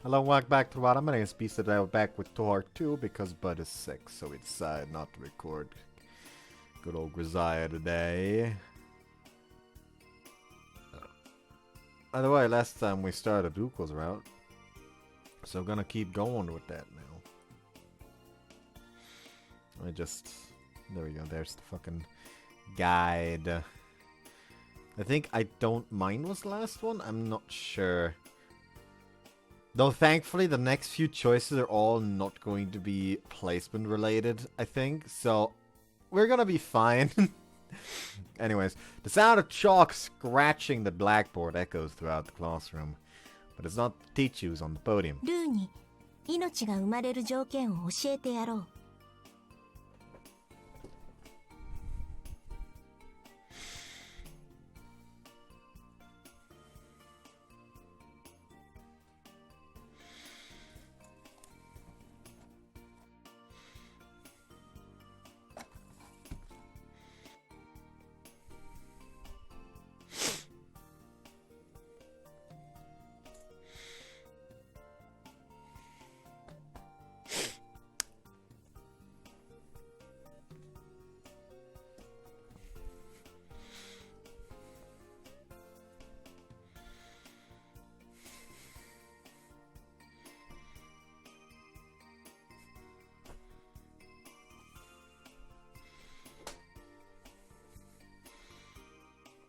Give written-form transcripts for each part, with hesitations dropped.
Hello, welcome back to Rada. My name is Beast, and I'm back with ToHeart2 because Bud is sick, so we decided not to record good old Grizzia today. By the way, last time we started Ruuko-Route, so I'm gonna keep going with that now. There we go, there's the fucking guide. I think I don't mind was the last one, I'm not sure. Though thankfully the next few choices are all not going to be placement related, I think, so we're gonna be fine. Anyways, the sound of chalk scratching the blackboard echoes throughout the classroom, but it's not the teacher who's on the podium. ルーに命が生まれる条件を教えてやろう。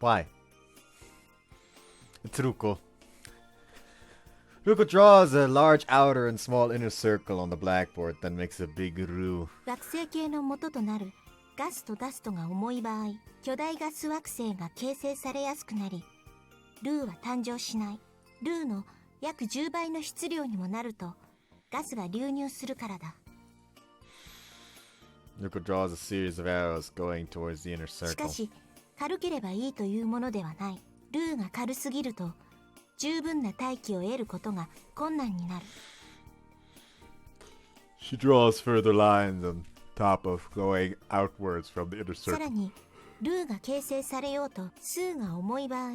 Why? It's Ruko. Ruko draws a large outer and small inner circle on the blackboard, then makes a big Ru. 惑星系の元となるガスとダストが重い場合、巨大ガス惑星が形成されやすくなり、ルーは誕生しない。ルーの約10倍の質量にもなると、ガスが流入するからだ。Ruko draws a series of arrows going towards the inner し circle. かし、軽ければいいというものではない。ルーが軽すぎると、十分な大気を得ることが困難になる。She draws further lines on top of going outwards from the inner さ circle. らに、ルーが形成されようと数が重い場合、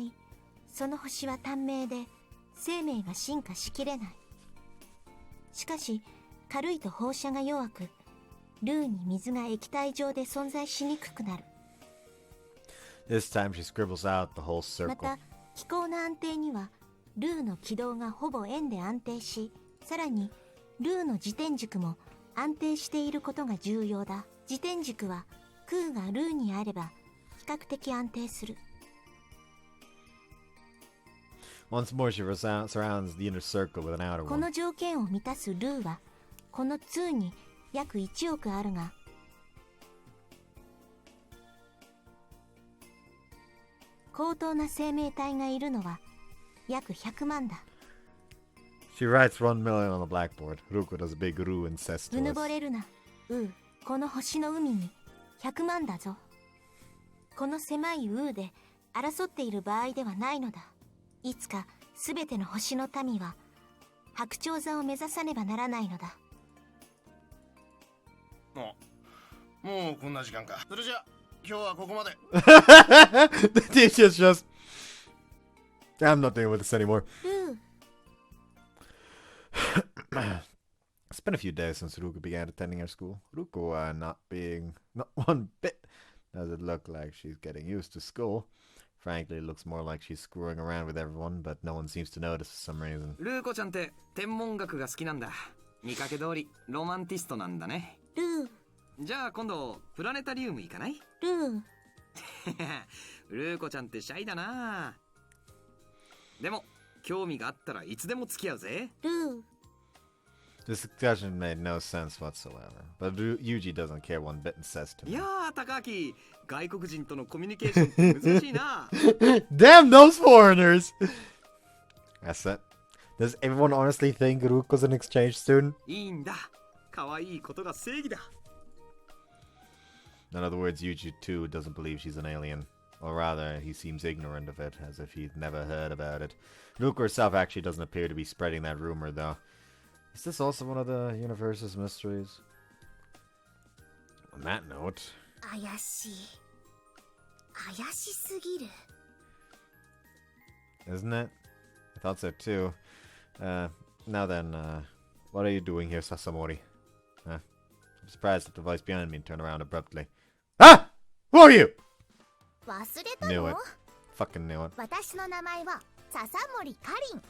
その星は短命で生命が進化しきれない。しかし、軽いと放射が弱く、ルーに水が液体状で存在しにくくなる。This time she scribbles out the whole ま circle. た、気候の安定には、ルーの軌道がほぼ円で安定し、さらに、ルーの自転軸も安定していることが重要だ。自転軸は、空がルーにあれば、比較的安定する。Once more she surrounds the inner circle with an outer こ one. の条件を満たすルーは、この2に約1億あるが、高等な生命体がいるのは約100万だ。She writes 1 million on the blackboard. Ruko does a big Ru and says う to ぬ us. ぼれるな。この星の海に100万だぞ。この狭いで争っている場合ではないのだ。いつかすべての星の民は白鳥座を目指さねばならないのだ。もうこんな時間か。それじゃ今日はここまで。The teacher's just... I'm not dealing with this anymore. ルー、 It's been a few days since Ruko began attending our school. Ruko, not one bit does it look like she's getting used to school. Frankly, it looks more like she's screwing around with everyone, but no one seems to notice for some reason. ルーコちゃんって天文学が好きなんだ。見かけ通りロマンティストなんだね。ルー、じゃあ今度プラネタリウム行かない？ルー。ルーコちゃんってシャイだな。でも興味があったらいつでも付き合うぜ。ルー。 This discussion made no sense whatsoever, but Yugi doesn't care one bit and says to い me. やー高明、外国人とのコミュニケーションって難しいな。Damn those foreigners! That's it. Does everyone honestly think Ruko's an exchange student? いいんだ。可愛いことが正義だ。In other words, Yuji too doesn't believe she's an alien. Or rather, he seems ignorant of it, as if he'd never heard about it. Ruko herself actually doesn't appear to be spreading that rumor, though. Is this also one of the universe's mysteries? On that note... 怪しい。怪しすぎる。 Isn't it? I thought so too. Now then, what are you doing here, Sasamori? I'm surprised at the voice behind me and turn around abruptly. Ah! Who are you? 忘れた Knew の it. Fucking knew it. 私の名前は笹森かりん。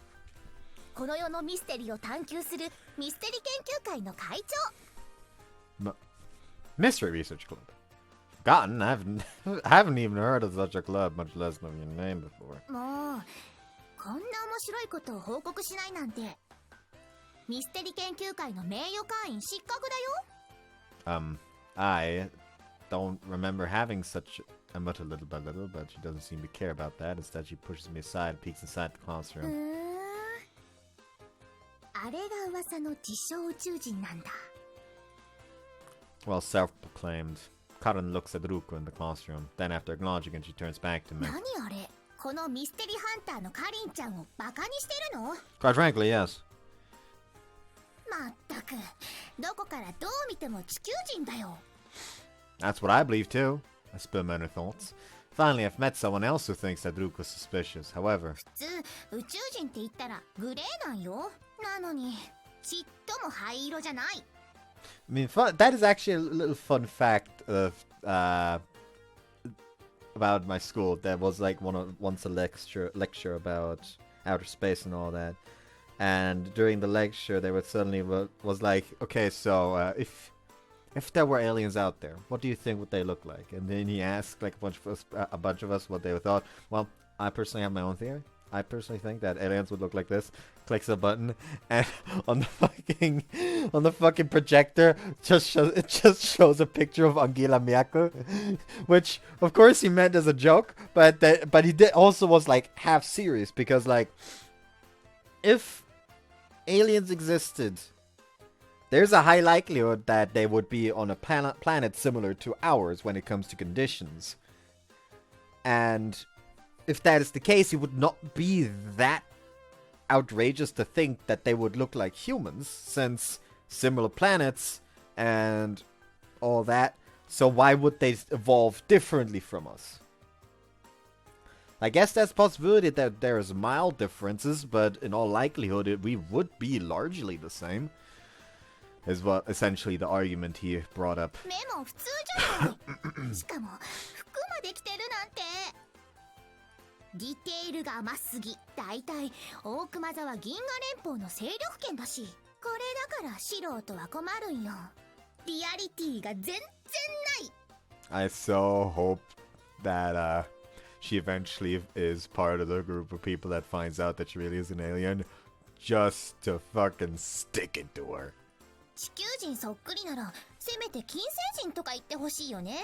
この世のミステリーを探求するミステリ研究会の会長。 Mystery Research Club. Forgotten? I haven't even heard of such a club, much less know your name before. もうこんな面白いことを報告しないなんて。ミステリ研究会の名誉会員失格だよ。I don't remember having such. I mutter little by little, but she doesn't seem to care about that. Instead, she pushes me aside and peeks inside the classroom. あれが噂の自称宇宙人なんだ。 Well, self-proclaimed. Karin looks at Ruku in the classroom. Then, after acknowledging it, she turns back to me. 何あれ？このミステリハンターのかりんちゃんをバカにしてるの？ Quite frankly, yes. まったく、どこからどう見ても地球人だよ。 That's what I believe too. I spill my inner thoughts. Finally, I've met someone else who thinks that Ruku is suspicious. However, 普通宇宙人って言ったらグレーなんよ。なのにちっとも灰色じゃない。I mean, that is actually a little fun fact of about my school. There was like once a lecture about outer space and all that. And during the lecture, they would suddenly was like, okay, so if there were aliens out there, what do you think would they look like? And then he asked like a bunch of us what they thought. Well, I personally have my own theory. I personally think that aliens would look like this. Clicks a button, and on the fucking projector, it just shows a picture of Anguilla Miyako, which of course he meant as a joke, but he did also was like half serious because like if aliens existed, there's a high likelihood that they would be on a planet similar to ours when it comes to conditions, and if that is the case, it would not be that outrageous to think that they would look like humans, since similar planets and all that. So why would they evolve differently from us? I guess that's a possibility that there's mild differences, but in all likelihood, we would be largely the same. Is what essentially the argument he brought up. 目も普通じゃない。しかも服まで着てるなんて。ディテールが甘すぎ。だいたい大熊沢銀河連邦の勢力圏だし、これだから素人は困るんよ。リアリティが全然ない。 I so hope that she eventually is part of the group of people that finds out that she really is an alien, just to fucking stick it to her. 地球人そっくりならせめて金星人とか言ってほしいよね。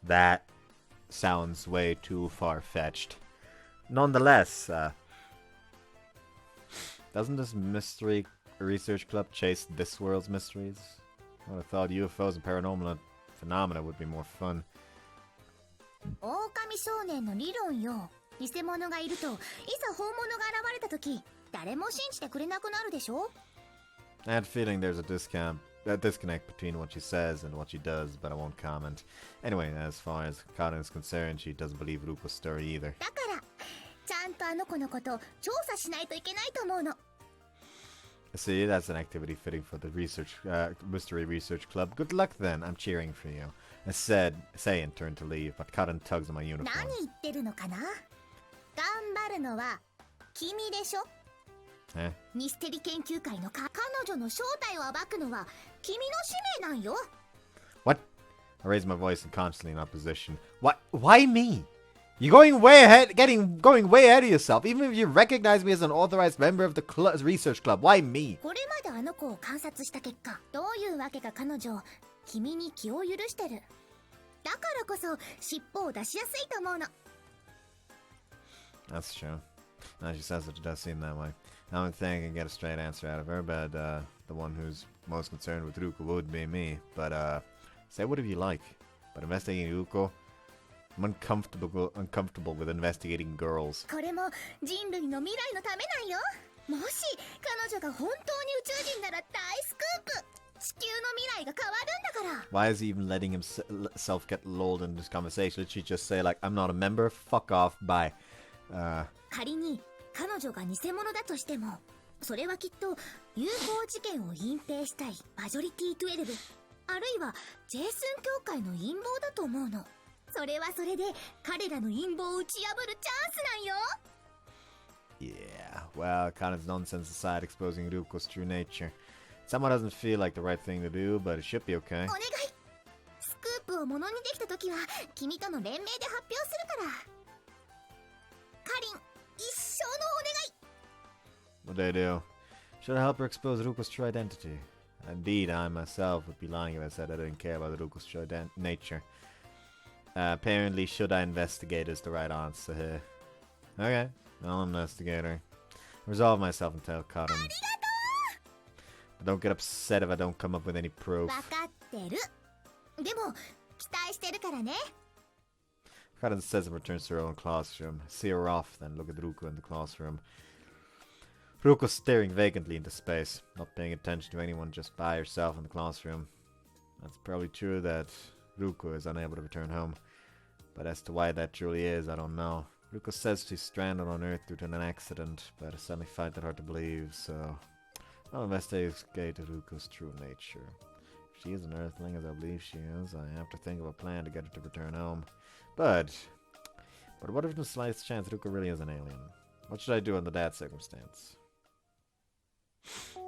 That sounds way too far-fetched. Nonetheless, doesn't this mystery research club chase this world's mysteries? I would have thought UFOs and paranormal phenomena would be more fun. 狼少年の理論よ。偽物がいると、いざ本物が現れた時、誰も信じてくれなくなるでしょ? I had a feeling there's a disconnect between what she says and what she does, but I won't comment. Anyway, as far as Karin is concerned, she doesn't believe Ruko's story either. だから、ちゃんとあの子のこと調査しないといけないと思うの。 See, that's an activity fitting for the mystery research club. Good luck then, I'm cheering for you. I say and turn to leave, but Karin tugs on my uniform. 何言ってるのかな？頑張るのは君でしょ？ Eh? ミステリ研究会の彼女の正体を暴くのは君の使命なんよ。 What? I raise my voice constantly in opposition. What? Why me? You're going way ahead of yourself. Even if you recognize me as an authorized member of the research club, why me? これまであの子を観察した結果、どういうわけか彼女君に気を許してる。だからこそ尻尾を出しやすいと思うの。 That's true. Now she says it does seem that way. I don't think I can get a straight answer out of her, but the one who's most concerned with Ruku would be me. But say whatever you like. But investigating Ruko, I'm uncomfortable with investigating girls. これも人類の未来のためなんよ。もし彼女が本当に宇宙人なら大スクープ。地球の未来が変わるんだから。 Why is he even letting himself get lulled in this conversation? Did she just say like, I'm not a member? Fuck off, bye. 仮に彼女が偽物だとしても、それはきっと UFO 事件を隠蔽したいマジョリティ12、あるいはジェイスン協会の陰謀だと思うの。それはそれで彼らの陰謀を打ち破るチャンスなんよ。 Yeah, well, Kanan's nonsense aside, exposing Ruko's true nature. Someone doesn't feel like the right thing to do, but it should be okay. お願い。スクープをものにできた時は君との連名で発表するから。カリン、一生のお願い。 What'd I do? Should I help her expose Ruko's true identity? Indeed, I myself would be lying if I said I didn't care about Ruko's true nature. Apparently, should I investigate is the right answer here. Okay, I'll investigate her. Resolve myself and tell Karan. But don't get upset if I don't come up with any proof. 分かってる。でも期待してるからね。 Karan says and returns to her own classroom. See her off, then look at Ruko in the classroom. Ruko's staring vacantly into space, not paying attention to anyone, just by herself in the classroom. It's probably true that Ruko is unable to return home, but as to why that truly is, I don't know. Ruko says she's stranded on Earth due to an accident, but I suddenly find that hard to believe, so I'll investigate Ruko's true nature. If she is an Earthling, as I believe she is, I have to think of a plan to get her to return home. But what if there's the slightest chance Ruko really is an alien? What should I do in that circumstance? Hold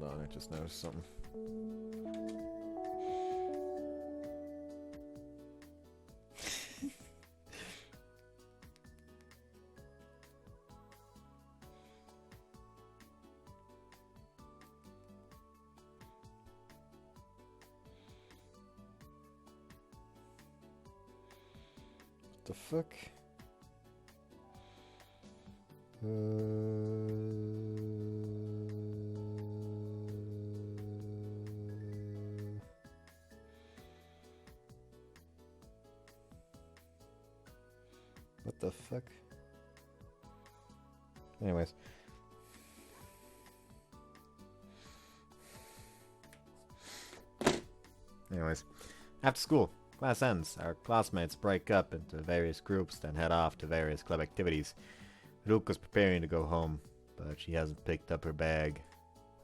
on, I just noticed something. What the fuck? What the fuck? Anyways. After school, class ends. Our classmates break up into various groups, then head off to various club activities. Ruko's preparing to go home, but she hasn't picked up her bag.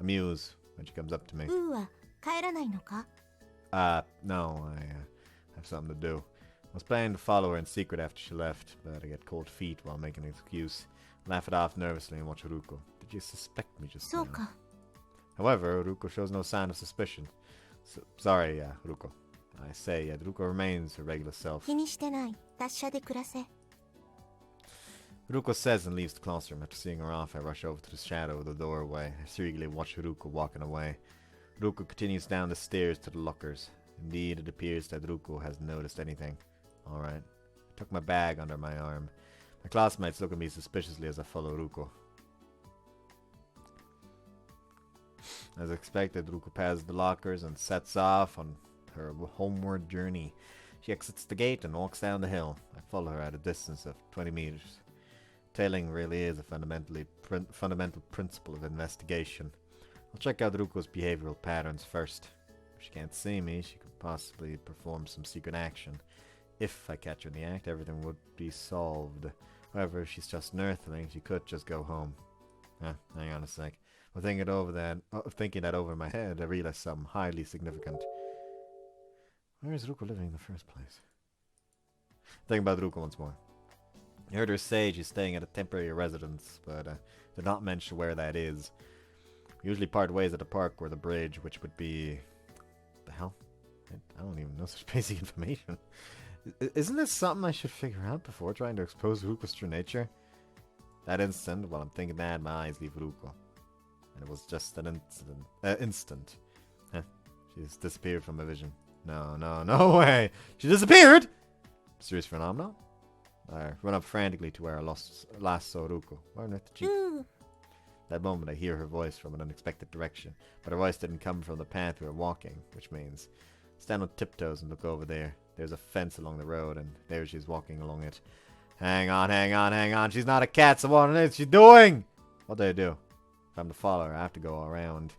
I muse when she comes up to me. ウーは帰らないのか？ No, I have something to do. I was planning to follow her in secret after she left, but I get cold feet while making an excuse. Laugh it off nervously and watch Ruko. Did you suspect me just そう now? か。 However, Ruko shows no sign of suspicion. Sorry, Ruko. I say, yet Ruko remains her regular self. 気にしてない。達者で暮らせ。 Ruko says and leaves the classroom. After seeing her off, I rush over to the shadow of the doorway. I seriously watch Ruko walking away. Ruko continues down the stairs to the lockers. Indeed, it appears that Ruko hasn't noticed anything. Alright. I tuck my bag under my arm. My classmates look at me suspiciously as I follow Ruko. As expected, Ruko passes the lockers and sets off on her homeward journey. She exits the gate and walks down the hill. I follow her at a distance of 20 meters. Tailing really is a fundamental principle of investigation. I'll check out Ruko's behavioral patterns first. If she can't see me, she could possibly perform some secret action. If I catch her in the act, everything would be solved. However, if she's just an Earthling, she could just go home. Hang on a sec. While thinking that over in my head, I realized something highly significant. Where is Ruko living in the first place? Think about Ruko once more. I heard her say she's staying at a temporary residence, but did not mention where that is. We usually part ways at the park or the bridge, which would be... the hell? I don't even know such basic information. Isn't this something I should figure out before trying to expose Ruko's true nature? That instant, while I'm thinking that, my eyes leave Ruko. And it was just an instant. She's disappeared from my vision. No way! She disappeared! Mysterious phenomenon? I run up frantically to where I last saw Ruko. Where on earth did she... うー。 That moment I hear her voice from an unexpected direction, but her voice didn't come from the path we were walking, which means... Stand on tiptoes and look over there. There's a fence along the road, and there she's walking along it. Hang on. She's not a cat, so what on earth is she doing? What do I do? If I'm to follow her, I have to go around.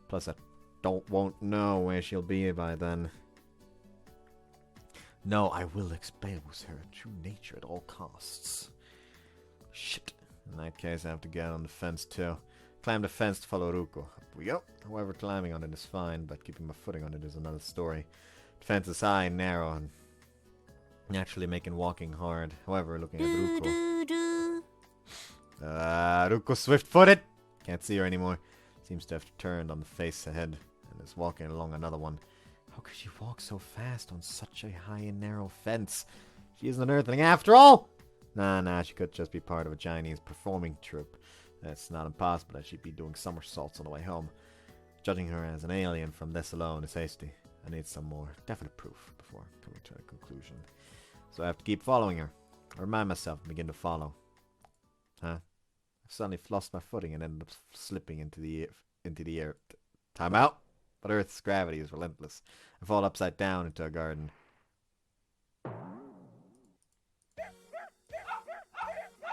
Plus, I won't know where she'll be by then. No, I will expose her true nature at all costs. Shit. In that case, I have to get on the fence too. Climb the fence to follow Ruko. Up we go. However, climbing on it is fine, but keeping my footing on it is another story. The fence is high and narrow, and naturally making walking hard. However, looking at Ruko... Ruko swift-footed! Can't see her anymore. Seems to have turned on the face ahead, and is walking along another one. How could she walk so fast on such a high and narrow fence? She isn't an earthling after all! Nah, she could just be part of a Chinese performing troupe. It's not impossible that she'd be doing somersaults on the way home. Judging her as an alien from this alone is hasty. I need some more definite proof before coming to a conclusion. So I have to keep following her. I remind myself and begin to follow. Huh? I've suddenly lost my footing and ended up slipping into the air. Time out! But Earth's gravity is relentless. I fall upside down into a garden.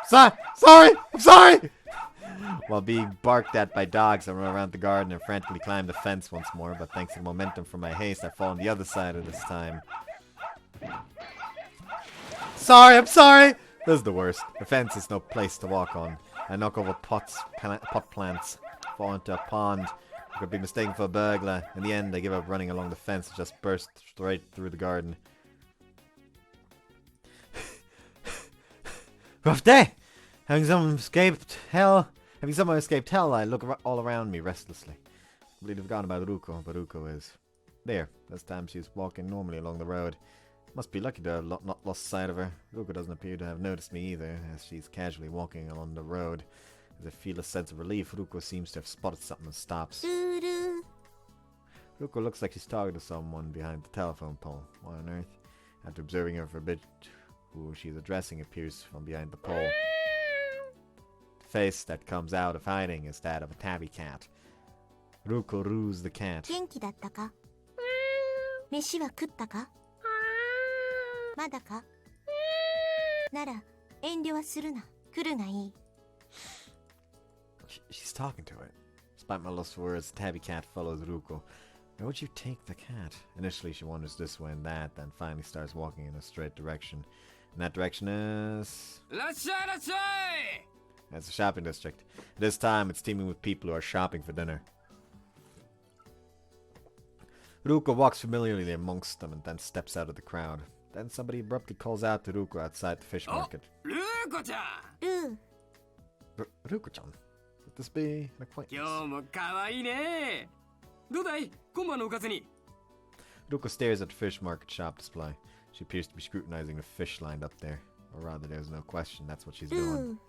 Sorry! I'm sorry! While being barked at by dogs, I run around the garden and frantically climb the fence once more, but thanks to the momentum from my haste, I fall on the other side of this time. I'm sorry! This is the worst. The fence is no place to walk on. I knock over pot plants, fall into a pond. I could be mistaken for a burglar. In the end, I give up running along the fence and just burst straight through the garden. Rough day! Having someone escaped hell, I look all around me restlessly. I completely forgotten about Ruko, but Ruko is there. This time she's walking normally along the road. Must be lucky to have not lost sight of her. Ruko doesn't appear to have noticed me either, as she's casually walking along the road. As I feel a sense of relief, Ruko seems to have spotted something and stops. Ruko looks like she's talking to someone behind the telephone pole. What on earth? After observing her for a bit, who she's addressing appears from behind the pole. The face that comes out of hiding is that of a tabby cat. Ruuko-Route the cat. 元気だったか飯は食ったかまだかなら遠慮はするな来るがいい She's talking to it. Despite my lost words, the tabby cat follows Ruko. Where would you take the cat? Initially she wanders this way and that, then finally starts walking in a straight direction. And that direction is... That's a shopping district. At this time, it's teeming with people who are shopping for dinner. Ruko walks familiarly amongst them and then steps out of the crowd. Then somebody abruptly calls out to Ruko outside the fish market. Ruuko-chan! Ruko-chan? Would this be an acquaintance? Ruko stares at the fish market shop display. She appears to be scrutinizing the fish lined up there. Or rather, there's no question, that's what she's doing.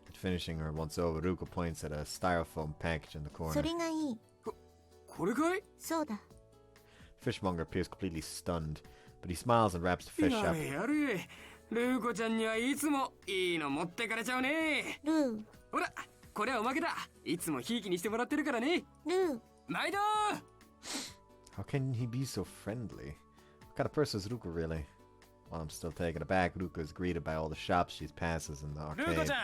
At finishing her once over, Ruko points at a styrofoam package in the corner. それがいいこれかいそうだ Fishmonger appears completely stunned, but he smiles and wraps the fish up. ルーコちゃんにはいつもいいの持ってかれちゃうねルーほらこれはおまけだいつもひいきにしてもらってるからねルー毎度 How can he be so friendly? What kind of person is Ruko really? While I'm still taken aback, Ruko is greeted by all the shops she passes in the ルーコ arcade. ちゃん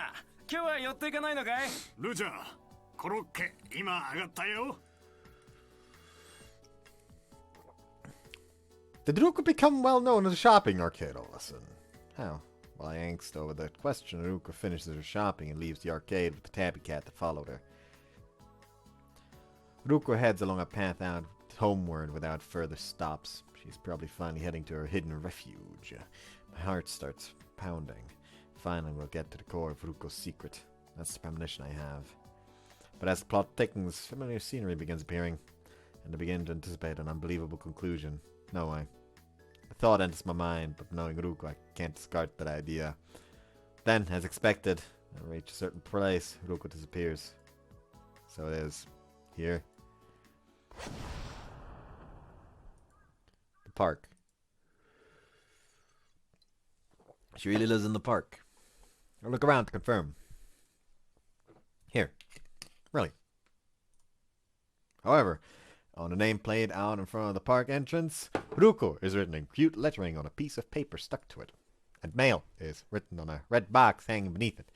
今日は寄っていかないのかいルーちゃんコロッケ今上がったよ Did Ruko become well known as a shopping arcade all of a sudden? How? While I angst over that question, Ruko finishes her shopping and leaves the arcade with the tabby cat that followed her. Ruko heads along a path out homeward without further stops. She's probably finally heading to her hidden refuge. My heart starts pounding. Finally, we'll get to the core of Ruko's secret. That's the premonition I have. But as the plot thickens, familiar scenery begins appearing, and I begin to anticipate an unbelievable conclusion. No way. A thought enters my mind, but knowing Ruko, I can't discard that idea. Then, as expected, I reach a certain place, Ruko disappears. So it is. Here. The park. She really lives in the park. I'll look around to confirm. Here. Really. However, on the nameplate out in front of the park entrance, Ruko is written in cute lettering on a piece of paper stuck to it. And mail is written on a red box hanging beneath it.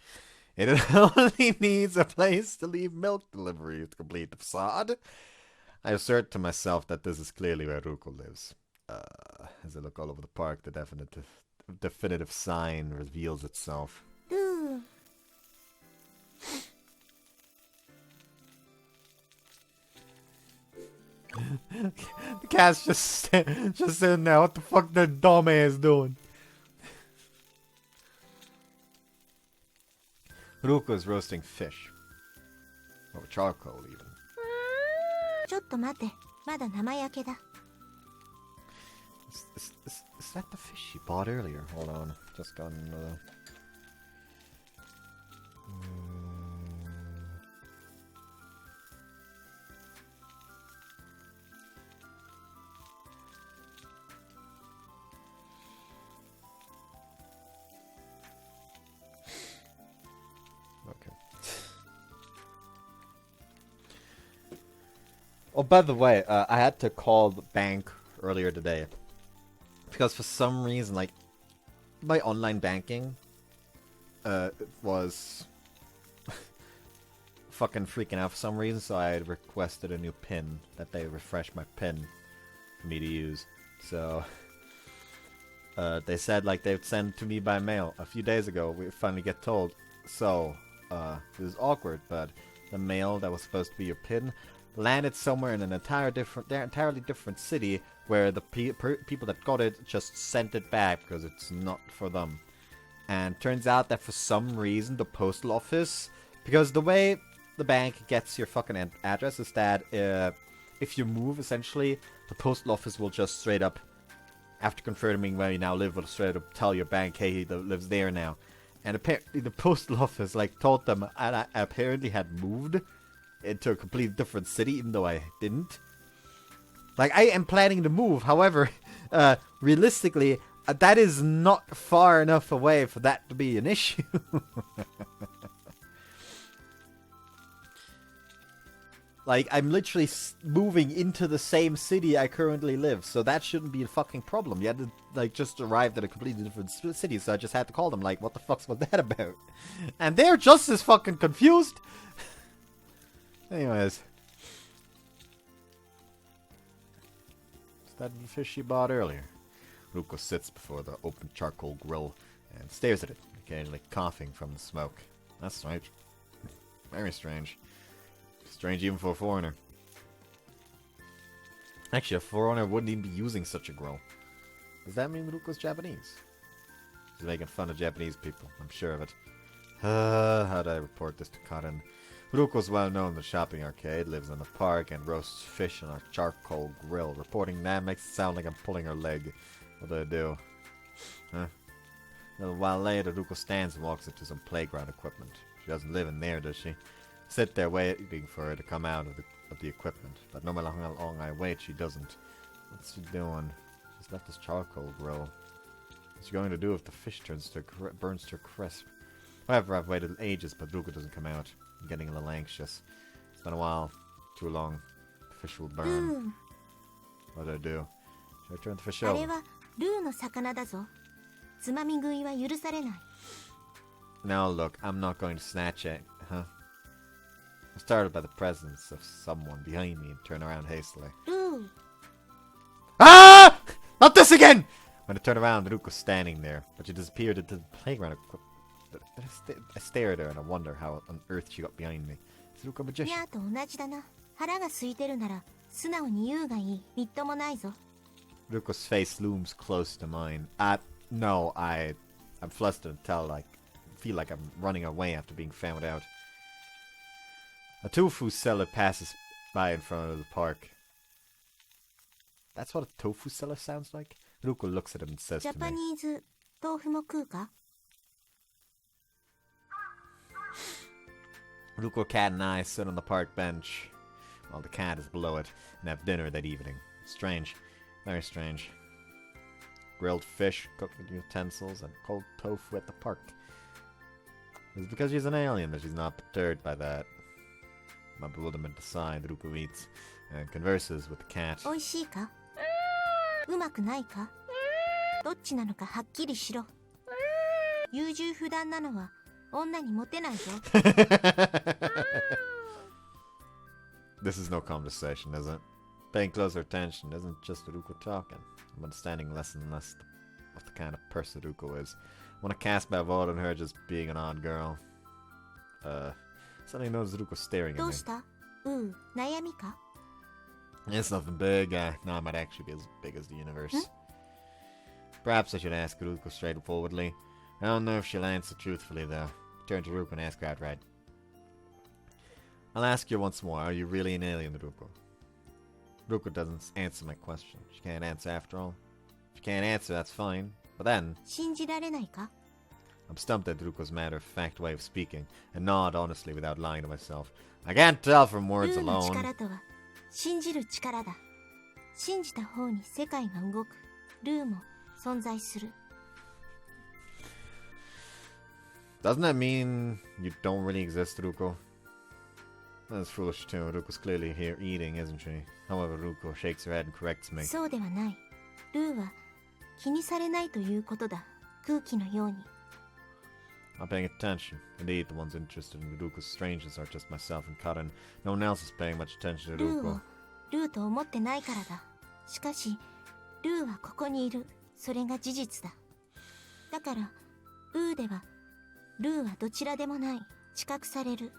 It only needs a place to leave milk deliveries to complete the facade. I assert to myself that this is clearly where Ruko lives. As I look all over the park, the definitive sign reveals itself. ルー The cat's just sitting there. What the fuck that dumbass doing? Ruku is roasting fish. Or charcoal, even. ちょっと待て、まだ生焼けだ。 Is that the fish you bought earlier? Hold on. Just got another. Okay. Oh, by the way, I had to call the bank earlier today. Because for some reason, like, my online banking was fucking freaking out for some reason, so I had requested a new PIN, that they refresh my PIN for me to use. So, they said, like, they'd send to me by mail. A few days ago, we finally get told. So, it was awkward, but the mail that was supposed to be your PIN landed somewhere in an entirely different city, where the people that got it just sent it back because it's not for them. And turns out that for some reason the postal office, because the way the bank gets your fucking address is that if you move, essentially, the postal office will just straight up, after confirming where you now live, will straight up tell your bank, hey, he lives there now. And apparently the postal office, like, told them I apparently had moved into a completely different city, even though I didn't. Like, I am planning to move, however, realistically, that is not far enough away for that to be an issue. Like, I'm literally moving into the same city I currently live, so that shouldn't be a fucking problem. You had to, like, just arrived at a completely different city, so I just had to call them, like, what the fuck's was that about? And they're just as fucking confused. Anyways. Is that the fish you bought earlier? Ruko sits before the open charcoal grill and stares at it, occasionally coughing from the smoke. That's strange. Very strange. Strange even for a foreigner. Actually, a foreigner wouldn't even be using such a grill. Does that mean Ruko's Japanese? She's making fun of Japanese people, I'm sure of it. How do I report this to Karin? Ruko's well known in the shopping arcade, lives in the park, and roasts fish on a charcoal grill. Reporting that makes it sound like I'm pulling her leg. What do I do? Huh? A little while later, Ruko stands and walks into some playground equipment. She doesn't live in there, does she? Sit there waiting for her to come out of the equipment. But no matter how long I wait, she doesn't. What's she doing? She's left this charcoal grill. What's she going to do if the fish burns to a crisp? However, I've waited ages, but Ruko doesn't come out. I'm getting a little anxious. It's been a while. Too long. The fish will burn. What do I do? Should I turn the fish あ over? れはルーの魚だぞ。つまみ食いは許されない。 Now look, I'm not going to snatch it, huh? I'm startled by the presence of someone behind me and turn around hastily. ルー Ah! Not this again! When I turn around, Ruko's standing there, but she disappeared into the playground equipment. I stare at her and I wonder how on earth she got behind me. Is Ruko a ニ magician? ャーと同じだな。腹が空いてるなら素直に言うがいい。みっともないぞ。 Ruko's face looms close to mine. No, I'm flustered and feel like I'm running away after being found out. A tofu seller passes by in front of the park. That's what a tofu seller sounds like? Ruko looks at him and says ジャ to パ me, ニーズ豆腐も食うか？ Ruko, cat, and I sit on the park bench while the cat is below it and have dinner that evening. Strange. Very strange. Grilled fish, cooking utensils, and cold tofu at the park. It's because she's an alien that she's not perturbed by that. My bewilderment aside, Ruko eats and converses with the cat. おいしいか？うまくないか？どっちなのかはっきりしろ。優柔不断なのは女にモテないぞ。 This is no conversation, is it? Paying closer attention isn't just Ruko talking. I'm understanding less and less of the kind of person Ruko is. I want to cast my vote on her just being an odd girl. Suddenly notice Ruko staring ど at う me. した悩みか It's nothing big. No, it might actually be as big as the universe. Perhaps I should ask Ruko straightforwardly. I don't know if she'll answer truthfully, though. Turn to Ruko and ask her outright. I'll ask you once more. Are you really an alien, Ruko? Ruko doesn't answer my question. She can't answer after all. If she can't answer, that's fine. But then, 信じられないか I'm stumped at Ruko's matter-of-fact way of speaking, and nod honestly without lying to myself. I can't tell from ル words ーの alone. 力とは信じる力だ。信じた方に世界が動く。ルーも存在する。 Doesn't that mean you don't really exist, Ruko? That's foolish too. Ruko's clearly here eating, isn't she? However, Ruko shakes her head and corrects me. そうではない。ルーは気にされないということだ。空気のように。 I'm paying attention. Indeed, the ones interested in Ruko's strangeness are just myself and Karin. No one else is paying much attention to ルー Ruko. をルーと思ってないからだ。しかし、ルーはここにいる。それが事実だ。だから、ウーでは、ルーはどちらでもない。知覚される。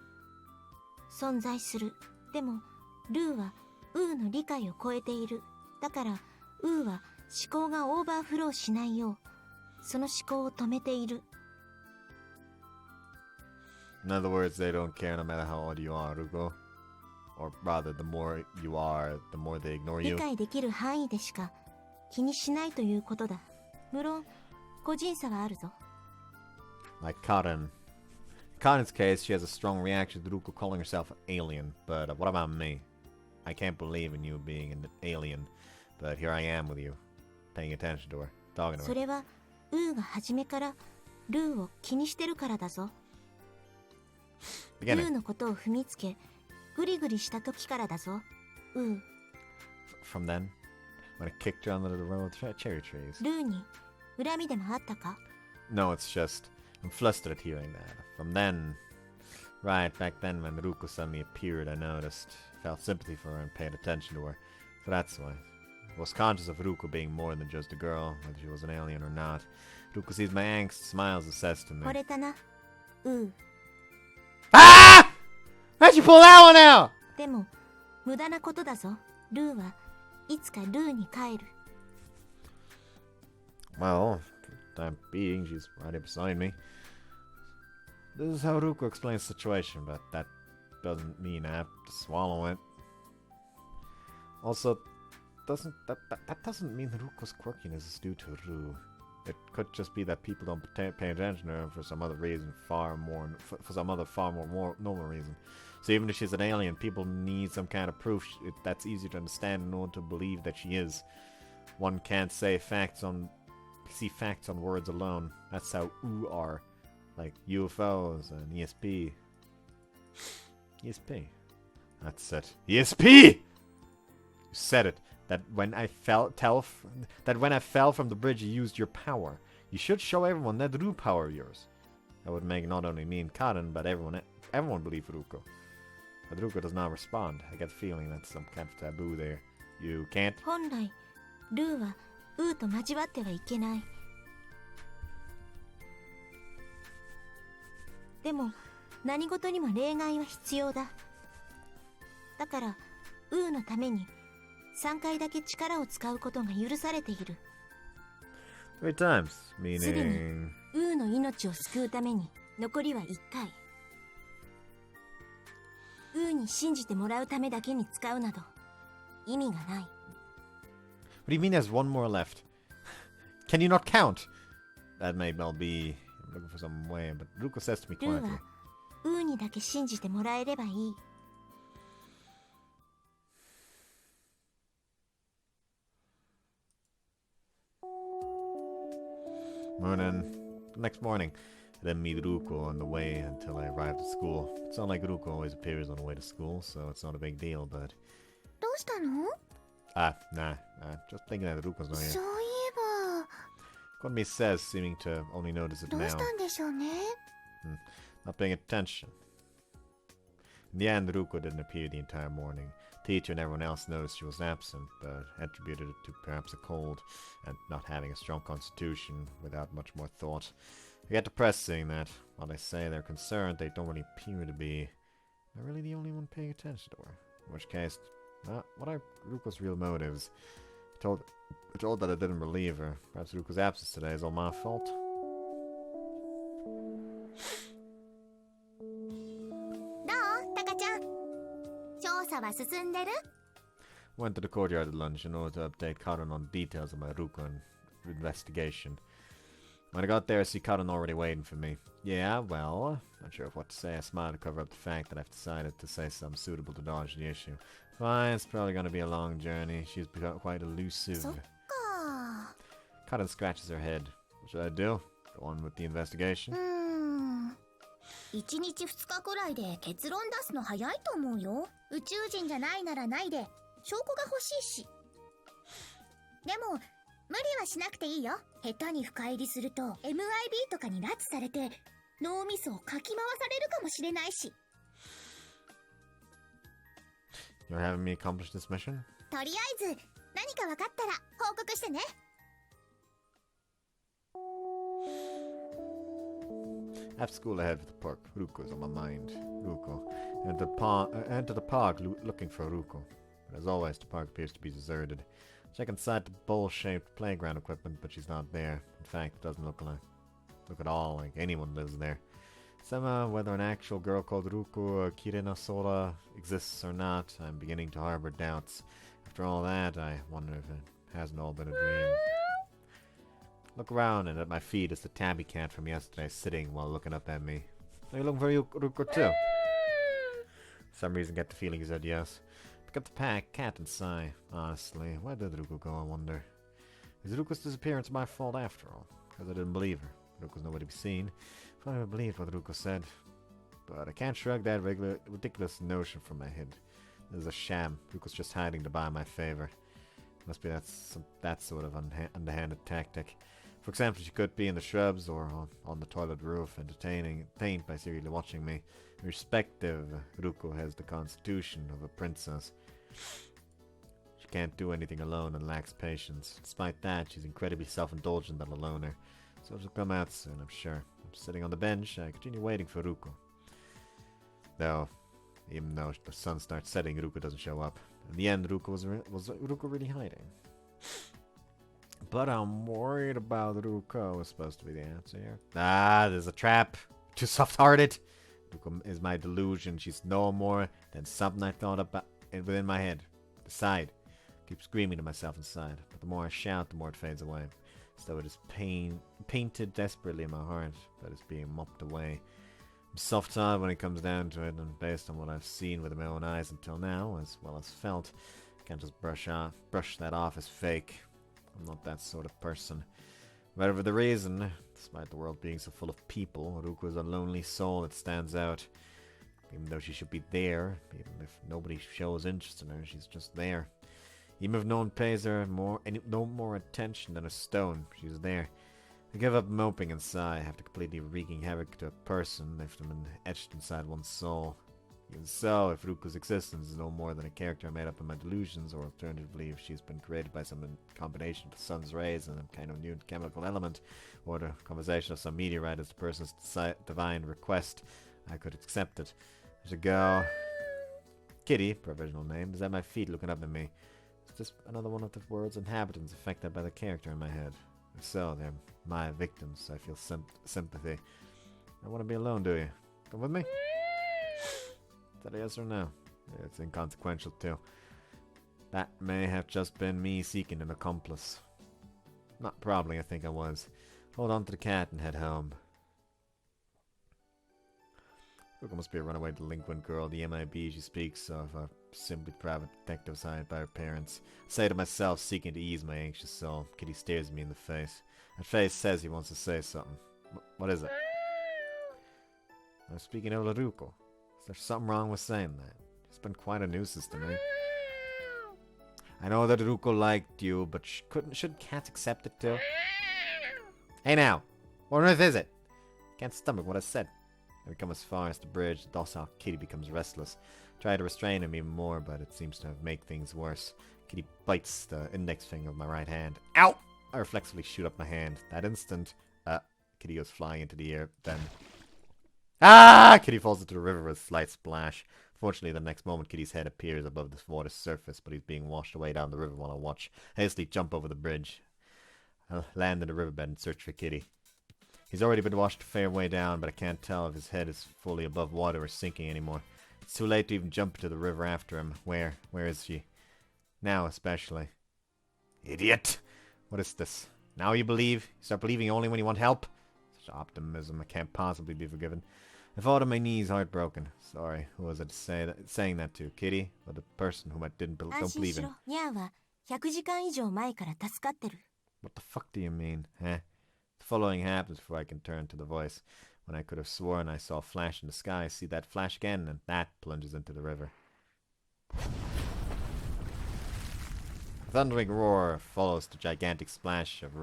存在する。でも、ルーはウーの理解を超えている。だから、ウーは思考がオーバーフローしないよう、その思考を止めている。In other words, they don't care no matter how old you are, Ruko. Or rather, the more you are, the more they ignore 理 you. 解できる範囲でしか気にしないということだ。無論、個人差はあるぞ。Like Karin. In Karin's case, she has a strong reaction to Ruko calling herself an alien. But what about me? I can't believe in you being an alien. But here I am with you, paying attention to her, talking to そ her. れは、ウーが初めからルーを気にしてるからだぞ。ルー Beginning. のことを踏みつけ、グリグリした時からだぞ。ウー、 From then, when I kicked you under the row of cherry trees. ルーに恨みでもあったか No, it's just, I'm flustered at hearing that. From then, right back then when Ruko suddenly appeared, I noticed, felt sympathy for her and paid attention to her. So that's why. I was conscious of Ruko being more than just a girl, whether she was an alien or not. Ruko sees my angst, smiles, and says to me, 惚れたな、ウー。 Ah! Why'd you pull that one out? でも、無駄なことだぞ。ルーはいつかルーに帰る。 Well, for the time being, she's right here beside me. This is how Ruko explains the situation, but that doesn't mean I have to swallow it. Also, that doesn't mean that Ruko's quirkiness is due to Ru. It could just be that people don't pay attention to her for some other reason, for some other far more normal reason. So even if she's an alien, people need some kind of proof that's easier to understand in order to believe that she is. One can't see facts on words alone. That's how OO are, like UFOs and ESP. ESP. That's it. ESP. You said it. That when I fell from the bridge, you used your power. You should show everyone that Ru power of yours. That would make not only me and Karin, but everyone believe Ruko. But Ruko does not respond. I get the feeling that's some kind of taboo there. You can't. 本来、ルーはウーと交わってはいけない。でも、何事にも例外は必要だ。だから、ウーのために3回だけ力を使うことが許されている。 3 times, すぐに meaning... ウーの命を救うために残りは1回。ウーに信じてもらうためだけに使うなど意味がない。 What do you mean there's one more left? Can you not count? That may well be... I'm looking for some way, but Ruko says to me ルー quietly. はウーにだけ信じてもらえればいい。 Morning. Next morning, I then meet Ruko on the way until I arrived at school. It's not like Ruko always appears on the way to school, so it's not a big deal, but... どうしたの Nah. Just thinking that Ruko's not そう here. いえ Konmi says, seeming to only notice it ばどう now. したんでしょうね Not paying attention. In the end, Ruko didn't appear the entire morning. Teacher and everyone else noticed she was absent, but attributed it to perhaps a cold and not having a strong constitution without much more thought. I get depressed seeing that. While they say they're concerned, they don't really appear to be. Am I really the only one paying attention to her? In which case, what are Ruko's real motives? I told that I didn't believe her. Perhaps Ruko's absence today is all my fault. どうタカちゃん調査は進んでる Went to the courtyard at lunch in order to update Karin on details of my Ruko investigation. When I got there, I see Karin already waiting for me. Yeah, well, not sure what to say. I smiled to cover up the fact that I've decided to say something suitable to dodge the issue. Fine, it's probably going to be a long journey. She's become quite elusive. そっか Karin scratches her head. What should I do? Go on with the investigation? 1日2日くらいで結論出すの早いと思うよ。宇宙人じゃないならないで証拠が欲しいし。でも無理はしなくていいよ。下手に深入りすると MIB とかに拉致されて脳みそをかき回されるかもしれないし。 You're having me accomplish this mission? とりあえず何か分かったら報告してね。 I have school ahead for the park. Ruko's on my mind. Ruko. Enter the park looking for Ruko. But as always, the park appears to be deserted. Check inside the bowl-shaped playground equipment, but she's not there. In fact, it doesn't look at all like anyone lives there. Somehow, whether an actual girl called Ruku Kirina Sora exists or not, I'm beginning to harbor doubts. After all that, I wonder if it hasn't all been a dream. Look around, and at my feet is the tabby cat from yesterday sitting while looking up at me. Are you looking for Ruko too? For some reason, get the feeling he said yes. Pick up the cat and sigh. Honestly, where did Ruko go, I wonder? Is Ruko's disappearance my fault after all? Because I didn't believe her. Ruko's nowhere to be seen. If I only believed what Ruko said. But I can't shrug that ridiculous notion from my head. This is a sham. Ruko's just hiding to buy my favor. Must be that sort of underhanded tactic. For example, she could be in the shrubs or on the toilet roof, entertained by serially watching me. Irrespective, Ruko has the constitution of a princess. She can't do anything alone and lacks patience. Despite that, she's incredibly self-indulgent and a loner. So she'll come out soon, I'm sure. I'm sitting on the bench, I continue waiting for Ruko. Though, even though the sun starts setting, Ruko doesn't show up. In the end, was Ruko really hiding? But I'm worried about Ruko, is supposed to be the answer here. Ah, there's a trap. Too soft-hearted. Ruko is my delusion. She's no more than something I thought about within my head. Beside, I keep screaming to myself inside. But the more I shout, the more it fades away. As though it is painted desperately in my heart, but it's being mopped away. I'm soft-hearted when it comes down to it, and based on what I've seen with my own eyes until now, as well as felt, I can't just brush that off as fake. I'm not that sort of person. Whatever the reason, despite the world being so full of people, Ruko is a lonely soul that stands out. Even though she should be there, even if nobody shows interest in her, she's just there. Even if no one pays her no more attention than a stone, she's there. I give up moping and sigh, after completely wreaking havoc to a person, left them etched inside one's soul. Even so, if Ruko's existence is no more than a character made up of my delusions, or alternatively if she's been created by some combination of the sun's rays and a kind of new chemical element, or the conversation of some meteorite as the person's divine request, I could accept it. I should go. Kitty, provisional name, is at my feet looking up at me. It's just another one of the world's inhabitants affected by the character in my head. If so, they're my victims, so I feel sympathy. I want to be alone, do you? Come with me? Is that a yes or no? It's inconsequential too. That may have just been me seeking an accomplice. Not probably, I think I was. Hold on to the cat and head home. Ruko must be a runaway delinquent girl. The MIB she speaks of are simply private detectives hired by her parents. I say to myself, seeking to ease my anxious soul. Kitty stares me in the face. That face says he wants to say something. What is it? I'm speaking of Ruko. Is there something wrong with saying that? It's been quite a nuisance to me. I know that Ruko liked you, but should cats accept it too? Hey now! What on earth is it? Can't stomach what I said. I come as far as the bridge. The docile Kitty becomes restless. Try to restrain him even more, but it seems to have made things worse. Kitty bites the index finger of my right hand. Ow! I reflexively shoot up my hand. That instant, Kitty goes flying into the air. Then, Kitty falls into the river with a slight splash. Fortunately, the next moment, Kitty's head appears above the water's surface, but he's being washed away down the river while I watch. I hastily jump over the bridge. I'll land in the riverbed and search for Kitty. He's already been washed a fair way down, but I can't tell if his head is fully above water or sinking anymore. It's too late to even jump into the river after him. Where is she? Now, especially. Idiot! What is this? Now you believe? You start believing only when you want help? Such optimism, I can't possibly be forgiven. I fall to my knees, heartbroken. Sorry, who was I saying that to? Kitty? Or the person whom I don't believe in? ニャーは100時間以上前から助かってる。 What the fuck do you mean, huh? The following happens before I can turn to the voice. When I could have sworn I saw a flash in the sky, I see that flash again, and that plunges into the river. A thundering roar follows the gigantic splash of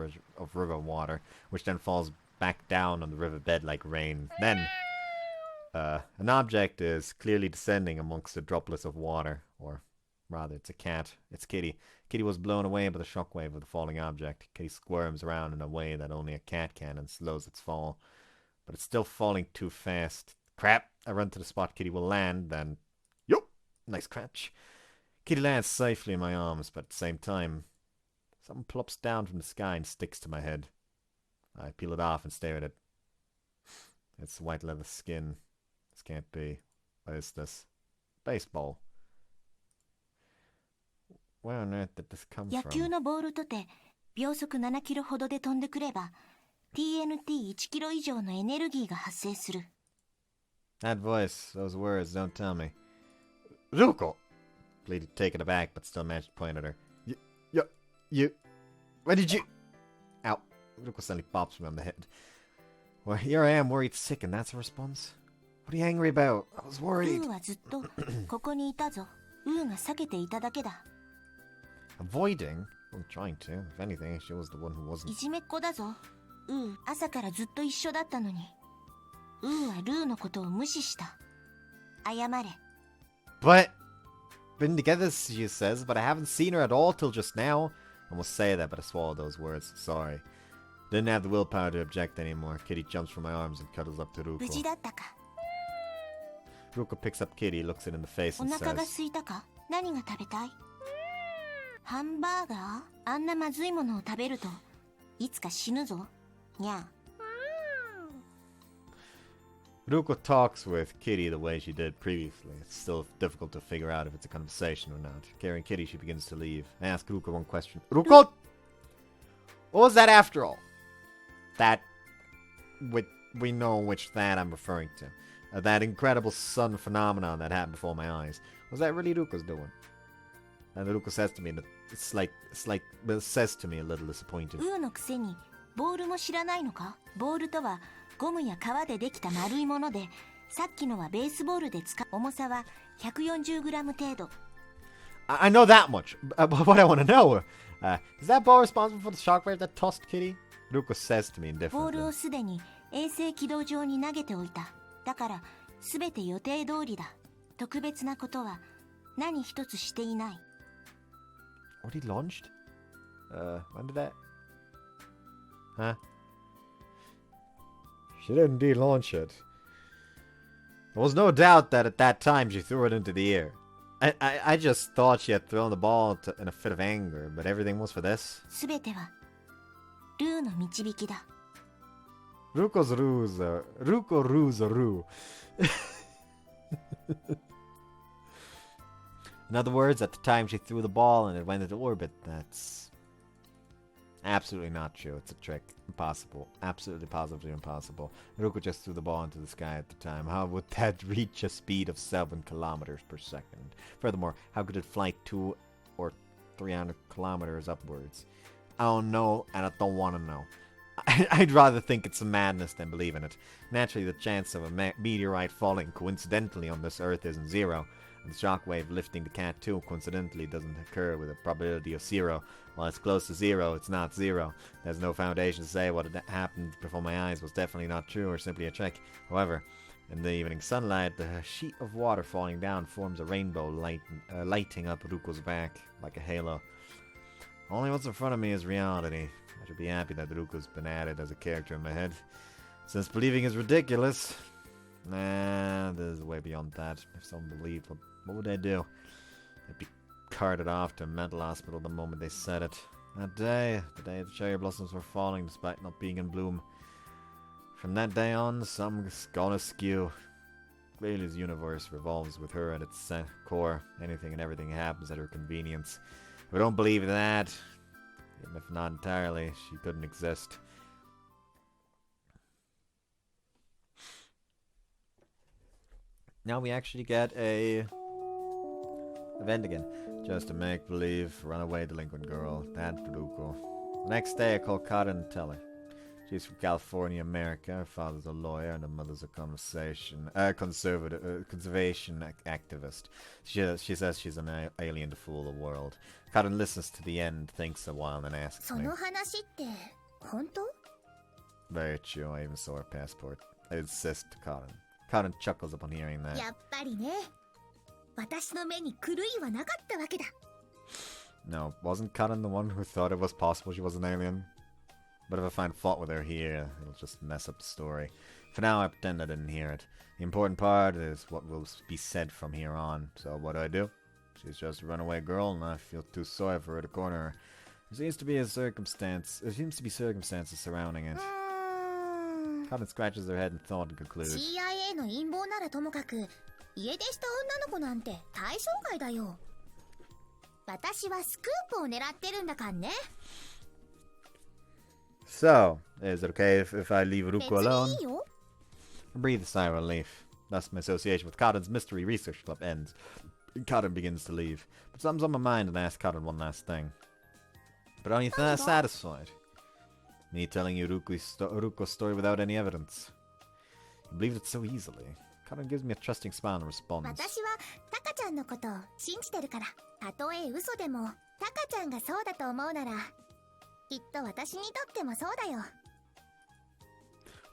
river water, which then falls back down on the riverbed like rain. Then, an object is clearly descending amongst the droplets of water, or rather, it's a cat. It's Kitty. Kitty was blown away by the shockwave of the falling object. Kitty squirms around in a way that only a cat can and slows its fall. But it's still falling too fast. Crap! I run to the spot Kitty will land, then... Yup! Nice catch. Kitty lands safely in my arms, but at the same time, something plops down from the sky and sticks to my head. I peel it off and stare at it. It's white leather skin. This can't be. What is this? Baseball. Where on earth did this come 野 from? 球のボールとて秒速7キロほどで飛んでくれば TNT1 キロ以上のエネルギーが発生する。 That voice, those words, don't tell me. Ruko! Pleaded, taken aback, but still managed to point at her. You... Where did you... Ow. Ruko suddenly bops me on the head. Well, here I am, worried sick, and that's a response? What are you angry about? I was ウ worried. ーはずっとここにいたぞ。ウーが避けていただけだ。 Avoiding? I'm trying to. If anything, she was the one who い wasn't. じめっ子だぞ。ウー、朝からずっと一緒だったのに。ウーはルーのことを無視した。謝れ。 But... Been together, she says, but I haven't seen her at all till just now. I almost say that, but I swallowed those words. Sorry. Didn't have the willpower to object anymore. Kitty jumps from my arms and cuddles up to 無事 Ruko. だったか。 Ruko picks up Kitty, looks it in the face お and 腹が says, 空いたか？何が食べたい？ハンバーガー？あんなまずいものを食べるといつか死ぬぞ。にゃ。 Ruko talks with Kitty the way she did previously. It's still difficult to figure out if it's a conversation or not. Carrying Kitty, she begins to leave. I ask Ruko one question. Ruko! What was that after all? That... We know which that I'm referring to. That incredible sun phenomenon that happened before my eyes. Was that really Ruko's doing? And Ruko says to me, says to me a little disappointed. ウーのくせにボールも知らないのか？ボールとはゴムや革でできた丸いもので、さっきのはベースボールで使う。重さは 140g 程度。 I know that much, but what I want to know, is that ball responsible for the shockwave that tossed Kitty? Ruko says to me ボール indifferently. をすでに衛星軌道上に投げておいた。だからすべて予定通りだ。特別なことは何一つしていない。 What he launched? When did that? Huh? She didn't indeed launch it. There was no doubt that at that time she threw it into the air. I just thought she had thrown the ball in a fit of anger, but everything was for this. すべてはルーの導きだ。 Ruko's ruse, Ruko-Rute's ruse. In other words, at the time she threw the ball and it went into orbit. That's absolutely not true. It's a trick. Impossible. Absolutely positively impossible. Ruko just threw the ball into the sky at the time. How would that reach a speed of 7 kilometers per second? Furthermore, how could it fly 200 or 300 kilometers upwards? I don't know, and I don't want to know. I'd rather think it's a madness than believe in it. Naturally, the chance of a meteorite falling coincidentally on this Earth isn't zero. And the shockwave lifting the cat too coincidentally doesn't occur with a probability of 0. While it's close to 0, it's not 0. There's no foundation to say what had happened before my eyes was definitely not true or simply a trick. However, In the evening sunlight, the sheet of water falling down forms a rainbow, lighting up Ruko's back like a halo. Only what's in front of me is reality. I should be happy that Ruko's been added as a character in my head, since believing is ridiculous. Nah, there's way beyond that. If someone believed, what would they do? They'd be carted off to a mental hospital the moment they said it. That day, the day the cherry blossoms were falling despite not being in bloom. From that day on, something's gone askew. Clearly his universe revolves with her at its core. Anything and everything happens at her convenience. If we don't believe that, even if not entirely, she couldn't exist. Now we actually get a event again. Just a make-believe, runaway delinquent girl. That's Ruku. The next day I call Karen and tell her. She's from California, America. Her father's a lawyer and her mother's a conservation activist. She says she's an alien to fool the world. Karen listens to the end, thinks a while, and then asks me. その話って本当? Very true. I even saw her passport. I insist to Karen. Karen chuckles upon hearing that. やっぱりね。私の目に狂いはなかったわけだ。 No, wasn't Karen the one who thought it was possible she was an alien? But if I find fault with her here, it'll just mess up the story. For now, I pretend I didn't hear it. The important part is what will be said from here on. So what do? She's just a runaway girl, and I feel too sorry for her to corner her. There seems to be circumstances surrounding it. Karen scratches her head in thought and concludes. CIA の陰謀ならともかく、家出した女の子なんて対象外だよ。私はスクープを狙ってるんだかんね。So, is it okay if I leave Ruku alone? 別にいいよ。 I breathe a sigh of relief. Thus, my association with Karen's Mystery Research Club ends. Karen begins to leave. But something's on my mind and I ask Karen one last thing. But are you satisfied? Me telling you Ruko's story without any evidence. You believed it so easily. Karen gives me a trusting smile and responds. 私はタカちゃんのことを信じてるから、たとえ嘘でもタカちゃんがそうだと思うなら、きっと私にとってもそうだよ。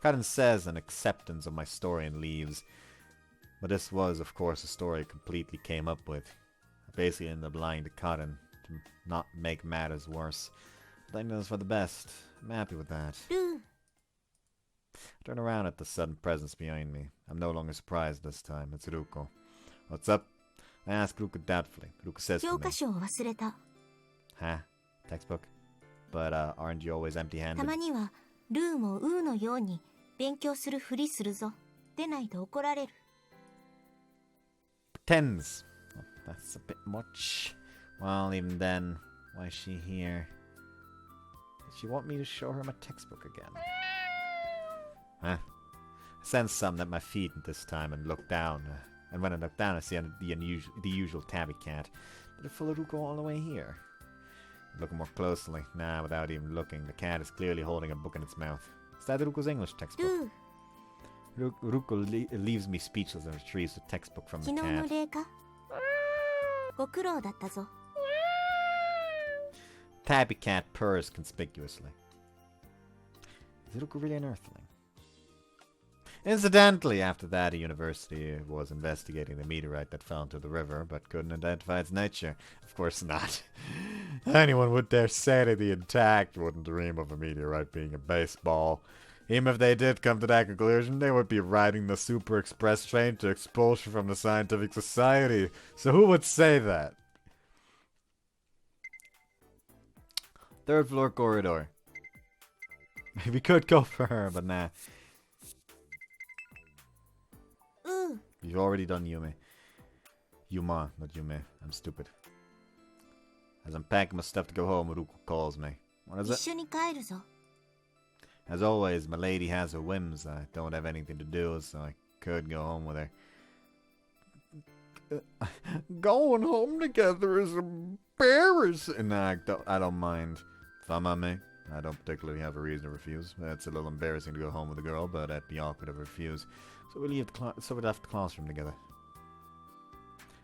Karen says an acceptance of my story and leaves. But this was, of course, a story I completely came up with. I basically ended up lying to Karen to not make matters worse. But I think that was for the best. I'm happy with that. I turn around at the sudden presence behind me. I'm no longer surprised this time. It's Ruko. What's up? I ask Ruko doubtfully. Ruko says to 教 me, 科書を忘れた。 Huh? Textbook? But aren't you always た empty-handed? まにはルーもウーのように勉強するふりするぞ。でないと怒られる。Pretends. Well, that's a bit much. Well, even then, why is she here? Does she want me to show her my textbook again? Huh? I sense something at my feet this time and look down. And when I look down, I see the usual tabby cat. Did it follow Ruko all the way here? Looking more closely. Nah, without even looking, the cat is clearly holding a book in its mouth. Is that Ruko's English ル textbook? ー、 Ruko leaves me speechless and retrieves the textbook from 昨 the 日の cat. 例かご苦労だったぞ。 Tabby cat purrs conspicuously. Is Ruko really an Earthling? Incidentally, after that, a university was investigating the meteorite that fell into the river, but couldn't identify its nature. Of course not. Anyone would dare say that the intact wouldn't dream of a meteorite being a baseball. Even if they did come to that conclusion, they would be riding the Super Express train to expulsion from the scientific society. So who would say that? Third floor corridor. We could go for her, but nah. うー、 You've already done Yume. Yuma, not Yume. I'm stupid. As I'm packing my stuff to go home, Ruko calls me. What is 一 it? 緒に帰るぞ。 As always, my lady has her whims. I don't have anything to do, so I could go home with her. Going home together is embarrassing. Nah, I don't mind. Fun on me. I don't particularly have a reason to refuse. It's a little embarrassing to go home with a girl, but that'd be awkward if I refuse. So we left the classroom together.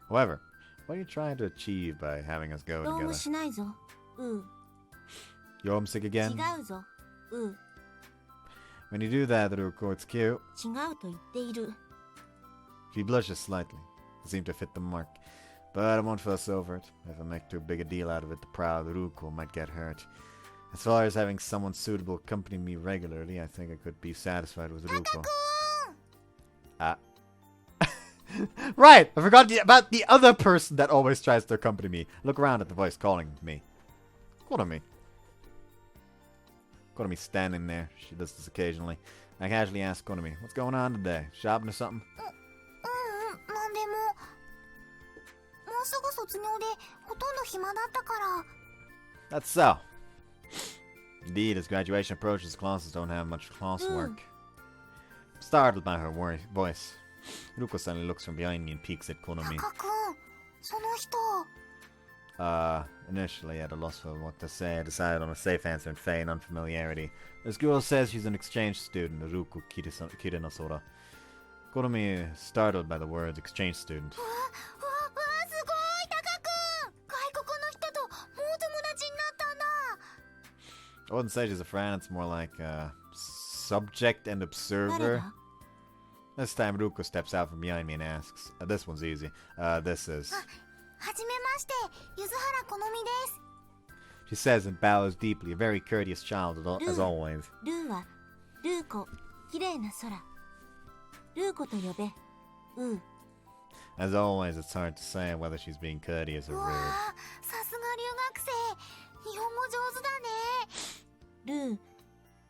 However, what are you trying to achieve by having us go どうも together? しないぞ。うー、 You're homesick again? 違うぞ。うー、 When you do that, Ruko, it's cute. 違うと言っている。She blushes slightly. It seemed to fit the mark. But I won't fuss over it. If I make too big a deal out of it, the proud Ruko might get hurt. As far as having someone suitable accompany me regularly, I think I could be satisfied with Ruko. Ah. Right! I forgot about the other person that always tries to accompany me. Look around at the voice calling me. Konami. Konami's standing there. She does this occasionally. I casually ask Konami, what's going on today? Shopping or something? なんでも。もうすぐ卒業でほとんど暇だったから。 That's so. Indeed, as graduation approaches, classes don't have much classwork. Startled by her voice, Ruko suddenly looks from behind me and peeks at Konami. タカ君、その人。 Initially at a loss for what to say, I decided on a safe answer and feign unfamiliarity. This girl says she's an exchange student, Ruku Kirinosora. Konami is startled by the words exchange student. すごい、タカ君。外国の人ともう友達になったんだ。 I wouldn't say she's a friend, it's more like a subject and observer. This time Ruko steps out from behind me and asks, this one's easy. This is... はじめまして、柚原好美です。 She says and bows deeply, a very courteous child as always. ルーはルーコ、綺麗な空。ルーコと呼べ。As always, it's hard to say whether she's being courteous or うわ rude. あ、さすが留学生。日本語上手だね。ルー、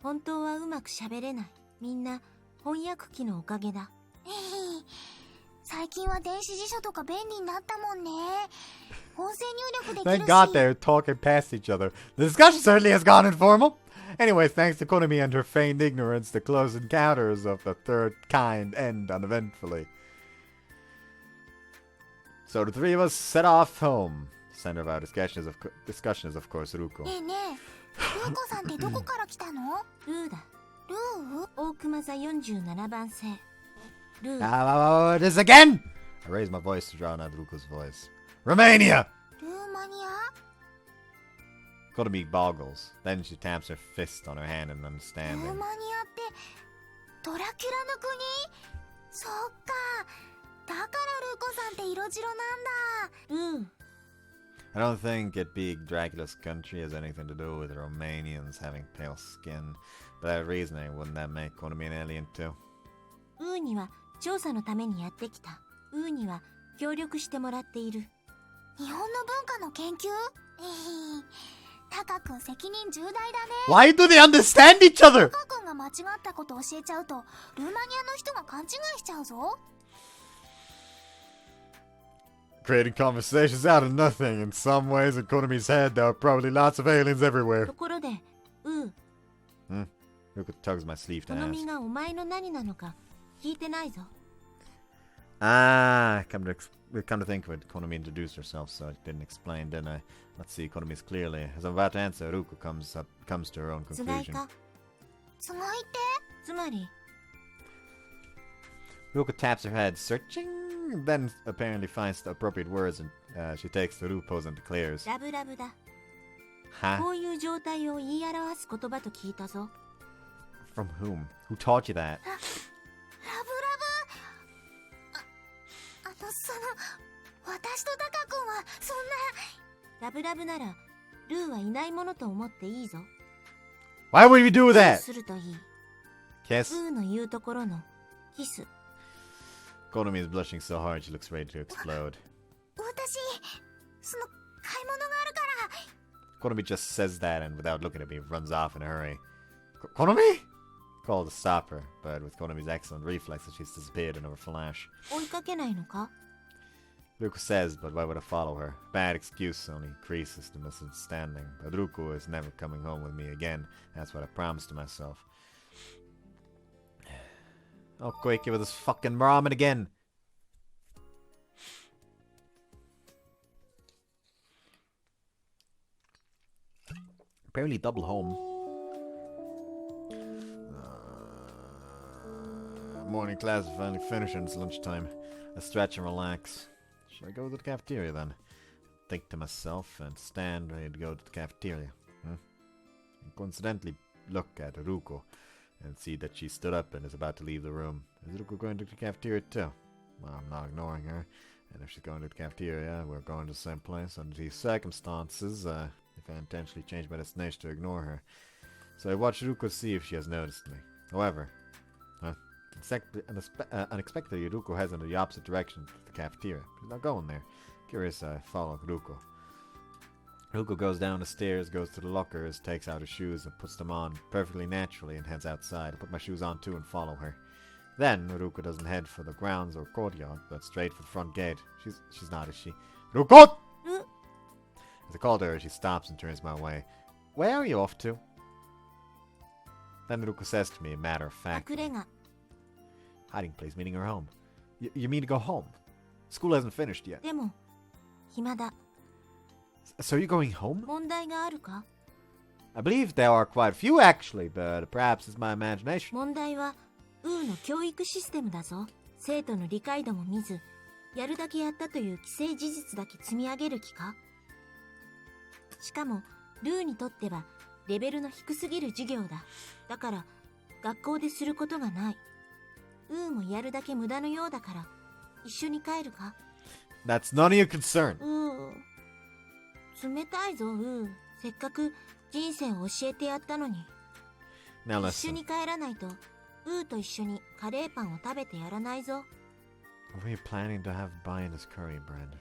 本当はうまく喋れない。みんな翻訳機のおかげだ。最近は電子辞書とか便利になったもんね。音声入力できる Thank し。 God they're talking past each other. The discussion certainly has gone informal. Anyways, thanks to Konami and her feigned ignorance, the close encounters of the third kind end uneventfully. So the three of us set off home. The center of our discussion is of course Ruko. ねえねえ、ルーコさんってどこから来たの？ルーだ。ルー？大熊座47番星。ルー。This again! I raise my voice to drown out Ruko's voice. Romania! ルーマニア？ Konami boggles. Then she taps her fist on her hand in ルー understanding. マニアってドラキュラの国？そっか。だからルーコさんって色白なんだ。I don't think it being Dracula's country has anything to do with Romanians having pale skin. By that reasoning, wouldn't that make Konami an alien too? ウーには調査のためにやってきた。ウーには協力してもらっている。日本の文化の研究？タカ君責任重大だね。 Why do they understand each other? タカ君が間違ったこと教えちゃうとルーマニアの人が勘違いしちゃうぞ。 Creating conversations out of nothing. In some ways, in Konami's head, there are probably lots of aliens everywhere. ところで、ウー、 Ruko tugs my sleeve こ to の ask. 実がお前の何なのか聞いてないぞ。 Come to think of it, Konami introduced herself, so I didn't explain, didn't I? Let's see Konami's clearly. As I'm about to answer, Ruko comes to her own つがい conclusion. か。つがいって？つまり、 Ruko taps her head, searching, then apparently finds the appropriate words, and she takes the Ru pose and declares, ラブラブだ。 Huh? こういう状態を言い表す言葉と聞いたぞ。 From whom? Who taught you that? ラブラブ。その私とタカ君はそんな。ラブラブなら、ルーはいないものと思っていいぞ。 Why would we do キス that? するといい。 Kiss? ウーの言うところのキス。 Konami is blushing so hard she looks ready to explode. 私その買い物があるから。 Konami just says that and without looking at me runs off in a hurry. Konami? Called to stop her, but with Konami's excellent reflexes she's disappeared in a flash. 追いかけないのか？ Ruko says, but why would I follow her? Bad excuse only increases the misunderstanding. But Ruko is never coming home with me again. That's what I promised to myself. Oh, quick, give her this fucking ramen again. Barely double home. Morning class is finally finished and it's lunchtime. I stretch and relax. Should I go to the cafeteria then? Think to myself and stand ready to go to the cafeteria. And coincidentally look at Ruko and see that she stood up and is about to leave the room. Is Ruko going to the cafeteria too? Well, I'm not ignoring her. And if she's going to the cafeteria, we're going to the same place. Under these circumstances, if I intentionally change my destination to ignore her. So I watch Ruko see if she has noticed me. However, unexpectedly, Ruko heads in the opposite direction to the cafeteria. She's not going there. Curious, I follow Ruko. Ruko goes down the stairs, goes to the lockers, takes out her shoes and puts them on perfectly naturally and heads outside. I put my shoes on too and follow her. Then, Ruko doesn't head for the grounds or courtyard, but straight for the front gate. She's not, is she? Ruko! As I call to her, she stops and turns my way. Where are you off to? Then Ruko says to me, matter of fact. 隠れ家 Hiding place, meaning her home. You mean to go home? School hasn't finished yet. でも暇だ So you're going home? 問題があるか I believe there are quite a few actually, but perhaps it's my imagination. 問題はウーの教育システムだぞ。生徒の理解度も見ず、やるだけやったという既成事実だけ積み上げる気か。しかもルーにとってはレベルの低すぎる授業だ。だから学校ですることがない。ウーもやるだけ無駄のようだから一緒に帰るか。 That's none of your concern. 冷たいぞウー。せっかく人生を教えてやったのに。 Now 一緒 listen. に帰らないとウーと一緒にカレーパンを食べてやらないぞ。 What were you planning to have buying this curry bread?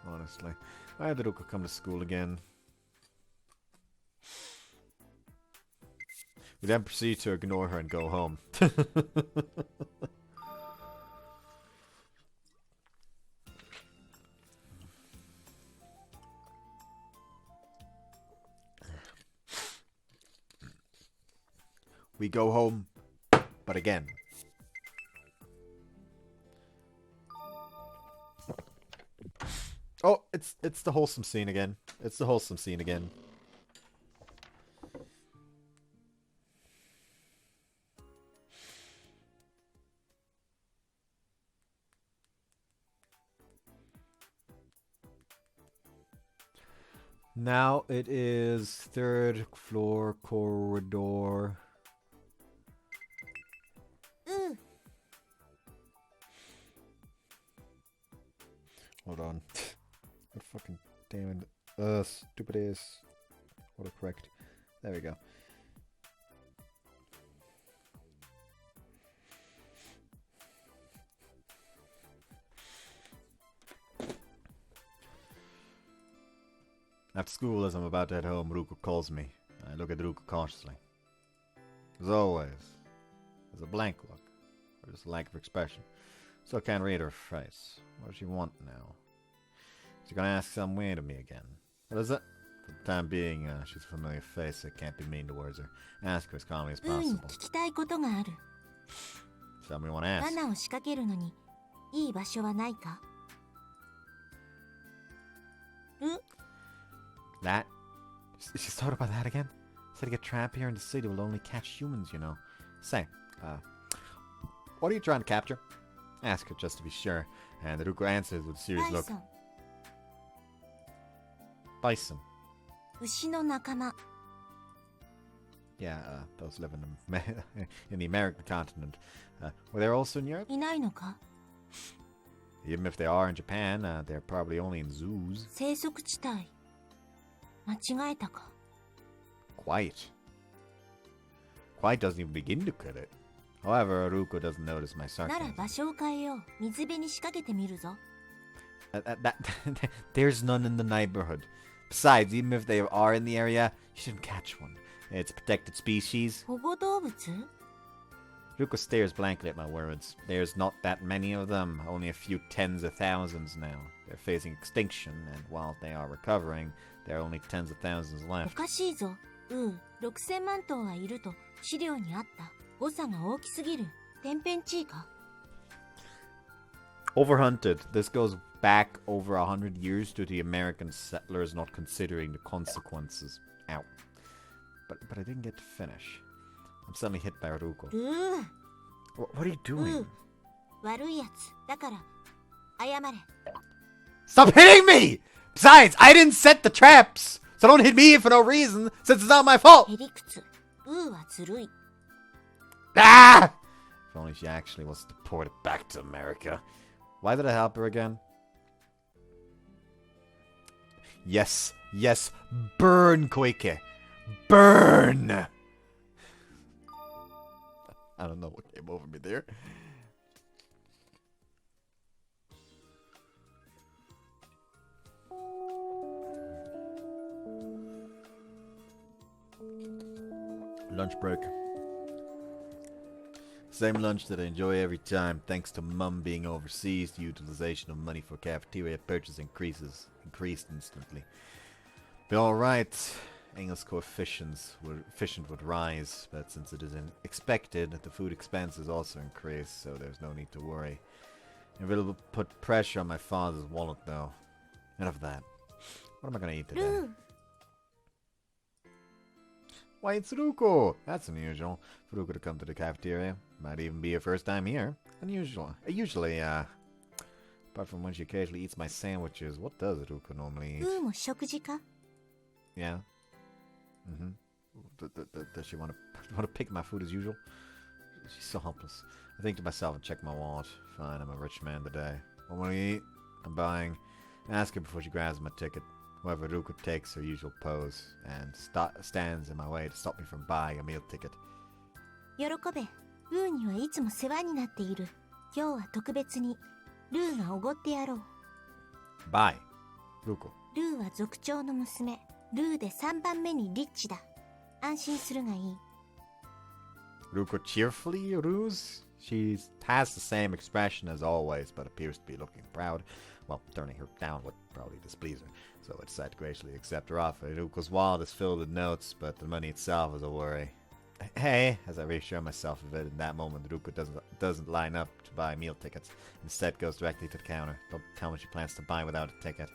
Honestly, why did Ruko come to school again? We then proceed to ignore her and go home. We go home, but again. Oh, it's the wholesome scene again. It's the wholesome scene again. Now it is third floor corridor. Hold on. What fucking damn it. Stupid ass. Autocorrect. There we go. After school, as I'm about to head home, Ruku calls me. I look at Ruku cautiously. As always, there's a blank look, or just a lack of expression. Still can't read her face. What does she want now? She's gonna ask some way to me again. What is it? For the time being, she's a familiar face, so I can't be mean towards her. Ask her as calmly as ウーに possible. 聞きたいことがある。 Tell me what to ask. 罠を仕掛けるのにいい場所はないか。 That? She's thought about that again? Setting a trap here in the city will only catch humans, you know. Say, what are you trying to capture? Ask her just to be sure. And Ruko answers with a serious バイ look. ソン、 Bison. 牛の仲間。 Yeah, those live in in the American continent. Were they also in Europe? いないのか。 Even if they are in Japan, they're probably only in zoos. 生息地帯。間違えたか。 Quite. Quite doesn't even begin to cut it. However, Ruko doesn't notice my なら sarcasm. 場所を変えよう。水辺に仕掛けてみるぞ。There's none in the neighborhood. Besides, even if they are in the area, you shouldn't catch one. It's a protected species. 保護動物？ Ruko stares blankly at my words. There's not that many of them, only a few tens of thousands now. They're facing extinction, and while they are recovering, there are only tens of thousands お left. かしいぞ。6000万頭はいると資料にあった。誤差が大きすぎる。天変地異か。 Overhunted. This goes back over 100 years to the American settlers not considering the consequences. Ow. But I didn't get to finish. I'm suddenly hit by Ruko. ルー、 What are you doing? 悪いやつ。だから謝れ。 Stop hitting me! Besides, I didn't set the traps! So don't hit me for no reason, since it's not my fault! へりくつ。はずるい。 Ah! only she actually was deported back to America. Why did I help her again? Yes, yes, burn, Koike! Burn! I don't know what came over me there. Lunch break. Same lunch that I enjoy every time. Thanks to Mum being overseas, the utilization of money for cafeteria purchase increased instantly. Be alright. English coefficients would rise, but since it is expected, the food expenses also increase, so there's no need to worry. It will put pressure on my father's wallet, though. Enough of that. What am I gonna eat today? Why, it's Ruko! That's unusual. For Ruko to come to the cafeteria. Might even be her first time here. Unusual. Usually, apart from when she occasionally eats my sandwiches, what does Ruko normally eat? Yeah. Does she want to pick my food as usual? She's so helpless. I think to myself and check my wallet. Fine, I'm a rich man today. What will you eat? I'm buying. Ask her before she grabs my ticket. However, Ruko takes her usual pose and stands in my way to stop me from buying a meal ticket. 喜べ。ルーにはいつも世話になっている。今日は特別にルーがおごってやろう。Bye, Ruko. ルーは族長の娘。ルーで3番目にリッチだ。安心するがいい。Ruko cheerfully ruse. She has the same expression as always, but appears to be looking proud. Well, turning her down would probably displease her, so I decide to graciously accept her offer. Ruko's wallet is filled with notes, but the money itself is a worry. Hey, as I reassure myself of it, in that moment, Ruko doesn't line up to buy meal tickets. Instead, goes directly to the counter. Don't tell me she plans to buy without a ticket.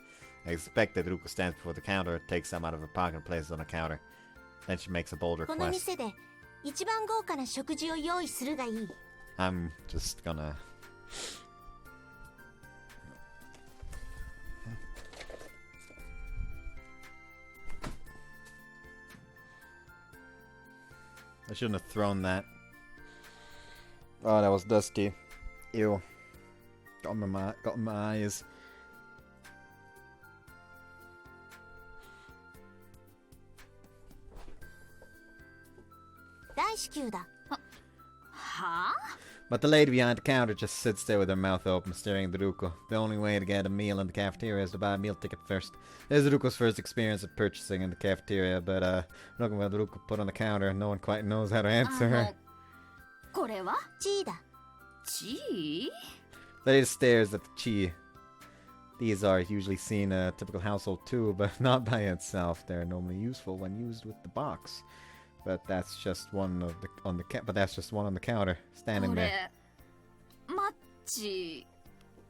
I expect that Ruko stands before the counter, takes some out of her pocket and places it on the counter. Then she makes a bold この request. 店で一番豪華な食事を用意するがいい。I'm just gonna... I shouldn't have thrown that. Oh, that was dusty. Ew. Got in my eyes. 大至急だ。はあ But the lady behind the counter just sits there with her mouth open, staring at Ruko. The only way to get a meal in the cafeteria is to buy a meal ticket first. This is Ruko's first experience of purchasing in the cafeteria, but looking at Ruko put on the counter, no one quite knows how to answer her. これはチーだ。チー The lady stares at the chi. These are usually seen in a typical household too, but not by itself. They're normally useful when used with the box. But that's just one of the on the counter, standing こ there. れマッチ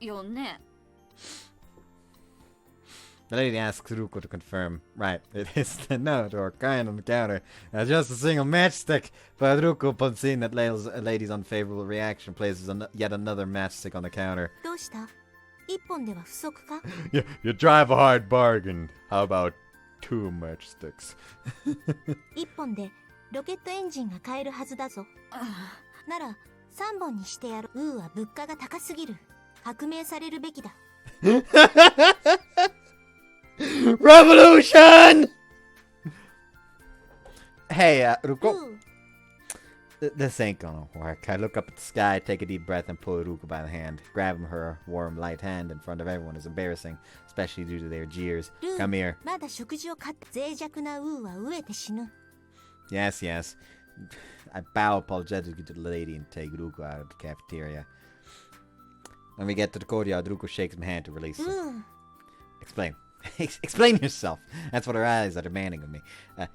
よね The lady asks Ruko to confirm. Right, it is the note or kind on the counter. Just a single matchstick. But Ruko, upon seeing that lady's unfavorable reaction, places yet another matchstick on the counter. どうした？一本では不足か？ You drive a hard bargain. How about 2 matchsticks? 一本でロケットエンジンが買えるはずだぞ。なら3本にしてやる。は物価が高すぎる。革命されるべきだ。Revolution! Hey, Ruko. This ain't gonna work. I look up at the sky, take a deep breath, and pull Ruko by the hand. Grabbing her warm, light hand in front of everyone is embarrassing, especially due to their jeers. Come here. まだ食事を買って脆弱なは飢えて死ぬ。Yes, yes. I bow apologetically to the lady and take Ruko out of the cafeteria. When we get to the courtyard, Ruko shakes my hand to release her. Explain. Explain yourself. That's what her eyes are demanding of me. I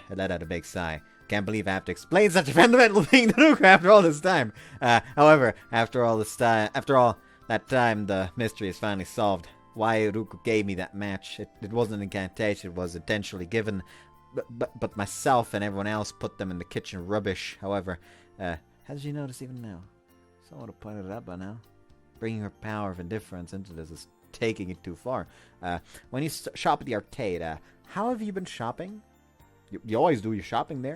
let out a big sigh. Can't believe I have to explain such a fundamental thing to Ruko after all this time. However, after all that time, the mystery is finally solved. Why Ruko gave me that match? It wasn't an incantation. It was intentionally given. But myself and everyone else put them in the kitchen rubbish. However, how did she notice even now? Someone would have pointed it out by now. Bringing her power of indifference into this is taking it too far. When you shop at the arcade, how have you been shopping? You always do your shopping there?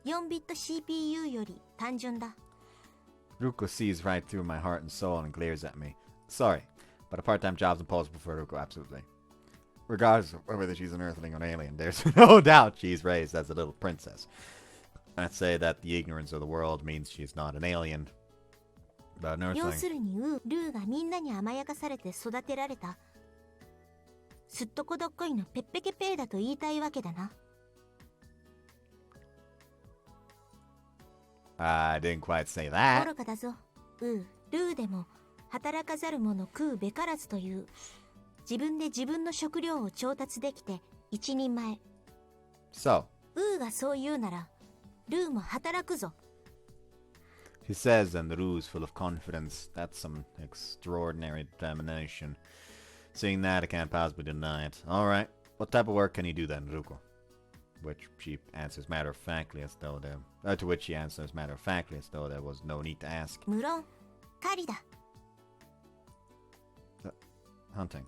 4ビット CPU より単純だ。 Ruko sees right through my heart and soul and glares at me. Sorry, but a part-time job's impossible for Ruko, absolutely. Regardless of whether she's an earthling or an alien, there's no doubt she's raised as a little princess. I'd say that the ignorance of the world means she's not an alien, but an 要す earthling. るにルーがみんなに甘やかされて育てられたすっとこどっこいのペッペケペーだと言いたいわけだな。 I didn't quite say 愚 that. かだぞ。ルーでも働かざる者食うべからずという、自分で自分の食料を調達できて一人前。 So, がそう言うならルーも働くぞ。 she says, and the Ruu's full of confidence. That's some extraordinary determination. Seeing that, I can't possibly deny it. Alright, what type of work can you do then, Ruko? Which she answers matter-of-factly as though there... to which she answers matter-of-factly as though there was no need to ask. 無論狩りだ。 Hunting.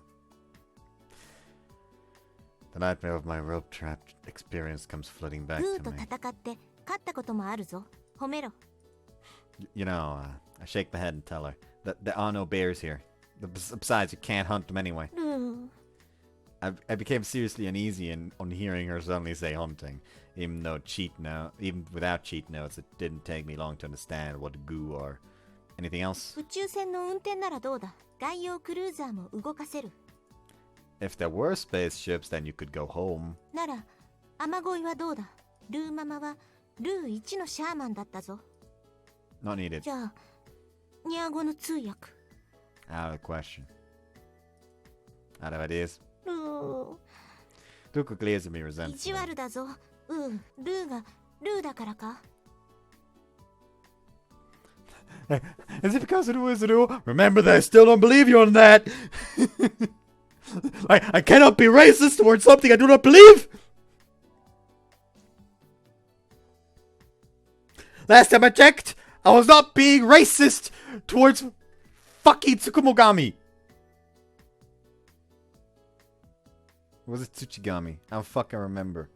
The nightmare of my rope trap experience comes flooding back ル to ーと me. 戦って勝ったこともあるぞ。褒めろ。 You know, I shake my head and tell her that there are no bears here. Besides, you can't hunt them anyway. ルー I became seriously uneasy on hearing her suddenly say hunting, even without cheat notes, it didn't take me long to understand what goo or anything else. 宇宙船の運転ならどうだ。外洋クルーザーも動かせる。 If there were spaceships, then you could go home. なら雨乞いはどうだ。ルーママはルー1のシャーマンだったぞ。 Not needed. じゃあニャー語の通訳。 Out of the question. Out of ideas. ルー Ruko glares at me 意地 resentfully. 悪だぞ。ルーがルーだからか。 Is it because it was Ru? Remember that I still don't believe you on that! I cannot be racist towards something I do not believe! Last time I checked, I was not being racist towards fucking Tsukumogami. Or was it Tsuchigami? I don't fucking remember.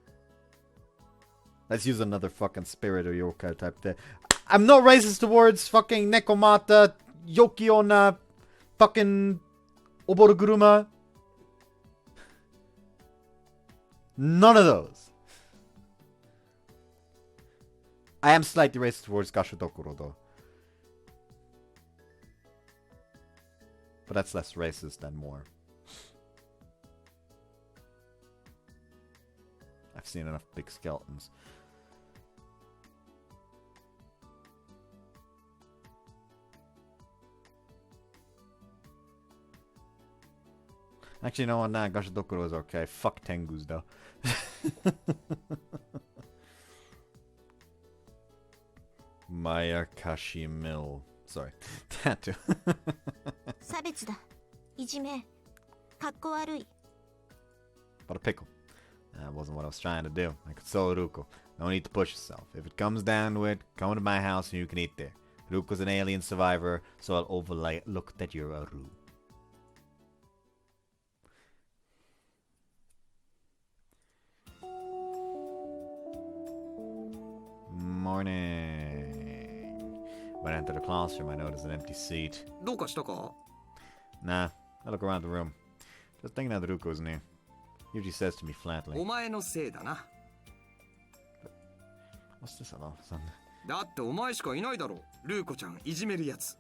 Let's use another fucking spirit or yokai type thing. I'm not racist towards fucking Nekomata, Yokiona, fucking Oboroguruma. None of those. I am slightly racist towards Gashudokuro though. But that's less racist than more. I've seen enough big skeletons. Actually, no, nah, Gashudokuro is okay. Fuck Tengus, though. Mayakashi Mill. Sorry. Tattoo. 差別だ。いじめ。かっこ悪い。 But a pickle. That wasn't what I was trying to do. I console Ruko. No need to push yourself. If it comes down to it, come to my house and you can eat there. Ruko's an alien survivor, so I'll overlook that you're a Ru. Morning. When I enter the classroom, I notice an empty seat. どうかしたか？ Nah, I look around the room. Just thinking that Ruko isn't here. Yugi says to me flatly. お前のせいだな。 What's this all of a sudden? だってお前しかいないだろ。ルーコちゃんいじめるやつ。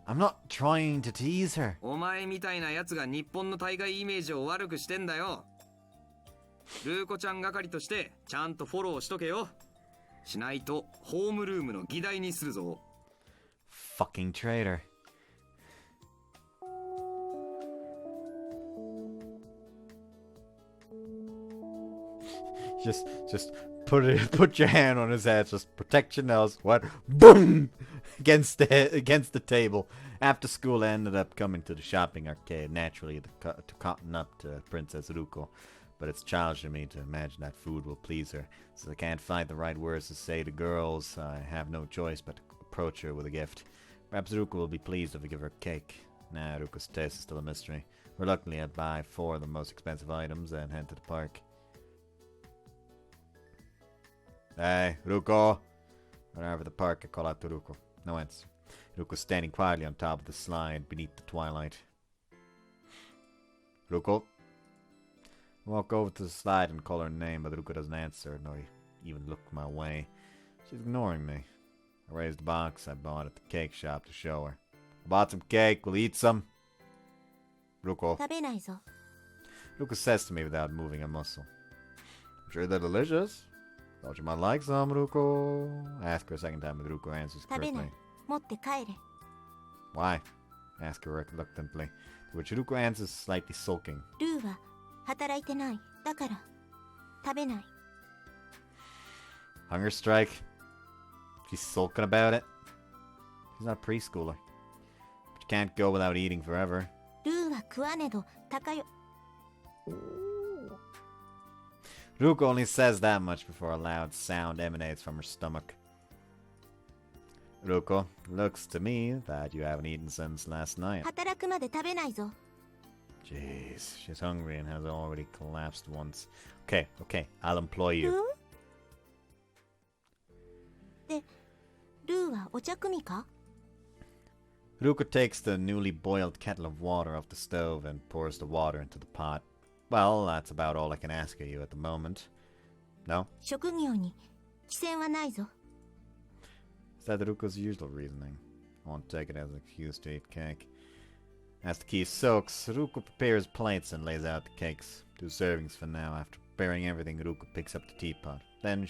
I'm not trying to tease her. お前みたいなやつが日本の対外イメージを悪くしてんだよ。ルーコちゃん係としてちゃんとフォローしとけよ。しないとホームルームの議題にするぞ。 Fucking traitor. Just put your hand on his head. Just protect your nose. What? Boom! Against the table. After school, I ended up coming to the shopping arcade. Naturally, to cotton up to Princess Ruko. But it's childish of me to imagine that food will please her. Since I can't find the right words to say to girls, I have no choice but to approach her with a gift. Perhaps Ruko will be pleased if I give her a cake. Nah, Ruko's taste is still a mystery. Reluctantly, I buy 4 of the most expensive items and head to the park. Hey, Ruko! When I arrive at the park, I call out to Ruko. No answer. Ruko's standing quietly on top of the slide beneath the twilight. Ruko? I walk over to the slide and call her name, but Ruko doesn't answer, nor even look my way. She's ignoring me. I raise the box I bought at the cake shop to show her. I bought some cake, we'll eat some. Ruko. 食べないぞ。 Ruko says to me without moving a muscle. Sure they're delicious? Thought you might like some, Ruko. I ask her a second time, but Ruko answers 食べな quickly. い。持って帰れ。 Why? I ask her reluctantly, to which Ruko answers slightly sulking. ルーは働いてない。だから食べない。 Hunger strike? She's sulking about it? She's not a preschooler. But you can't go without eating forever. ルーは食わねど高よ。 Ruko only says that much before a loud sound emanates from her stomach. Ruko, looks to me that you haven't eaten since last night. 働くまで食べないぞ。 Jeez, she's hungry and has already collapsed once. Okay, I'll employ ルー you. で、ルーはお茶組か？ Ruko takes the newly boiled kettle of water off the stove and pours the water into the pot. Well, that's about all I can ask of you at the moment. No? 職業に規制はないぞ。 Is that Ruko's usual reasoning? I won't take it as an excuse to eat cake. As the key soaks, Ruko prepares plates and lays out the cakes. 2 servings for now. After preparing everything, Ruko picks up the teapot. Then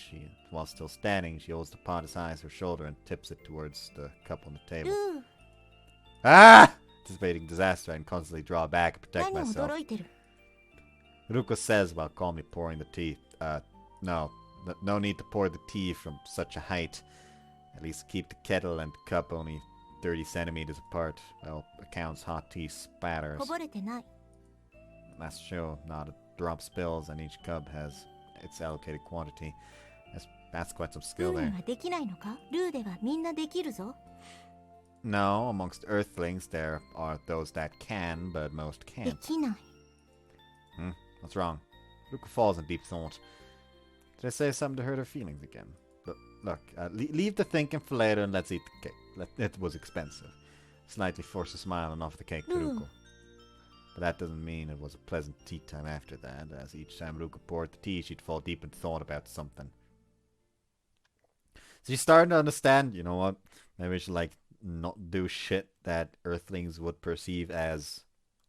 while still standing, she holds the pot as high as her shoulder and tips it towards the cup on the ル table. ー、 Ah! Anticipating disaster, I constantly draw back and protect 何 myself. 驚いてる。 Ruko says while calmly pouring the tea. No need to pour the tea from such a height. At least keep the kettle and the cup only 30 centimeters apart. Well, accounts hot tea spatters. こぼれてない。 That's true. Not a drop spills, and each cup has its allocated quantity. That's quite some ル skill ーに there. はできないのか？ルーではみんなできるぞ。 No, amongst Earthlings there are those that can, but most で can't. きない。 What's wrong? Ruko falls in deep thought. Did I say something to hurt her feelings again? Look, leave the thinking for later and let's eat the cake. It was expensive. Slightly forced a smile and offered the cake to Ruko. But that doesn't mean it was a pleasant tea time after that, as each time Ruko poured the tea, she'd fall deep in thought about something. So she's starting to understand, you know what? Maybe we should, not do shit that Earthlings would perceive as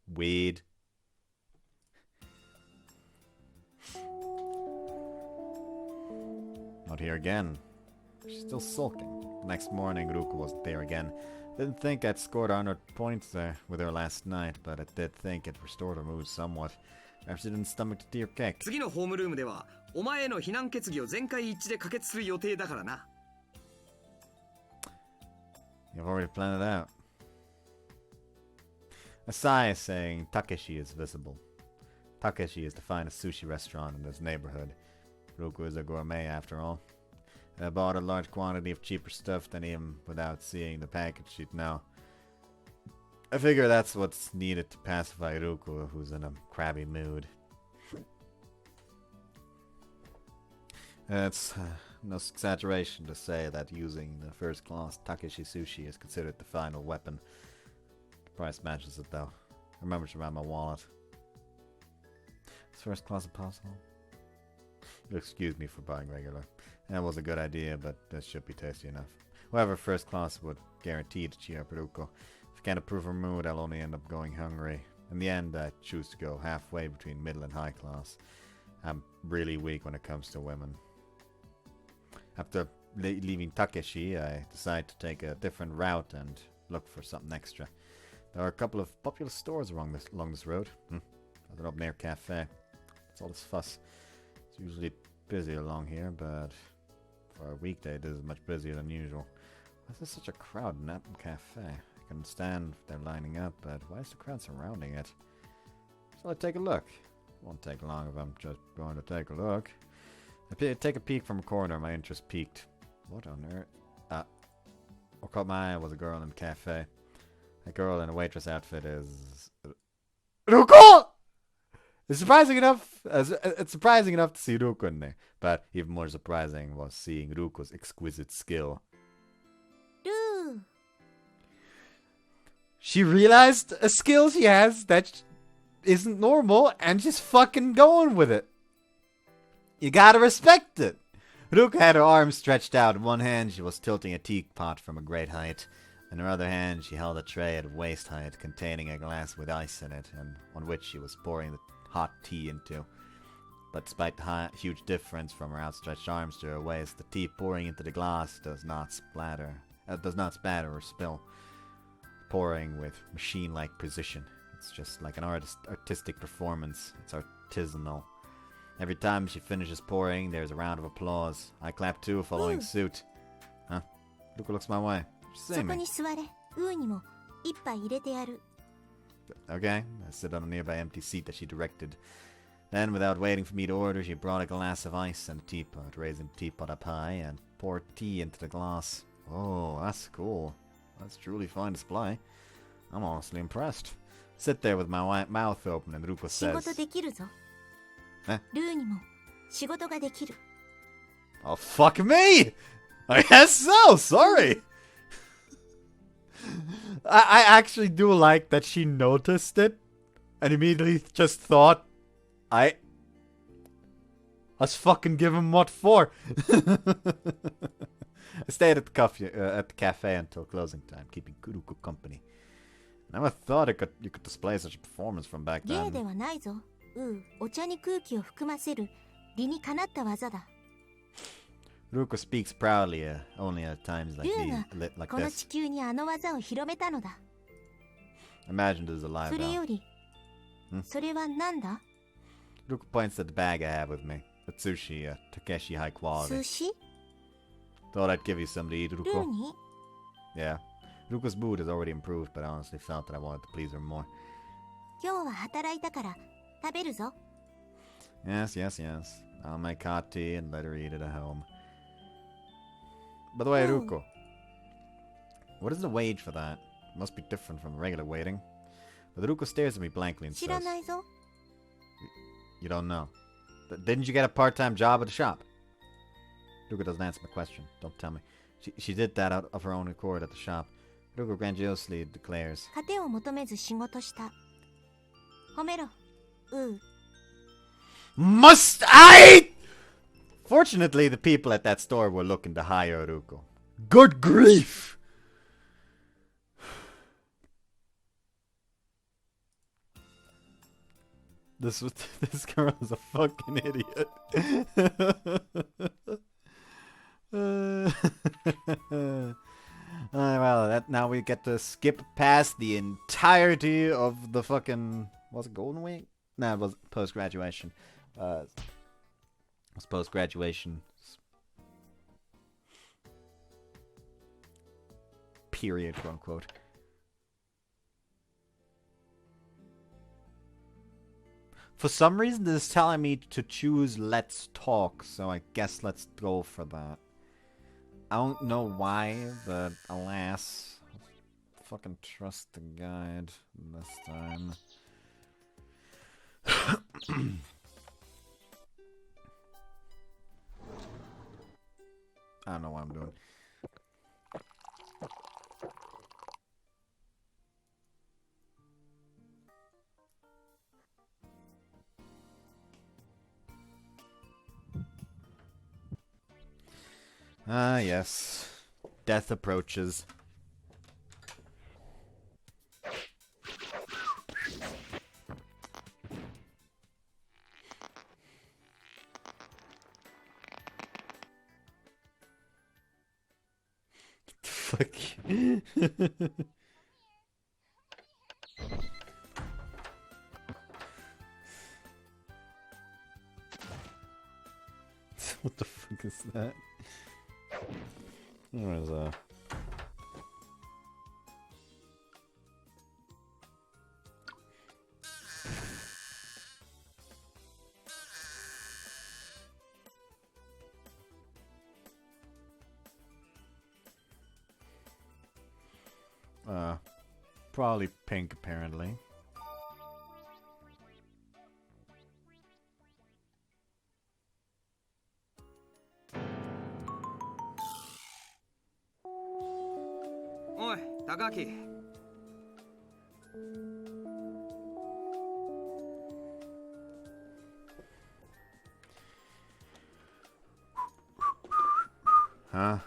weird. Not here again. She's still sulking. The next morning, Ruku wasn't there again. Didn't think I'd scored 100 points there with her last night, but I did think it restored her mood somewhat. Perhaps she didn't stomach the tea or cake. 次のホームルームではお前への非難決議を全会一致で可決する予定だからな。 You've already planned it out. A sigh saying Takeshi is visible. Takeshi is the finest sushi restaurant in this neighborhood. Ruku is a gourmet after all. I bought a large quantity of cheaper stuff than him without seeing the package sheet now. I figure that's what's needed to pacify Ruku, who's in a crabby mood. It's no exaggeration to say that using the first class Takeshi sushi is considered the final weapon. The price matches it though. I remember to around my wallet. Is first class impossible? You'll excuse me for buying regular. That was a good idea, but this should be tasty enough. However, first class would guarantee to cheer up Ruko. If I can't improve her mood, I'll only end up going hungry. In the end, I choose to go halfway between middle and high class. I'm really weak when it comes to women. After leaving Takeshi, I decide to take a different route and look for something extra. There are a couple of popular stores along this road. There's an up-near cafe. What's all this fuss? It's usually busy along here, but for a weekday, this is much busier than usual. Why is there such a crowd in that cafe? I can understand if they're lining up, but why is the crowd surrounding it? So I take a look. It won't take long if I'm just going to take a look. I take a peek from a corner, my interest peaked. What on earth? What caught my eye was a girl in the cafe. A girl in a waitress outfit is... Ruko! It's surprising enough. It's surprising enough to see Ruku in there, but even more surprising was seeing Ruku's exquisite skill. ルー She realized a skill she has that isn't normal and just fucking going with it. You gotta respect it. Ruku had her arms stretched out. In one hand, she was tilting a teapot from a great height. In her other hand, she held a tray at waist height containing a glass with ice in it, and on which she was pouring the hot tea into. But despite the huge difference from her outstretched arms to her waist, the tea pouring into the glass does not spatter or spill, pouring with machine-like precision. It's just like an artistic performance. It's artisanal. Every time she finishes pouring, there's a round of applause. I clap too, following suit. Huh? Ruku looks my way. She's そ seeing こ me. に座れ。ウーにも一杯入れてやる。 Okay, I sit on a nearby empty seat that she directed. Then, without waiting for me to order, she brought a glass of ice and a teapot, raising the teapot up high and poured tea into the glass. Oh, that's cool. That's truly fine display. I'm honestly impressed. Sit there with my mouth open and Ruko 仕事 says, できるぞ。えルーにも仕事ができる。 Oh, fuck me! I guess so, sorry! I actually do like that she noticed it and immediately just thought, let's fucking give him what for. I stayed at the cafe until closing time, keeping Ruku company. Never thought you could display such a performance from back 芸で then. はないぞ。お茶に空気を含ませる理にかなった技だ。 Ruku speaks proudly, only at times like ルー like がこの this. 地球にあの技を広めたのだ。 Imagine this is alive それ now. より、それは何だ？ Ruku points at the bag I have with me. The sushi, Takeshi high 寿 quality. 司？ Thought I'd give you some to eat, ルー Ruko. に？ Yeah. Ruko's mood has already improved, but I honestly felt that I wanted to please her more. 今日は働いたから食べるぞ。 Yes. I'll make hot tea and let her eat it at home. By the way, Oh. Ruko, what is the wage for that? It must be different from regular waiting. But Ruko stares at me blankly and 知ら says, ないぞ。 You don't know. Didn't you get a part-time job at the shop? Ruko doesn't answer my question. Don't tell me. She did that out of her own accord at the shop. Ruko grandiosely declares, 糧を求めず仕事した。褒めろ。Must I? Fortunately, the people at that store were looking to hire Ruko. Good grief! This girl is a fucking idiot. Well, now we get to skip past the entirety of the fucking... Was it Golden Week? No, it was post-graduation. It was post-graduation. Period, quote-unquote. For some reason, this is telling me to choose Let's Talk, so I guess let's go for that. I don't know why, but alas, fucking trust the guide this time. I don't know what I'm doing. Ah, yes. Death approaches. Fuck. What the fuck is that? Where is that? Probably pink, apparently. Takaki. Huh?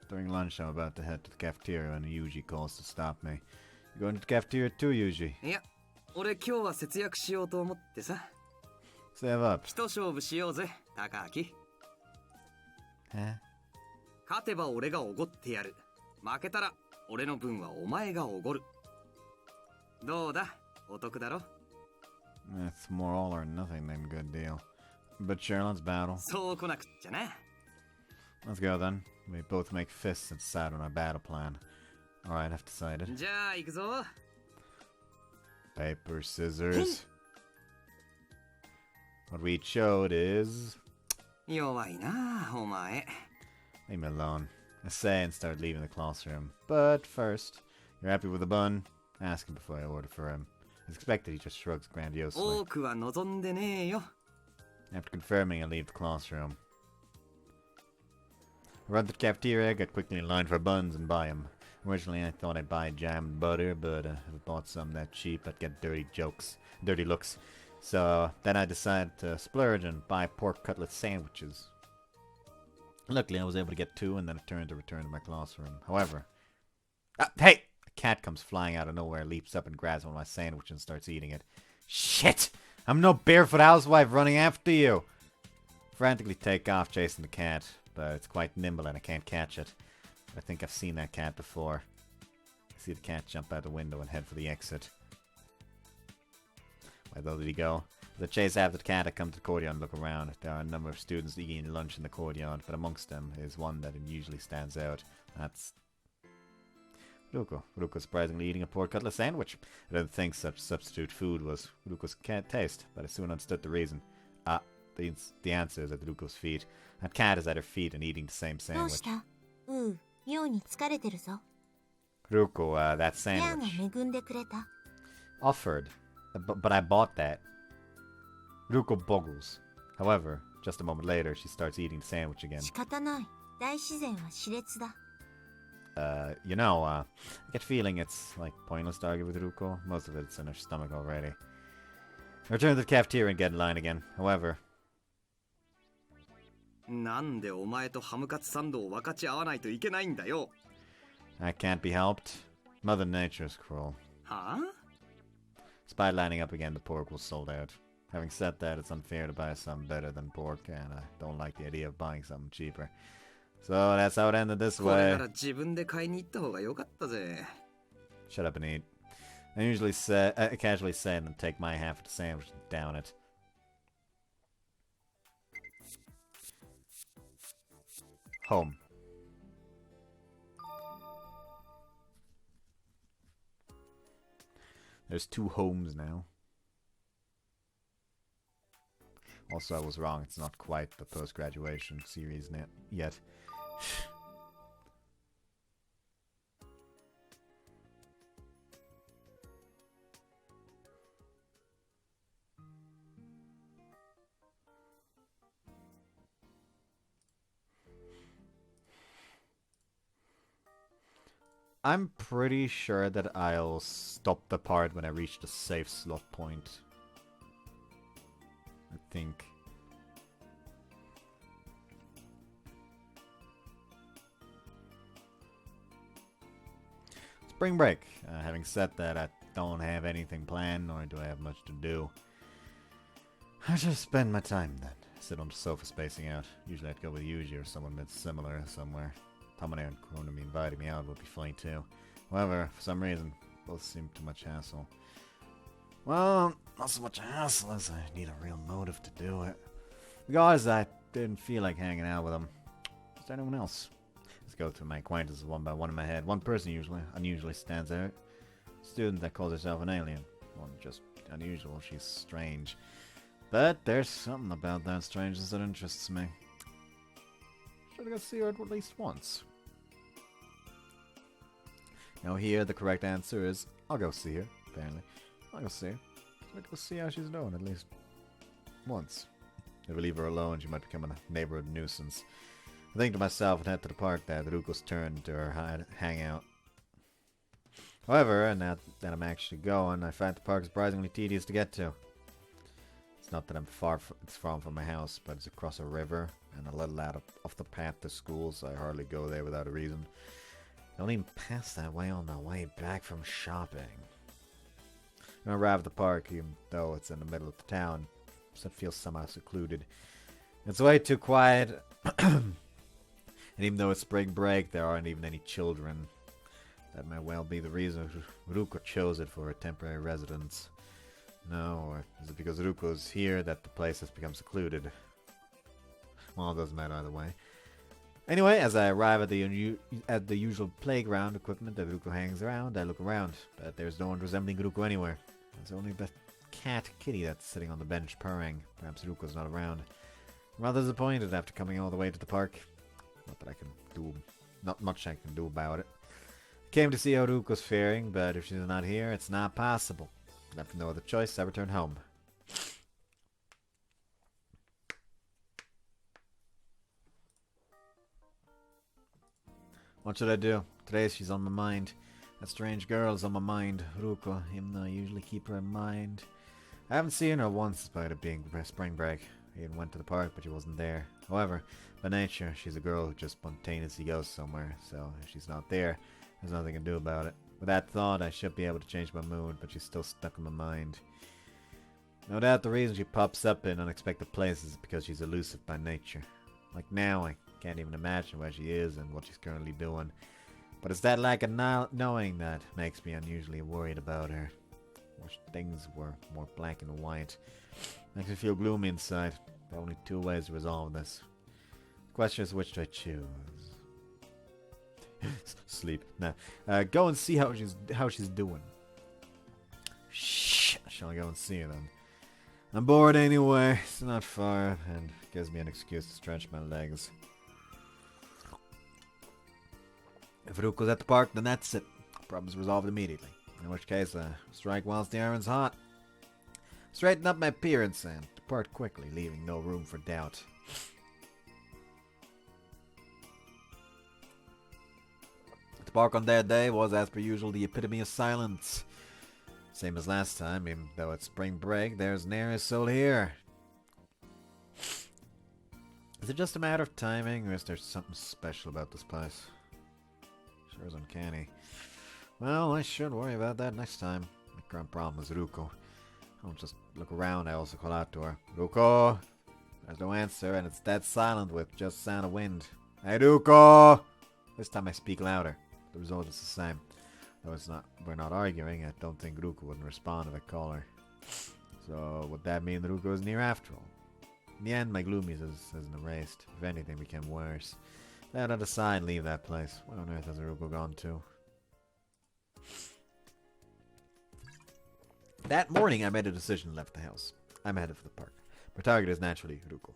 During lunch, I'm about to head to the cafeteria when Yugi calls to stop me. You going to the cafeteria too, Yugi? いや、俺今日は節約しようと思ってさ。Save up. 一勝負しようぜ、高明。Huh? 勝てば俺がおごってやる。負けたら俺の分はお前がおごる。どうだ、お得だろ。It's more all or nothing than good deal. But sure, let's battle. そう来なくっちゃな。Let's go then. We both make fists and decide on our battle plan. Alright, I've decided. じゃあ行くぞ。Paper, scissors. What we showed is... 弱いな、お前。Leave me alone. I say and start leaving the classroom. But first, you're happy with the bun? Ask him before I order for him. As expected, he just shrugs grandiosely. 多くは望んでねえよ。After confirming, I leave the classroom. I run to the cafeteria, get quickly in line for buns and buy them. Originally, I thought I'd buy jam and butter, but if I bought some that cheap, I'd get dirty looks. So then I decided to splurge and buy pork cutlet sandwiches. Luckily, I was able to get 2 and then I turned to return to my classroom. However... hey! A cat comes flying out of nowhere, leaps up and grabs one of my sandwiches and starts eating it. Shit! I'm no barefoot housewife running after you! Frantically take off chasing the cat, but it's quite nimble and I can't catch it. I think I've seen that cat before. I see the cat jump out the window and head for the exit. Where did he go? As I chase after the cat, I come to the courtyard and look around. There are a number of students eating lunch in the courtyard, but amongst them is one that usually stands out. That's Ruko. Ruko surprisingly eating a pork cutlet sandwich. I didn't think such substitute food was Ruko's cat taste, but I soon understood the reason. The answer is at Ruko's feet. That cat is at her feet and eating the same どう sandwich. した妙に疲れてるぞ。 Ruko, that ヤー sandwich. が恵んでくれた。 Offered, but I bought that. Ruko boggles. However, just a moment later, she starts eating the sandwich again. 仕方ない。大自然は熾烈だ。I get feeling it's like pointless to argue with Ruko. Most of it's in her stomach already. I return to the cafeteria and get in line again. However, なんでお前とハムカツサンドを分かち合わないといけないんだよ。 that can't be helped. Mother Nature is cruel. はあ Despite lining up again, the pork was sold out. Having said that, it's unfair to buy something better than pork, and I don't like the idea of buying something cheaper. So that's how it ended this これ way. から自分で買いに行った方が良かったぜ。 Shut up and eat. I casually say and take my half of the sandwich and down it. Home. There's 2 homes now. Also, I was wrong. It's not quite the post-graduation series yet. I'm pretty sure that I'll stop the part when I reach the safe slot point. I think. Spring break. Having said that, I don't have anything planned, nor do I have much to do. I just spend my time then. Sit on the sofa spacing out. Usually I'd go with Yugi or someone a bit similar somewhere. Tamane and Kurumi inviting me out would be fine too. However, for some reason, both seem too much hassle. Well, not so much a hassle as I need a real motive to do it. Because I didn't feel like hanging out with them. Is there anyone else? Let's go through my acquaintances one by one in my head. One person unusually stands out. Student that calls herself an alien. One just unusual, she's strange. But there's something about that strangeness that interests me. Should I go see her at least once? Now here, the correct answer is, I'll go see her, apparently. I'll go see her. I'll go see how she's doing, at least once. If I leave her alone, she might become a neighborhood nuisance. I think to myself and head to the park there, Ruko's turn to her hangout. However, now that I'm actually going, I find the park surprisingly tedious to get to. It's not that it's far from my house, but it's across a river and a little out off the path to school, so I hardly go there without a reason. I don't even pass that way on the way back from shopping. When I arrive at the park, even though it's in the middle of the town, so it feels somehow secluded. It's way too quiet, and even though it's spring break, there aren't even any children. That may well be the reason Ruko chose it for a temporary residence. No, or is it because Ruko's here that the place has become secluded? Well, it doesn't matter either way. Anyway, as I arrive at the usual playground equipment that Ruko hangs around, I look around, but there's no one resembling Ruko anywhere. There's only the cat Kitty that's sitting on the bench purring. Perhaps Ruko's not around. I'm rather disappointed after coming all the way to the park. Not much I can do about it. Came to see how Ruko's faring, but if she's not here, it's not possible. Left no other choice, I returned home. What should I do? Today she's on my mind. That strange girl's on my mind, Ruko, even though I usually keep her in mind. I haven't seen her once despite it being spring break. I even went to the park, but she wasn't there. However, by nature, she's a girl who just spontaneously goes somewhere, so if she's not there, there's nothing I can do about it. With that thought, I should be able to change my mood, but she's still stuck in my mind. No doubt the reason she pops up in unexpected places is because she's elusive by nature. Like now, I can't even imagine where she is and what she's currently doing. But it's that lack of knowing that makes me unusually worried about her. Wish things were more black and white. Makes me feel gloomy inside. There are only two ways to resolve this. The question is, which do I choose? Sleep. Nah. Go and see how she's doing. Shh. Shall I go and see her then? I'm bored anyway. It's not far, and gives me an excuse to stretch my legs. If Ruko's at the park, then that's it. Problem's resolved immediately. In which case, strike whilst the iron's hot. Straighten up my appearance and depart quickly, leaving no room for doubt. The park on that day was, as per usual, the epitome of silence. Same as last time, even though it's spring break, there's ne'er a soul here. Is it just a matter of timing, or is there something special about this place? Sure is uncanny. Well, I should worry about that next time. My current problem is Ruko. I don't just look around, I also call out to her. Ruko! There's no answer, and it's dead silent with just the sound of wind. Hey, Ruko! This time I speak louder. The result is the same. Though we're not arguing, I don't think Ruko wouldn't respond if I call her. So, would that mean that Ruko isn't here after all? In the end, my gloominess isn't erased. If anything, became worse. If I had to decide and leave that place, where on earth has Ruko gone to? That morning, I made a decision and left the house. I'm headed for the park. My target is naturally Ruko.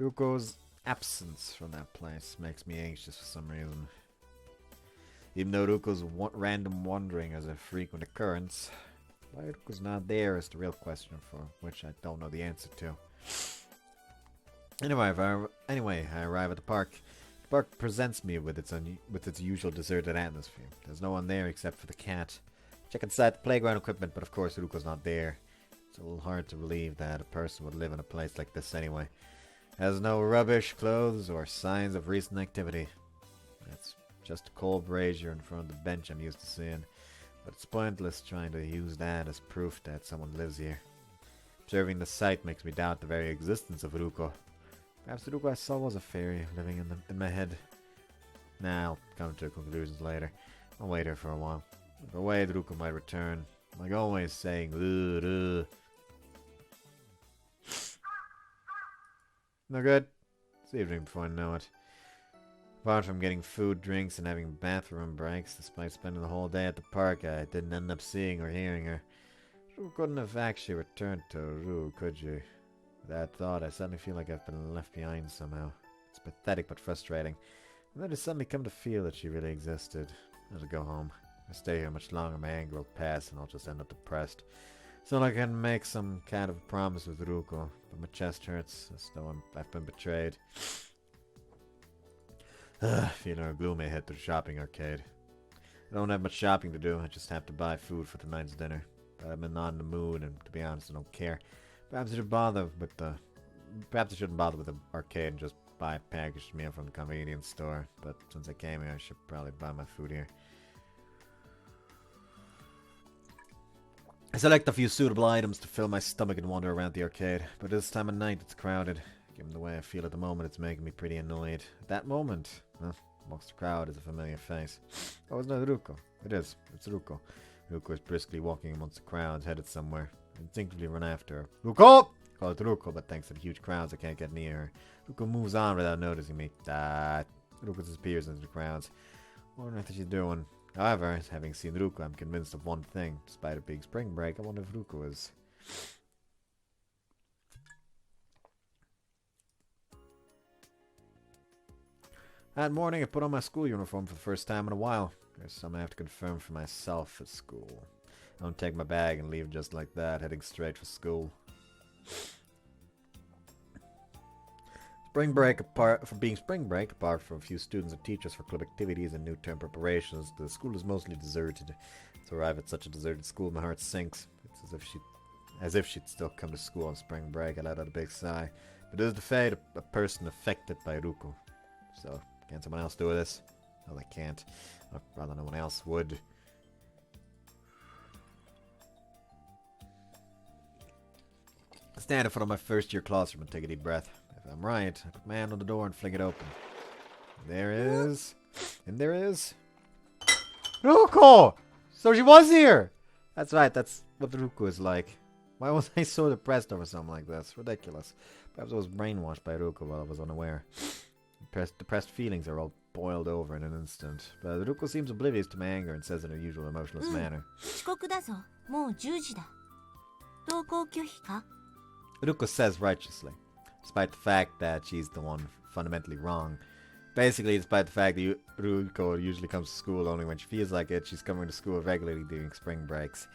Ruko's absence from that place makes me anxious for some reason. Even though Ruko's random wandering is a frequent occurrence, why Ruko's not there is the real question for which I don't know the answer to. Anyway, I arrive at the park. The park presents me with its usual deserted atmosphere. There's no one there except for the cat. Check inside the playground equipment, but of course Ruko's not there. It's a little hard to believe that a person would live in a place like this anyway. Has no rubbish, clothes, or signs of recent activity. It's just a cold brazier in front of the bench I'm used to seeing. But it's pointless trying to use that as proof that someone lives here. Observing the sight makes me doubt the very existence of Ruko. Perhaps the Ruko I saw was a fairy living in my head. Nah, I'll come to conclusions later. I'll wait here for a while. If I wait, Ruko might return. Like always saying, ugh. No good. It's evening before I know it. Apart from getting food, drinks, and having bathroom breaks, despite spending the whole day at the park, I didn't end up seeing or hearing her. You couldn't have actually returned to Ruku, could you? With that thought, I suddenly feel like I've been left behind somehow. It's pathetic but frustrating. And then I suddenly come to feel that she really existed. I'll go home. If I stay here much longer, my anger will pass and I'll just end up depressed. So I can make some kind of promise with Ruko, but my chest hurts as though I've been betrayed. Feeling gloomy, I head to the shopping arcade. I don't have much shopping to do. I just have to buy food for tonight's dinner. But I'm not in the mood, and to be honest, I don't care. Perhaps I shouldn't bother with the arcade and just buy a packaged meal from the convenience store. But since I came here, I should probably buy my food here. I select a few suitable items to fill my stomach and wander around the arcade. But this time of night, it's crowded. Given the way I feel at the moment, it's making me pretty annoyed. At that moment, amongst the crowd is a familiar face. Oh, it's not Ruko. It is. It's Ruko. Ruko is briskly walking amongst the crowds, headed somewhere. I instinctively run after her. Ruko! I call it Ruko, but thanks to the huge crowds, I can't get near her. Ruko moves on without noticing me. Ruko disappears into the crowds. I wonder what she's doing. However, having seen Ruko, I'm convinced of one thing. Despite it being spring break, I wonder if Ruko is. That morning, I put on my school uniform for the first time in a while. There's some I have to confirm for myself at school. I don't take my bag and leave just like that, heading straight for school. Apart from a few students and teachers for club activities and new term preparations, the school is mostly deserted. To arrive at such a deserted school, my heart sinks. It's as if she'd still come to school on spring break. I let out a big sigh. But it is the fate of a person affected by Ruku. So, can someone else do this? No, they can't. I'd rather no one else would. I stand in front of my first year classroom and take a deep breath. If I'm right, I put my hand on the door and fling it open. There is. And there is. Ruko! So she was here! That's right, that's what Ruko is like. Why was I so depressed over something like this? Ridiculous. Perhaps I was brainwashed by Ruko while I was unaware. Depressed feelings are all boiled over in an instant. But Ruko seems oblivious to my anger and says in her usual emotionless manner. 遅刻だぞ。もう10時だ。登校拒否か? Ruko says righteously, despite the fact that she's the one fundamentally wrong. Basically, despite the fact that Ruko usually comes to school only when she feels like it, she's coming to school regularly during spring breaks.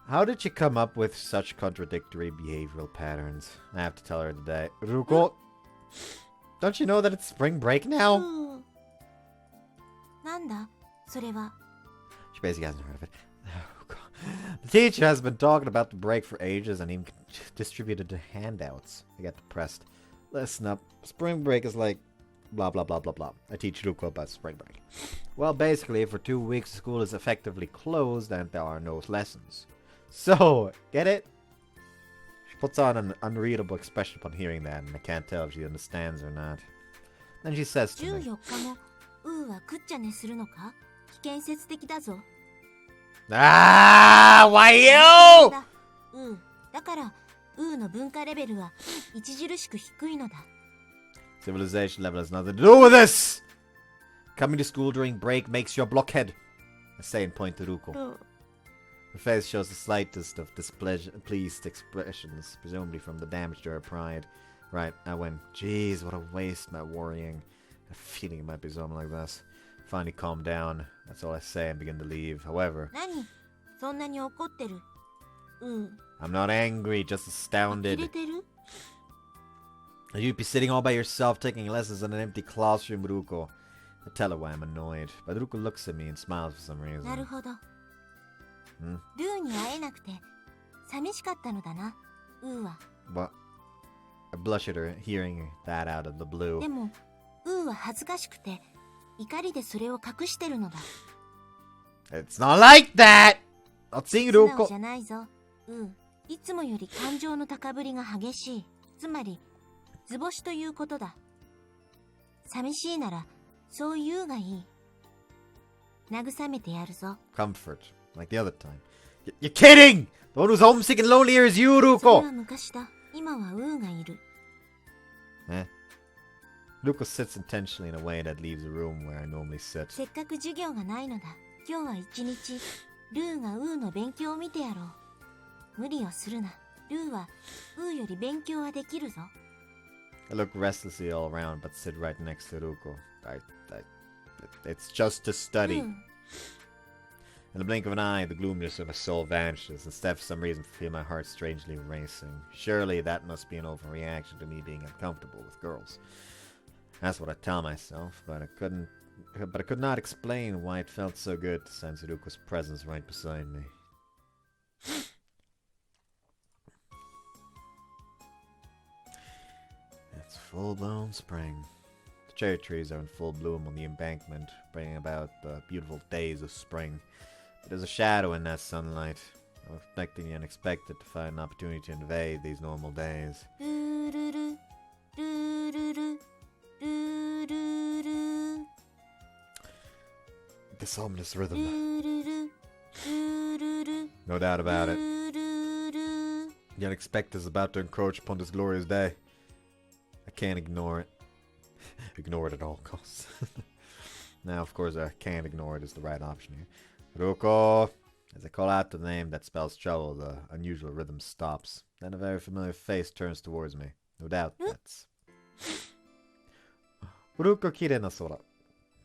How did she come up with such contradictory behavioral patterns? I have to tell her today. Ruko, don't you know that it's spring break now? なんだそれは? She basically hasn't heard of it. The teacher has been talking about the break for ages and even distributed the handouts. I get depressed. Listen up. Spring break is like blah blah blah blah blah. I teach Ruko about spring break. Well, basically, for 2 weeks, school is effectively closed and there are no lessons. So, get it? She puts on an unreadable expression upon hearing that, and I can't tell if she understands or not. Then she says to me, 14日もウーはくっちゃねするのか? 危険説的だぞ。 Ah, why you? ウー、だからウーの文化レベルは著しく低いのだ。 Civilization level has nothing to do with this! Coming to school during break makes you a blockhead. I say and point to Ruko. Her face shows the slightest of displeased expressions, presumably from the damage to her pride. Right, I went, jeez, what a waste, my worrying. A feeling it might be something like this. Finally calmed down. That's all I say and begin to leave. However, 何そんなに怒ってる? I'm not angry, just 呆 astounded. れてる? You'd be sitting all by yourself taking lessons in an empty classroom, Ruko. I tell her why I'm annoyed, but Ruko looks at me and smiles for some reason. なるほど。Hmm? ルーに会えなくて寂しかったのだな、ウーは。 But I blush at her, hearing that out of the blue. でも、ウーは恥ずかしくて怒りでそれを隠してるのだ。 It's not like that! Not seeing 素直 Ruko. じゃないぞ、ウー。いつもより感情の高ぶりが激しい。つまり、図星ということだ。寂しいなら、そう言うがいい。慰めてやるぞ。 Comfort, like the other time. You're kidding! The one who's homesick and lonely here is you, それ Ruko! は昔だ。今はウーがいる。 Eh? Ruko sits intentionally in a way that leaves the room where I normally sit. せっかく授業がないのだ。今日は一日、ルーがウーの勉強を見てやろう。無理をするな。ルーはウーより勉強はできるぞ。 I look restlessly all around, but sit right next to Ruko. It's just to study. In the blink of an eye, the gloominess of my soul vanishes. Instead, for some reason, I feel my heart strangely racing. Surely that must be an overreaction to me being uncomfortable with girls. That's what I tell myself, but I couldn't but I could not explain why it felt so good to sense Ruko's presence right beside me. It's full-blown spring. The cherry trees are in full bloom on the embankment, bringing about the beautiful days of spring. But there's a shadow in that sunlight. I'm expecting the unexpected to find an opportunity to invade these normal days. This ominous rhythm. No doubt about it. The unexpected is about to encroach upon this glorious day. I can't ignore it. Ignore it at all costs. Now, of course, I can't ignore it is the right option here. Ruko! As I call out the name that spells trouble, the unusual rhythm stops. Then a very familiar face turns towards me. No doubt that's... Ruko Kire no Sora.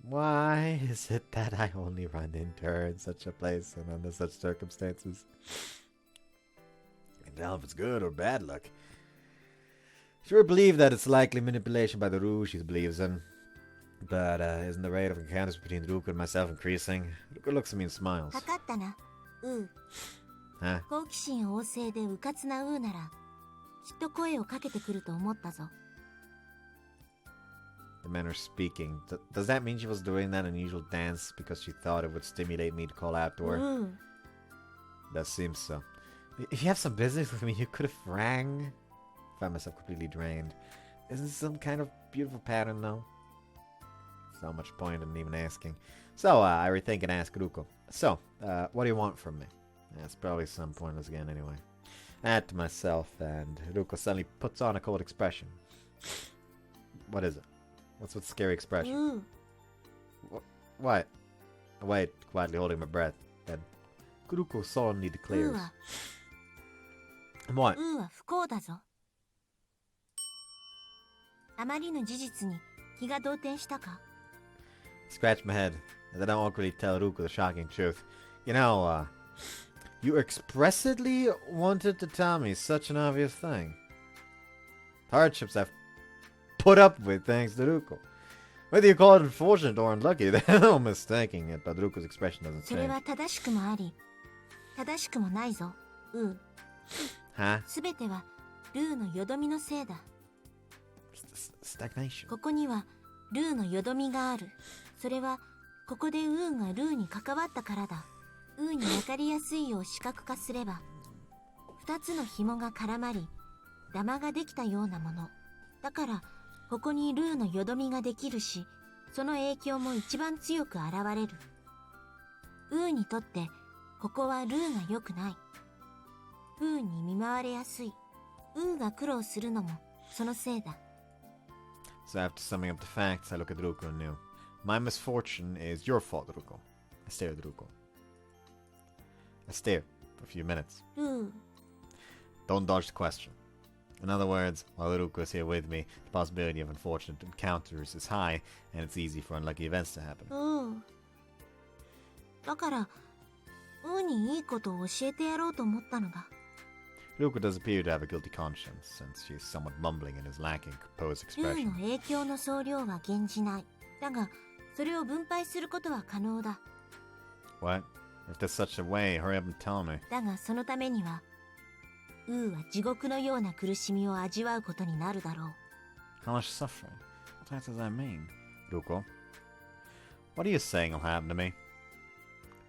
Why is it that I only run into her in such a place and under such circumstances? I can't tell if it's good or bad luck. Sure believe that it's likely manipulation by the Rue she believes in. But isn't the rate of encounters between Ruko and myself increasing? Ruko looks at me and smiles. わかったな、ウー。 Huh? 好奇心旺盛でうかつなウーなら、きっと声をかけてくると思ったぞ。 The men are speaking. Does that mean she was doing that unusual dance because she thought it would stimulate me to call out to her? That seems so. If you have some business with me, you could have rang. I find myself completely drained. Isn't this some kind of beautiful pattern, though? There's not much point in even asking. So, I rethink and ask Ruko. So, what do you want from me? That's probably some pointless again anyway. I add to myself, and Ruko suddenly puts on a cold expression. What is it? What's with the scary expression? What? I wait, quietly holding my breath. Then, Ruko solemnly declares. What? ウーは不幸だぞ。あまりの事実に気が動転したか？ Scratch my head, as I don't awkwardly tell Ruko the shocking truth. You know, you expressly wanted to tell me such an obvious thing. The hardships I've put up with thanks to Ruko. Whether you call it unfortunate or unlucky, there's no mistaking it, but Ruko's expression doesn't それ change. は正しくもあり、正しくもないぞ、ウー。 Huh? すべてはルーのよどみのせいだ。 Stagnation. ここにはルーのよどみがある。それはここでウーがルーに関わったからだ。ウーに分かりやすいよう視覚化すれば、二つの紐が絡まり、ダマができたようなもの。だから、ここにルーのよどみができるし、その影響も一番強く現れる。ウーにとって、ここはルーが良くない。ウーに見舞われやすい。ウーが苦労するのも、そのせいだ。 So after summing up the facts, I look at Ruko anew. My misfortune is your fault, Ruko. I stare at Ruko. I stare for a few minutes. ルー。 Don't dodge the question. In other words, while Ruko is here with me, the possibility of unfortunate encounters is high, and it's easy for unlucky events to happen. だから、ウーにいいことを教えてやろうと思ったのだ。 Ruko does appear to have a guilty conscience, since she is somewhat mumbling in his lacking composed ルーの expression. 影響の総量は減じない。だが、それを分配することは可能だ。 What? If there's such a way, hurry up and tell me. だが、そのためには、ウーは地獄のような苦しみを味わうことになるだろう。 How much suffering? What does that mean? Ruko? What are you saying will happen to me?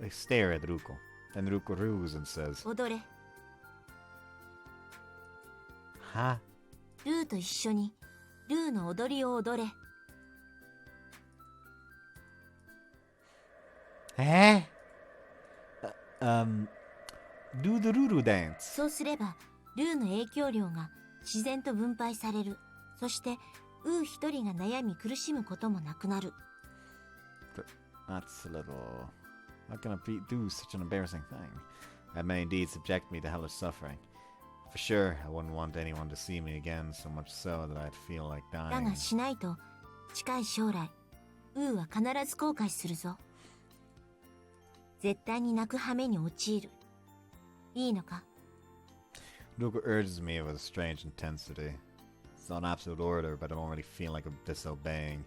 They stare at Ruko. Then Ruko roos and says, 踊れ。 Huh? ルーと一緒に、ルーの踊りを踊れ。 Eh? Do the Ruru dance. そうすれば、ルーの影響量が自然と分配される。そして、ウー一人が悩み苦しむこともなくなる。 That's a little... How can I do such an embarrassing thing? That may indeed subject me to hellish suffering. For sure, I wouldn't want anyone to see me again, so much so that I'd feel like だ dying. がしないと、近い将来、ウーは必ず後悔するぞ。絶対に泣く羽目に陥る。いいのか？ Ruko urges me with a strange intensity. It's not absolute order, but I don't really feel like I'm disobeying.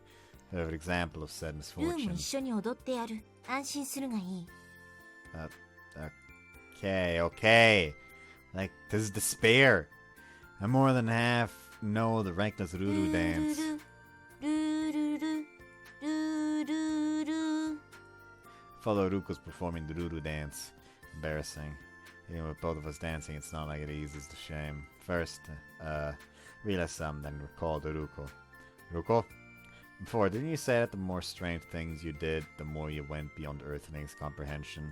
perfect example of said ルーも misfortune. 一緒に踊ってやる。安心するがいい。Okay, okay. Like, this is despair. I more than half know the reckless ル Ruku ー dance. ルルルルルルルル Follow Ruku's performing the Ruku dance. Embarrassing. Even with both of us dancing, it's not like it eases the shame. First, realize some, then recall the Ruko. Ruko? Before, didn't you say that the more strange things you did, the more you went beyond Earthling's comprehension?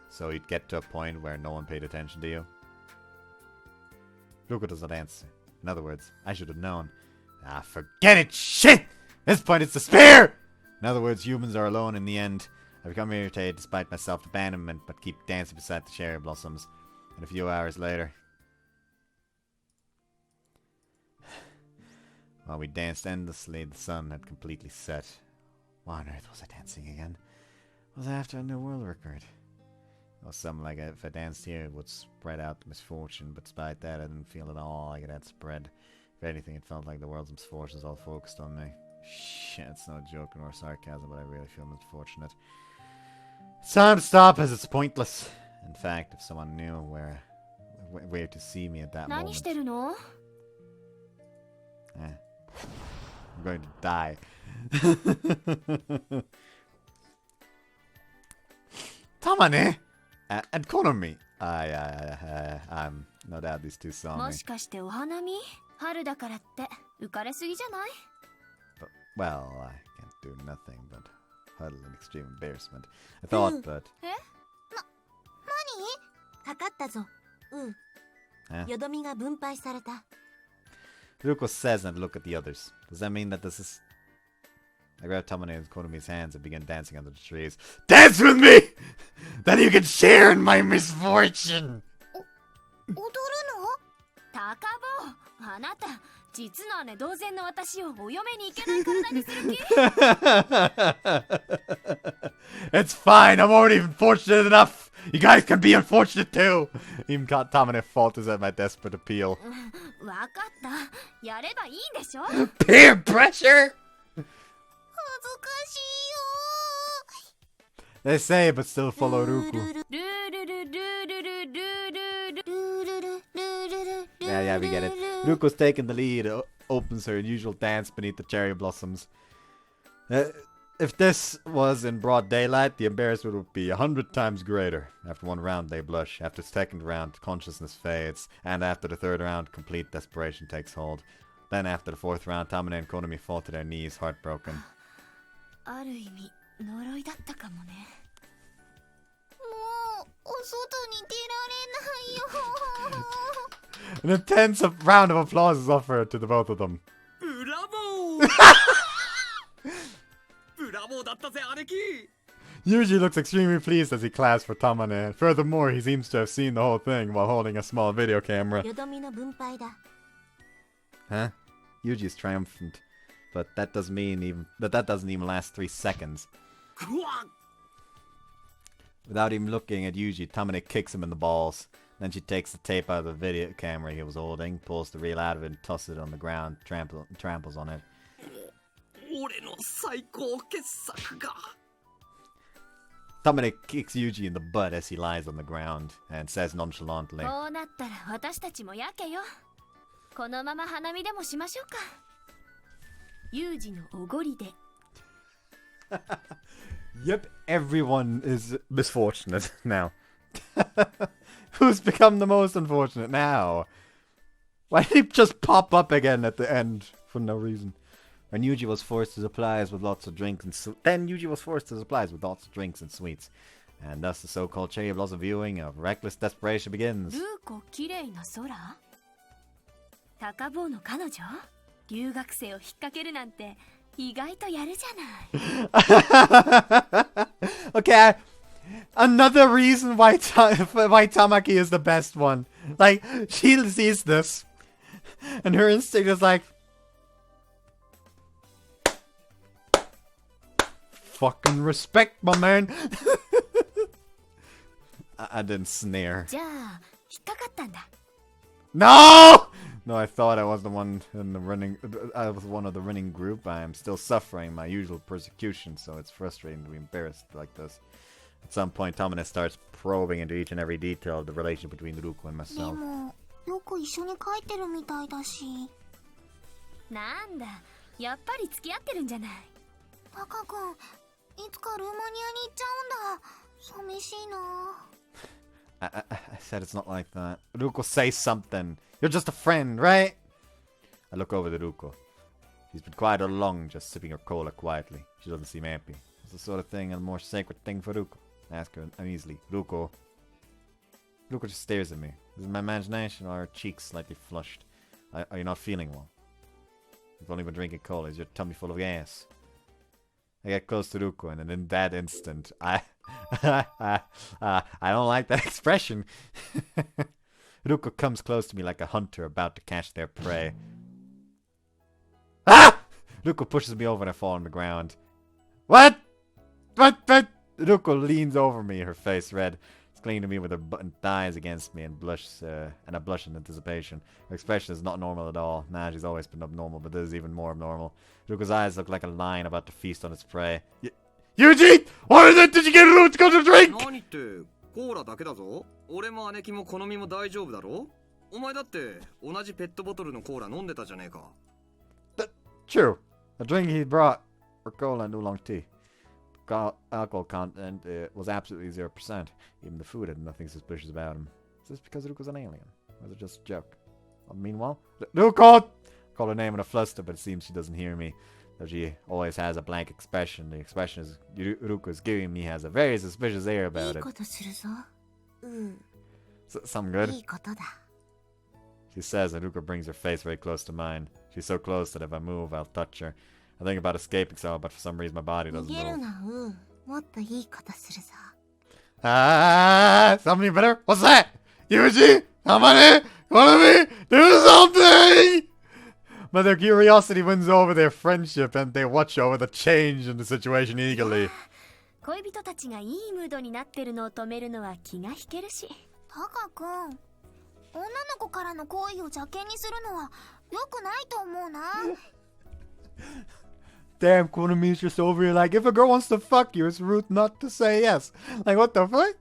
So you'd get to a point where no one paid attention to you? Ruko does not answer. In other words, I should have known. Ah, forget it! Shit! At this point, it's despair! In other words, humans are alone in the end. I become irritated despite my self-abandonment, but keep dancing beside the cherry blossoms. And a few hours later... While we danced endlessly, the sun had completely set. Why on earth was I dancing again? Was I after a new world record? It was something like if I danced here, it would spread out the misfortune, but despite that, I didn't feel at all like it had spread. If anything, it felt like the world's misfortunes all focused on me. Shit, it's no joke nor sarcasm, but I really feel misfortunate. It's time to stop, as it's pointless. In fact, if someone knew where to see me at that 何 moment, してるの？ I'm going to die. Tamane! And Konomi! No doubt these two saw も me. しかしてお花見？春だからって浮かれすぎじゃない？ But, well, I can't do nothing but huddle in extreme embarrassment. I thought, but... 測ったぞ。Eh? よどみが分配された。 Ruko says and look at the others. Does that mean that this is... I grab Tamane and Konomi's hands and begin dancing under the trees. Dance with me! Then you can share in my misfortune! 踊るの？高坊、あなた実の姉同然の私をお嫁に行けない体にする気？ It's fine, I'm already fortunate enough! You guys can be unfortunate too! Even Tamane falters at my desperate appeal. わかった。やればいいんでしょ？ Peer pressure! 恥ずかしいよ。 They say, but still follow Ruku. ルールルルルルルルルルルル Yeah, we get it. Ruko's taking the lead, opens her usual dance beneath the cherry blossoms. If this was in broad daylight, the embarrassment would be 100 times greater. After one round, they blush. After the second round, consciousness fades. And after the third round, complete desperation takes hold. Then after the fourth round, Tamane and Konomi fall to their knees, heartbroken. ある意味呪いだったかもね。もうお外に出られないよ。 An intense round of applause is offered to the both of them. ブラボーブラボーだったぜ兄貴 Yugi looks extremely pleased as he claps for Tamane. Furthermore, he seems to have seen the whole thing while holding a small video camera. よどみの分配だ。 Huh? Yugi is triumphant. But that doesn't even last 3 seconds. うわ Without even looking at Yugi, Tamane kicks him in the balls. Then she takes the tape out of the video camera he was holding, pulls the reel out of it and tosses it on the ground, tramples on it. 俺の最高傑作が Tamane kicks Yugi in the butt as he lies on the ground and says nonchalantly, こうなったら私たちもやけよ。このまま花見でもしましょうか。ユージのおごりで。 Yep, everyone is misfortunate now. Who's become the most unfortunate now? Why did he just pop up again at the end for no reason? And Yuji was forced to supply us with lots of drinks and sweets. And thus the so-called cherry blossom viewing of reckless desperation begins. ルーコ綺麗な空？高坊の彼女？留学生を引っ掛けるなんて意外とやるじゃない。 Okay, another reason why Tamaki is the best one. Like, she sees this, and her instinct is like, fucking respect, my man. I didn't sneer. じゃあ引っかかったんだ。 No! No, I thought I was the one in the running. I was one of the running group. I am still suffering my usual persecution, so it's frustrating to be embarrassed like this. At some point, Tomina starts probing into each and every detail of the relationship between Ruko and で myself. もよく一緒に帰ってるみたいだし。なんだ、やっぱり付き合ってるんじゃない。タカ君、いつかルーマニアに行っちゃうんだ。寂しいな。I said it's not like that. Ruko, say something. You're just a friend, right? I look over to Ruko. She's been quiet all along, just sipping her cola quietly. She doesn't seem happy. It's the sort of thing, a more sacred thing for Ruko. I ask her uneasily, Ruko. Ruko just stares at me. Is it my imagination or her cheeks slightly flushed? Are you not feeling well? You've only been drinking cola. Is your tummy full of gas? I get close to Ruko, and in that instant, I don't like that expression. Ruko comes close to me like a hunter about to catch their prey. Ah! Ruko pushes me over and I fall on the ground. What? What? Ruko leans over me, her face red. She's clinging to me with her buttoned thighs against me and I blush in anticipation. Her expression is not normal at all. Nah, she's always been abnormal, but this is even more abnormal. Ruko's eyes look like a lion about to feast on its prey. Yugi! What is it? Did you get Ruko to go to drink? 何ってコーラだけだぞ。俺も姉貴も好みも大丈夫だろ。お前だって同じペットボトルのコーラ飲んでたじゃねえか。True. The drink he brought were cola and oolong tea. Alcohol content was absolutely 0%. Even the food had nothing suspicious about him. Is this because Ruko's an alien? Or was it just a joke? Meanwhile, Ruko! I call her name in a fluster, but it seems she doesn't hear me. Though she always has a blank expression. The expression Ruko is giving me has a very suspicious air い about い it. ことするぞ。Some good. いいことだ。 She says, and Ruko brings her face very close to mine. She's so close that if I move, I'll touch her. I think about escaping so, but for some reason my body 逃 doesn't げる move. な、もっといいことするぞ。Ah, something better? What's that? Yuji? Somebody? Wanna me? Do something! But their curiosity wins over their friendship and they watch over the change in the situation eagerly. 恋人たちがいいムードになってるのを止めるのは気が引けるし。タカ君、女の子からの好意を邪険にするのは良くないと思うな。Damn, Konami's just over here like, if a girl wants to fuck you, it's rude not to say yes. Like, what the fuck?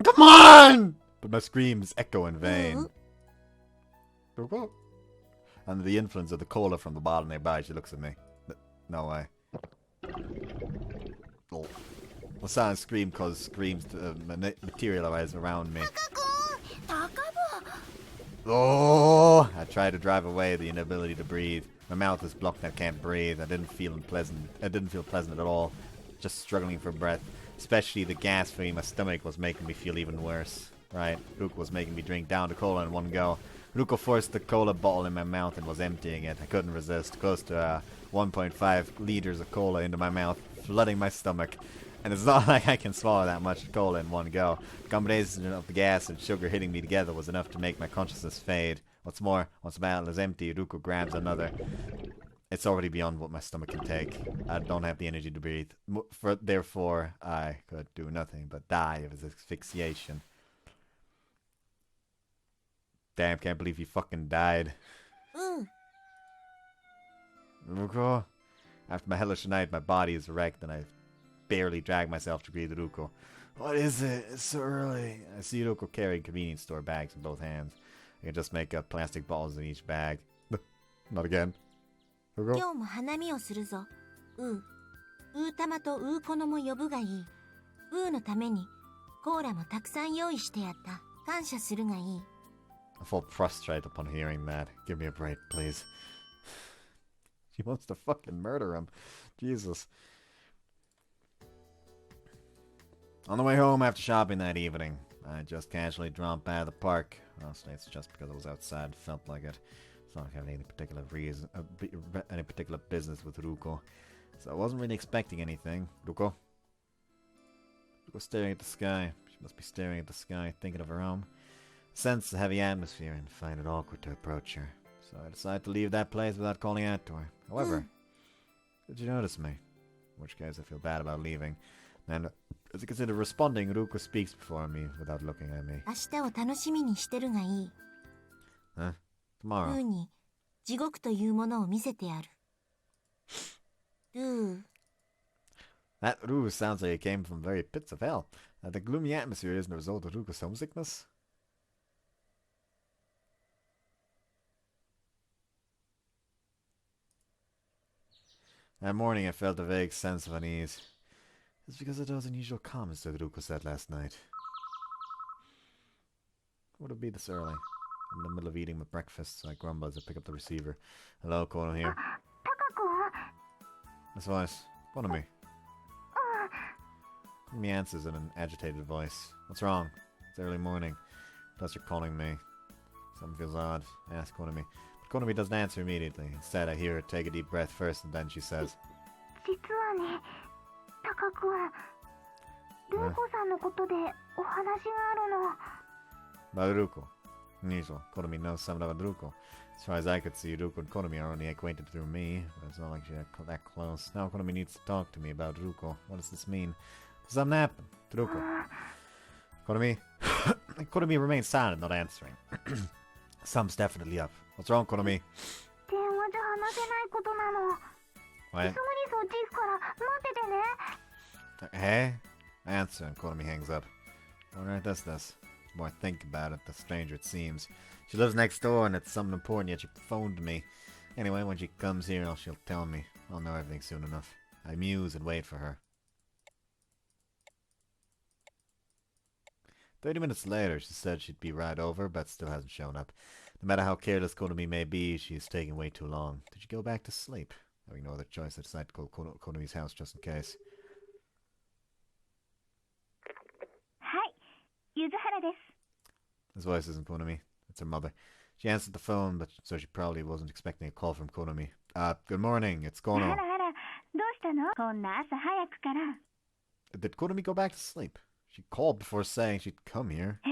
Come on! But my screams echo in vain. Under the influence of the cola from the bottle nearby, she looks at me. No way. Oh. The silent scream causes screams to materialize around me. タカブ、 Oh! I try to drive away the inability to breathe. My mouth is blocked and I can't breathe. I didn't feel pleasant at all. Just struggling for breath. Especially the gas filling my stomach was making me feel even worse. Right? Ruko was making me drink down the cola in one go. Ruko forced the cola bottle in my mouth and was emptying it. I couldn't resist. Close to 1.5 liters of cola into my mouth, flooding my stomach. And it's not like I can swallow that much cola in one go. The combination of the gas and sugar hitting me together was enough to make my consciousness fade. What's more, once the bottle is empty, Ruko grabs another. It's already beyond what my stomach can take. I don't have the energy to breathe. Therefore, I could do nothing but die of asphyxiation. Damn, can't believe he fucking died. Ruko? After my hellish night, my body is wrecked and I barely drag myself to greet Ruko. What is it? It's so early. I see Ruko carrying convenience store bags in both hands. I can just make up plastic balls in each bag. Not again. Ruko? 今日も花見をするぞ。たまとコノも呼ぶがいい。のためにコーラもたくさん用意してやった。感謝するがいい。I fall prostrate upon hearing that. Give me a break, please. She wants to fucking murder him. Jesus. On the way home after shopping that evening, I just casually dropped out of the park. Honestly, it's just because I was outside, felt like it. It's not like I had any particular reason, any particular business with Ruko. So I wasn't really expecting anything. Ruko? Ruko's staring at the sky. She must be staring at the sky, thinking of her home. Sense the heavy atmosphere and find it awkward to approach her. So I decided to leave that place without calling out to her. However, did you notice me? In which case I feel bad about leaving. And as you consider responding, Ruko speaks before me without looking at me. 明日を楽しみにしてるがいい。 Huh? ル Tomorrow. ーに地獄というものを見せてやる。ルー。 That Rue sounds like it came from very pits of hell. The gloomy atmosphere isn't a result of Ruko's homesickness. That morning I felt a vague sense of unease. It's because of those unusual comments that Ruko said last night. Would it be this early? I'm in the middle of eating my breakfast, so I grumble as I pick up the receiver. Hello, Kono here. This voice. Follow me. He answers in an agitated voice. What's wrong? It's early morning. Plus you're calling me. Something feels odd. I ask Konami. But Konami doesn't answer immediately. Instead, I hear her take a deep breath first, and then she says, 実はね、タカ君、ルーコさんのことでお話があるの。 About Ruko. Unusual. Konami knows something about Ruko. As far as I could see, Ruko and Konami are only acquainted through me, but it's not like they're that close. Now Konami needs to talk to me about Ruko. What does this mean? Does something happen to Ruko? Konami? Konami remains silent, not answering. Something's definitely up. What's wrong, Konami? 電話じゃ話せないことなの。 What? すぐにそっち行くから待っててね。 Hey? I answer and Konami hangs up. Alright, that's this. The more I think about it, the stranger it seems. She lives next door and it's something important, yet she phoned me. Anyway, when she comes here, she'll tell me. I'll know everything soon enough. I muse and wait for her. 30 minutes later, she said she'd be right over, but still hasn't shown up. No matter how careless Konami may be, she's taking way too long. Did she go back to sleep? Having no other choice, I decided to call Konami's house just in case. はい、ゆずはらです。 His voice isn't Konami. It's her mother. She answered the phone, but so she probably wasn't expecting a call from Konami. Good morning, it's あ Kono. らあら、どうしたの？こんな朝早くから。 Did Konami go back to sleep? She called before saying she'd come here. え？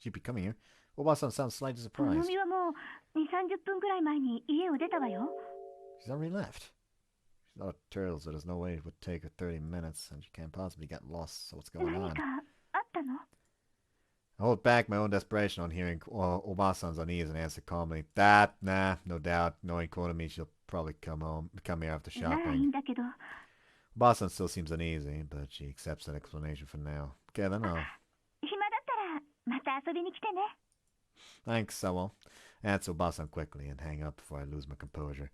She'd be coming here. Oba-san sounds slightly この surprised. みはもう2、30分くらい前に家を出たわよ。 She's already left. She's not a turtle, so there's no way it would take her 30 minutes, and she can't possibly get lost, so what's going 何 on? かあったの？ I hold back my own desperation on hearing Oba-san's unease and answer calmly, That, nah, no doubt. Knowing Konami, she'll probably come here after ならいい shopping. んだけど。 Oba-san still seems uneasy, but she accepts that explanation for now. Okay, then I'll... 暇だったらまた遊びに来てね。 Thanks, I will. Answer Oba-san quickly and hang up before I lose my composure.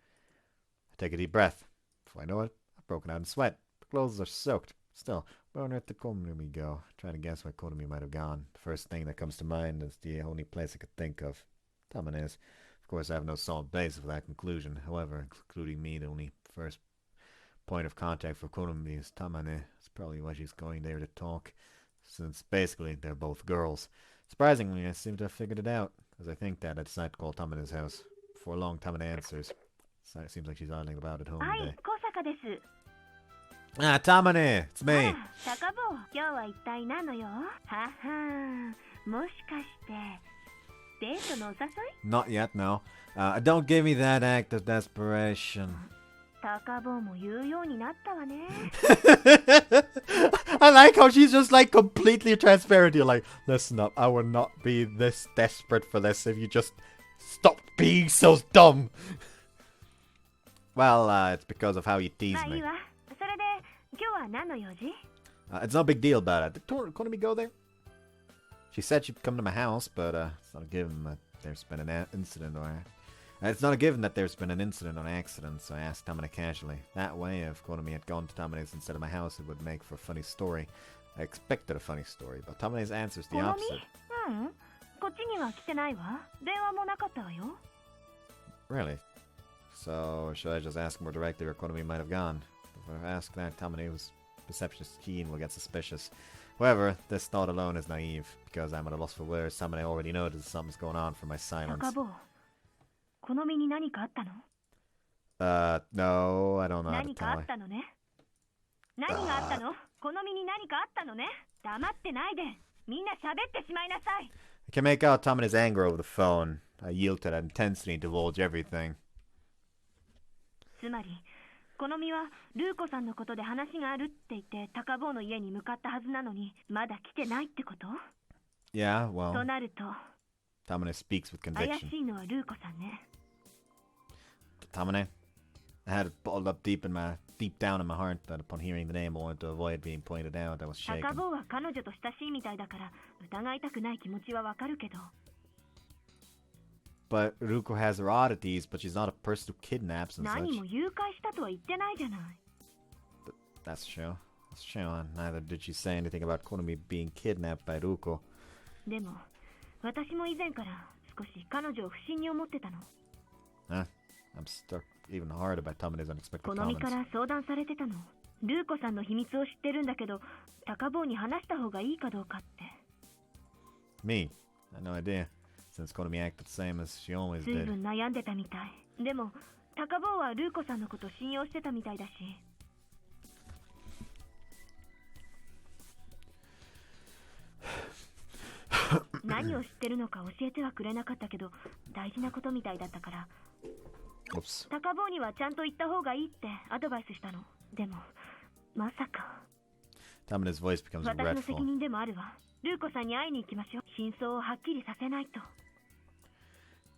I take a deep breath. Before I know it, I've broken out in sweat. The clothes are soaked. Still, where on earth did Konami go? Trying to guess where Konami might have gone. The first thing that comes to mind is the only place I could think of. Tamane's. Of course, I have no solid basis for that conclusion. However, including me, the only first point of contact for Konami is Tamane. It's probably why she's going there to talk, since basically they're both girls. Surprisingly, I seem to have figured it out. As I think that, I decide to call Tamane's house. Before long, Tamane answers. So it seems like she's idling about at home はい today. 小坂です。 Ah, Tamane! It's me! 高坊、今日は一体何のよ。ははもしかしてデートのお誘い？ Not yet, no. Don't give me that act of desperation. 高坊も言うようになったわね。 I like how she's just like completely transparent. You're like, listen up, I will not be this desperate for this if you just stop being so dumb. Well, it's because of how you tease まあい me. いわ。それで今日は何の用事？ It's no big deal about it. Did Konami go there? She said she'd come to my house, but it's not a given that there's been an incident or... It's not a given that there's been an incident or accident, so I asked Tamane casually. That way, if Konami had gone to Tamane's instead of my house, it would make for a funny story. I expected a funny story, but Tamane's answer is the 好み？ opposite. うん。こっちには来てないわ。電話もなかったわよ。 Really? So, should I just ask more directly where Konami might have gone? If I ask that, Tamane, whose perception is keen, will get suspicious. However, this thought alone is naive, because I'm at a loss for words. Tamane already noticed something's going on from my silence. 高坊、好みに何かあったの？ No, I don't know how to 何か tell あ her. ったのね。何があったの？好みに何かあったのね。黙ってないで。みんな喋ってしまいなさい。 I can make out Tamane's anger over the phone. I yield to that intensity and divulge everything. つまり、このみはルーコさんのことで話があるって言って高坊の家に向かったはずなのにまだ来てないってこと？ Yeah, と well, なると Tamane speaks with 怪 conviction. しいのはルーコさんね。 Tamane, I had it bottled up deep down in my heart that upon hearing the name I wanted to avoid being pointed out. I was 高 shaken. 坊は彼女と親しいみたいだから疑いたくない気持ちはわかるけど、 But Ruko has her oddities, but she's not a person who kidnaps and 何 such. も誘拐したとは言ってないじゃない。 That's true. That's true. And neither did she say anything about Konami being kidnapped by Ruko. でも私も以前から少し彼女を不審に思ってたの。 Huh? I'm struck even harder by Tamane's unexpected このみ comments. から相談されてたの。ルーコさんの秘密を知ってるんだけど高坊に話した方がいいかどうかって。 Me? I had no idea. Since Konami acted the same as she always 随 did. 分悩んでたみたい。でも高坊はルーコさんのこと信用してたみたいだし。何を知ってるのか教えてはくれなかったけど大事なことみたいだったから、 Oops. 高坊にはちゃんと言った方がいいってアドバイスしたの。でもまさか。 Tamane's voice becomes 私の責 regretful. 任でもあるわ。ルーコさんに会いに行きましょう。真相をはっきりさせないと。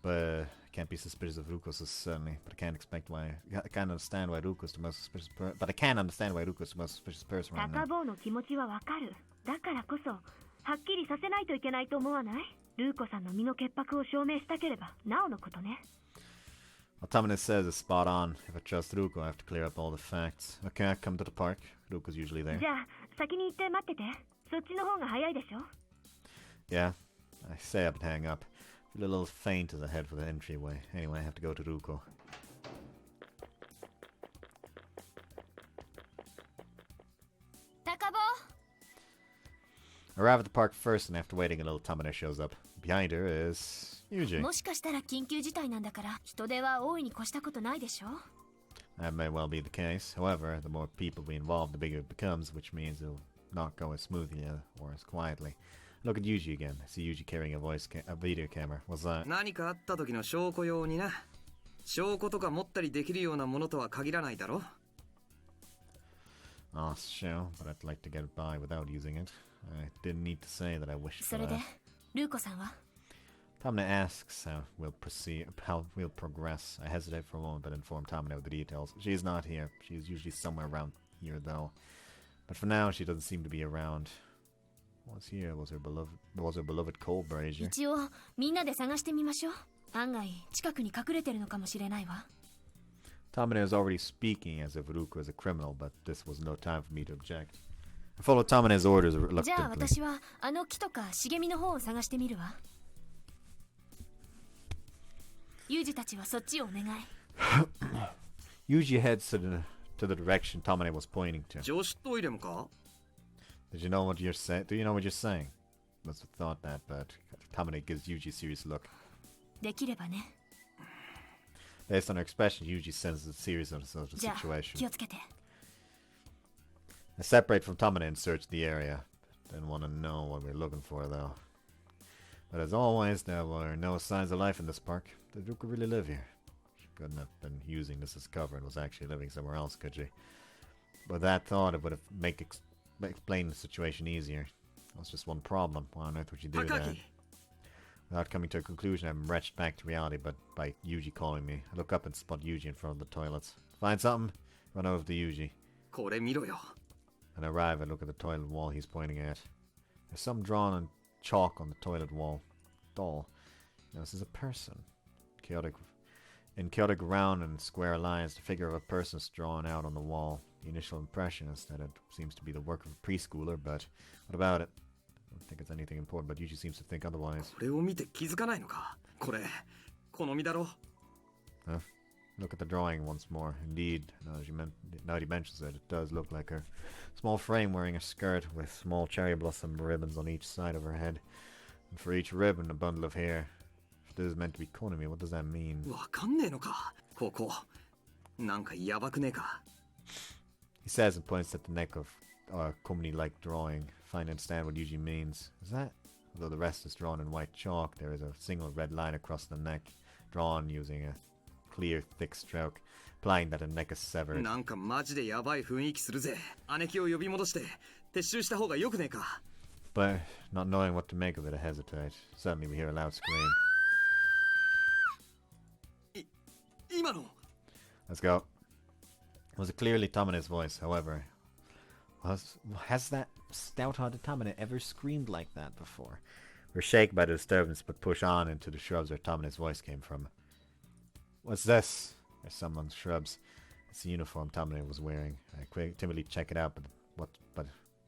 But I can't be suspicious of Ruko, so certainly. But I can't expect why. I can't understand why Ruko's the most suspicious person. But I can understand why Ruko's the most suspicious person right 高 now. 坊の気持ちはわかる。だからこそはっきりさせないといけないと思わない？ルーコさんの身の潔白を証明したければなおのことね。 What Tamane says is spot on. If I trust Ruko, I have to clear up all the facts. Okay, I come to the park. Ruko's usually there. じゃあ先に行って待ってて。そっちの方が早いでしょ。 Yeah, I say up and hang up. Feel a little faint as I head for the entryway. Anyway, I have to go to Ruko. 高坊 I arrive at the park first, and after waiting a little, Tamane shows up. Behind her is Yugi. もしかしたら緊急事態なんだから人手は大いに越したことないでしょ。 That may well be the case. However, the more people we involve, the bigger it becomes, which means it'll not go as smoothly or as quietly. Look at Yugi again. I see Yugi carrying a video camera. What's that? 何かあった時の証拠用にな。証拠とか持ったりできるようなものとは限らないだろ。 Oh, sure, but I'd like to get by without using it. I didn't need to say that I wish そ for れで that. ルーコさんは Tamane asks how we'll progress. I hesitate for a moment, but inform Tamane of the details. She's not here. She's usually somewhere around here, though. But for now, she doesn't seem to be around. What's here? Was her beloved coal brazier? 一応みんなで探してみましょう。案外近くに隠れてるのかもしれないわ。 Tamane was already speaking as if Ruko is a criminal, but this was no time for me to object. I followed Tamane's orders じゃあ reluctantly. 私はあの木とか茂みの方を探してみるわ。ユージたちはそっちをお願い。 Yuji heads to the direction Tamane was pointing to. 女子トイレもか？ Did you know what you're saying? Do you know what you're saying? Must have thought that, but Tamane gives Yuji a serious look. できればね。 Based on her expression, Yuji senses a seriousness of the じゃあ situation. 気をつけて。 I separate from Tamane and search the area. Didn't want to know what we're looking for, though. But as always, there were no signs of life in this park. Did Ruku really live here? She couldn't have been using this as cover and was actually living somewhere else, could she? With that thought, it would have explained the situation easier. That was just one problem. Why on earth would you do that? 高木 Without coming to a conclusion, I'm wretched back to reality, but by Yuji calling me. I look up and spot Yuji in front of the toilets. Find something? Run over to Yuji. これ見ろよ。 And I arrive and look at the toilet wall he's pointing at. There's some drawn in chalk on the toilet wall. Doll. Now this is a person. In chaotic round and square lines, the figure of a person is drawn out on the wall. The initial impression is that it seems to be the work of a preschooler, but what about it? I don't think it's anything important, but Yuji seems to think otherwise. これを見て気づかないのか？これ、好みだろ。 Huh? Look at the drawing once more. Indeed, now that he mentions it, it does look like her. Small frame wearing a skirt with small cherry blossom ribbons on each side of her head. And for each ribbon, a bundle of hair. If this is meant to be Konami, what does that mean? わかんねえのか？ここ。なんかやばくねえか？ He says and points at the neck of a Konami-like drawing. Finally understand what Yuji means. Is that? Although the rest is drawn in white chalk, there is a single red line across the neck, drawn using a clear, thick stroke. implying that a neck is severed. なんかマジでヤバい雰囲気するぜ。姉貴を呼び戻して撤収した方がよくねえか。 But, not knowing what to make of it, I hesitate. Suddenly we hear a loud scream. 今の Let's go. It was clearly Tomine's voice, however. Has that stout-hearted Tomine ever screamed like that before? We're shaken by the disturbance, but push on into the shrubs where Tomine's voice came from. What's this? There's someone's shrubs. It's the uniform Tomine was wearing. I timidly check it out, but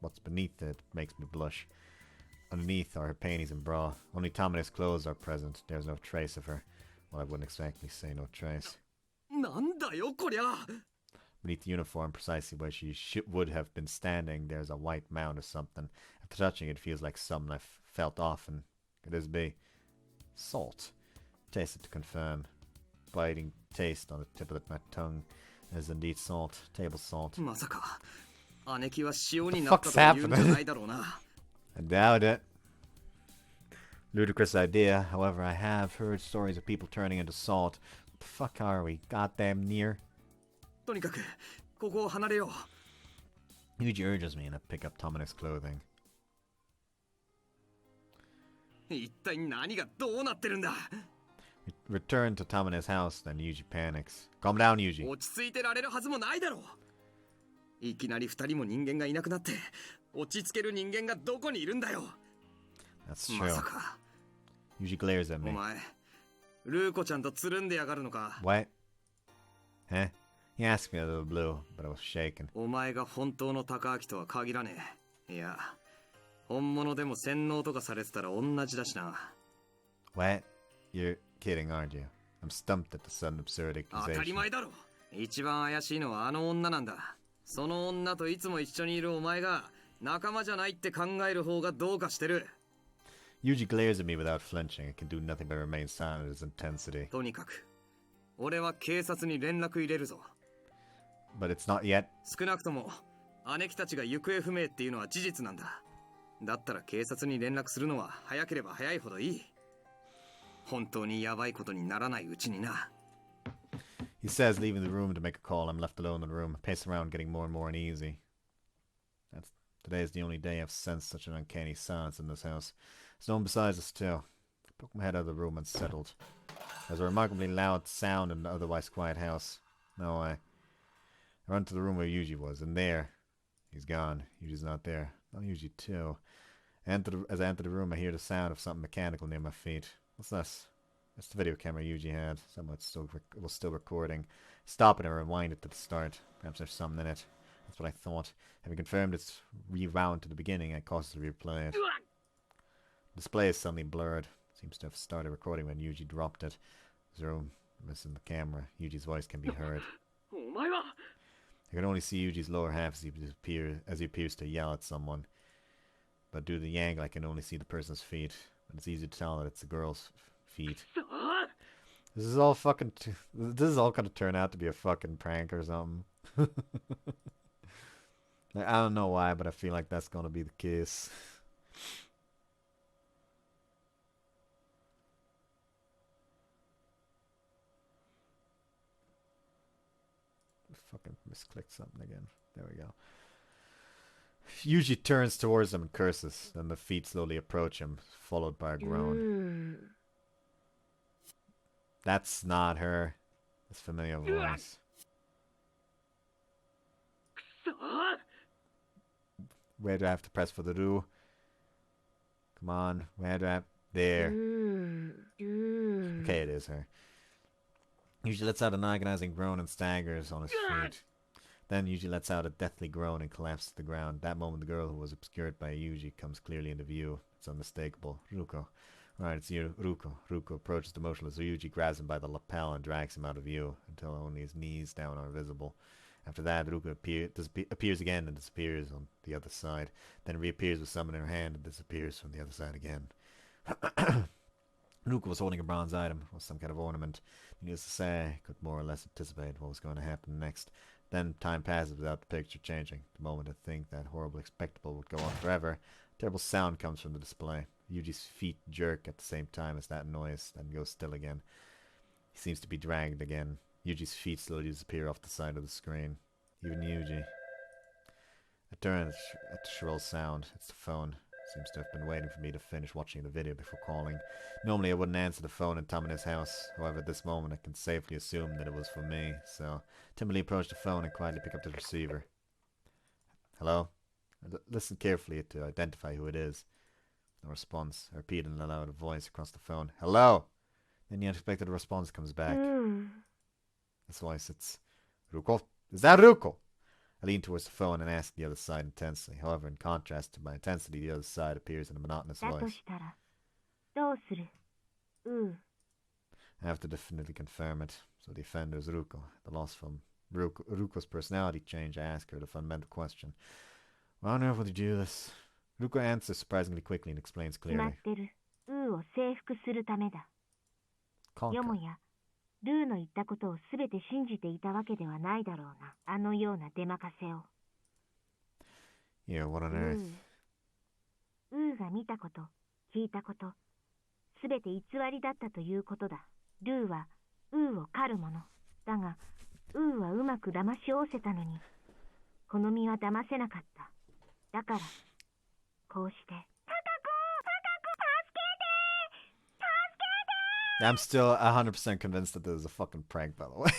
what's beneath it makes me blush. Underneath are her panties and bra. Only Tomine's clothes are present. There's no trace of her. Well, I wouldn't exactly say no trace. なんだよこりゃ。 Beneath the uniform, precisely where she would have been standing, there's a white mound or something. After touching it, feels like something I've felt often. Could this be? Salt. Taste it to confirm. Biting taste on the tip of my tongue. There's indeed salt. Table salt. まさか姉貴は塩になったと言うんじゃないだろうな。 I doubt it. Ludicrous idea. However, I have heard stories of people turning into salt. What the fuck are we? Goddamn near? とにかくここを離れよう。 Yuji urges me and I pick up Tomine's clothing. 一体何がどうなってるんだ。 Return to Tomine's house, then Yuji panics. Calm down, Yuji. 落ち着いてられるはずもないだろう。いきなり二人も人間がいなくなって落ち着ける人間がどこにいるんだよ。 That's ま true. さか Yuji glares at お me. 前ルーコちゃんとつるんでやがるのか。 What? Huh? He asked me out of the blue, but I was shaken. お前が本当の高明とは限らねえ。いや本物でも洗脳とかされてたら同じだしな。 What? You're kidding, aren't you? I'm stumped at the sudden absurd 当たり accusation. 前だろ。一番怪しいのはあの女なんだ。その女といつも一緒にいるお前が仲間じゃないって考える方がどうかしてる。 Yuji glares at me without flinching. I can do nothing but remain silent at his intensity. とにかく俺は警察に連絡入れるぞ。 But it's not yet. 少なくとも姉貴たちが行方不明っていうのは事実なんだ。だったら警察に連絡するのは早ければ早いほどいい。本当にヤバいことにならないうちにな。 He says, leaving the room to make a call. I'm left alone in the room, pacing around, getting more and more uneasy. Today is the only day I've sensed such an uncanny silence in this house. There's no one besides us, too. I poked my head out of the room and settled. There's a remarkably loud sound in an otherwise quiet house. No, I run to the room where Yuji was, and there, he's gone. Yuji's not there. Not Yuji, too. As I enter the room, I hear the sound of something mechanical near my feet. What's this? It's the video camera Yuji had. Somehow it was still recording. Stop it and rewind it to the start. Perhaps there's something in it. That's what I thought. Having confirmed it's rewound to the beginning, I cautiously replay it. The display is suddenly blurred. Seems to have started recording when Yuji dropped it. Zoom, missing the camera. Yuji's voice can be heard. お前は I can only see Yuji's lower half as he appears to yell at someone. But due to the angle, I can only see the person's feet. But it's easy to tell that it's the girl's feet. This is all fucking... this is all gonna turn out to be a fucking prank or something. Like, I don't know why, but I feel like that's gonna be the case. Fucking misclicked something again. There we go. Yuji turns towards him and curses. Then the feet slowly approach him, followed by a groan. That's not her. This familiar voice. Where do I have to press for the do? Come on, where do I have... There. Okay, it is her. Yuji lets out an agonizing groan and staggers on his feet. Then Yuji lets out a deathly groan and collapses to the ground. That moment, the girl who was obscured by Yuji comes clearly into view. It's unmistakable. Ruko. Right, it's you, Ruko. Ruko approaches the motionless Yuji, grabs him by the lapel, and drags him out of view until only his knees down are visible. After that, Ruko appears again and disappears on the other side. Then reappears with something in her hand and disappears from the other side again. Ruko was holding a bronze item, or some kind of ornament. Needless to say, I could more or less anticipate what was going to happen next. Then time passes without the picture changing. The moment I think that horrible spectacle would go on forever, a terrible sound comes from the display. Yuji's feet jerk at the same time as that noise, then goes still again. He seems to be dragged again. Yuji's feet slowly disappear off the side of the screen. Even Yuji. I turn at the shrill sound. It's the phone. Seems to have been waiting for me to finish watching the video before calling. Normally I wouldn't answer the phone in Tamune's house. However, at this moment I can safely assume that it was for me. So, timidly approach the phone and quietly pick up the receiver. Hello? Listen carefully to identify who it is. No response. I repeat in a loud voice across the phone. Hello! Then the unexpected response comes back. This voice, it's... Ruko? Is that Ruko? I lean towards the phone and ask the other side intensely. However, in contrast to my intensity, the other side appears in a monotonous voice. I have to definitely confirm it. So the offender is Ruko. The loss from Ruko's personality change, I ask her the fundamental question. Why on earth would you do this? Ruko answers surprisingly quickly and explains clearly. Conquer. ルーの言ったことをすべて信じていたわけではないだろうな。あのような出まかせを。Yeah, what on earth? ウーが見たこと、聞いたこと、すべて偽りだったということだ。ルーはウーを狩るもの。だが、ウーはうまく騙しおせたのに、この身は騙せなかった。だから、こうして。I'm still 100% convinced that this is a fucking prank, by the way.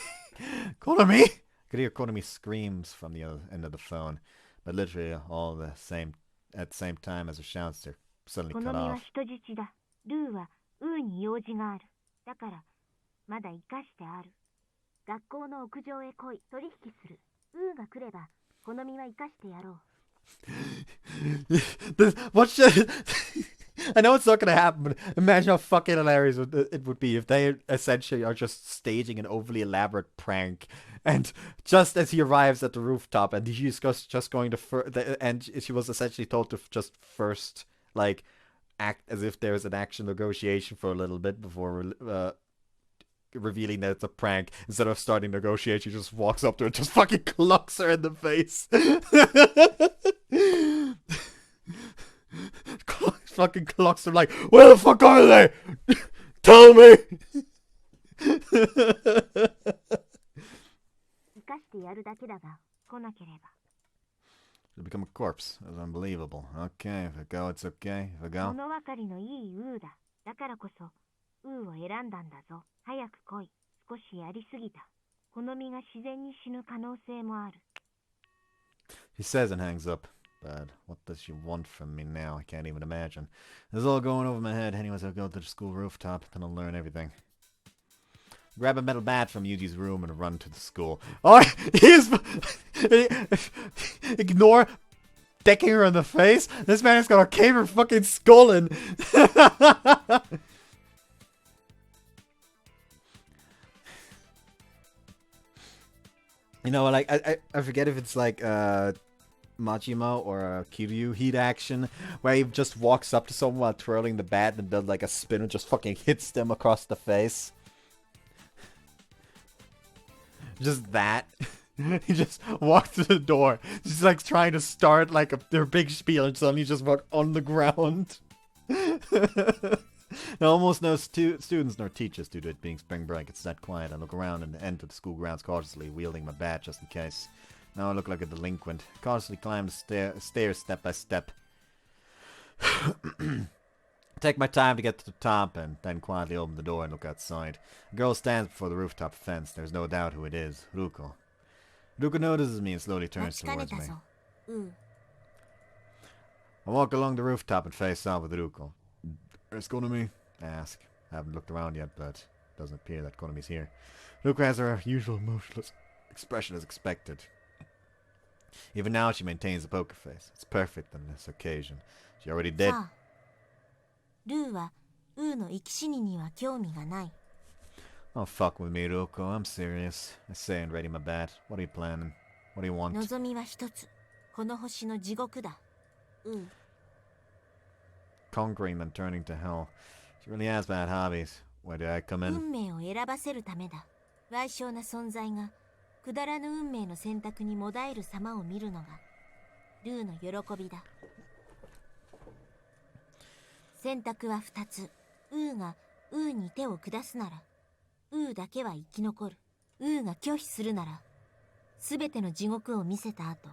Konami! I could hear Konami screams from the other end of the phone, but literally all at the same time as her shouts are suddenly cut off. 人質だ。ルーはウーに用事がある。だから、まだ生かしてある。学校の屋上へ来い。取引する。ウーが来れば、この身は生かしてやろう。What should... I know it's not going to happen, but imagine how fucking hilarious it would be if they essentially are just staging an overly elaborate prank, and just as he arrives at the rooftop, and he's just going to and she was essentially told to just first, like, act as if there's an action negotiation for a little bit before revealing that it's a prank. Instead of starting negotiation, he just walks up to her and just fucking clocks her in the face. Fucking clocks him like, where the fuck are they? Tell me! She'll become a corpse. That's unbelievable. Okay, if I go, it's okay. If I go... 物分かりのいいウーだ。だからこそ、ウーを選んだんだぞ。早く来い。少しやりすぎた。この身が自然に死ぬ可能性もある。He says and hangs up. But what does she want from me now? I can't even imagine. This is all going over my head. Anyways, I'll go to the school rooftop, then I'll learn everything. Grab a metal bat from Yuji's room and run to the school. Oh, he's... Ignore decking her in the face? This man has got a cave her fucking skull in. You know, like, I forget if it's like, Majima or a Kiryu heat action where he just walks up to someone while twirling the bat and does like a spin and just fucking hits them across the face. Just that. He just walked to the door. He's like trying to start like their big spiel and suddenly just walk on the ground. Now, almost no students nor teachers due to it being spring break. It's that quiet. I look around and enter the school grounds cautiously, wielding my bat just in case. Now I look like a delinquent. Cautiously climb the stairs step by step. Take my time to get to the top and then quietly open the door and look outside. A girl stands before the rooftop fence. There's no doubt who it is. Ruko. Ruko notices me and slowly turns towards me. I walk along the rooftop and face off with Ruko. Where's Konami? I ask. I haven't looked around yet, but it doesn't appear that Konami's here. Ruko has her usual emotionless expression as expected. Even now, she maintains a poker face. It's perfect on this occasion. She already did. Oh, fuck with me, Ruko. I'm serious. I say and ready my bat. What are you planning? What do you want? Conquering then turning to hell. She really has bad hobbies. Where do I come in? くだらぬ運命の選択にもだえる様を見るのがルーの喜びだ。選択は2つ。ウーがウーに手を下すならウーだけは生き残る。ウーが拒否するなら、すべての地獄を見せた後、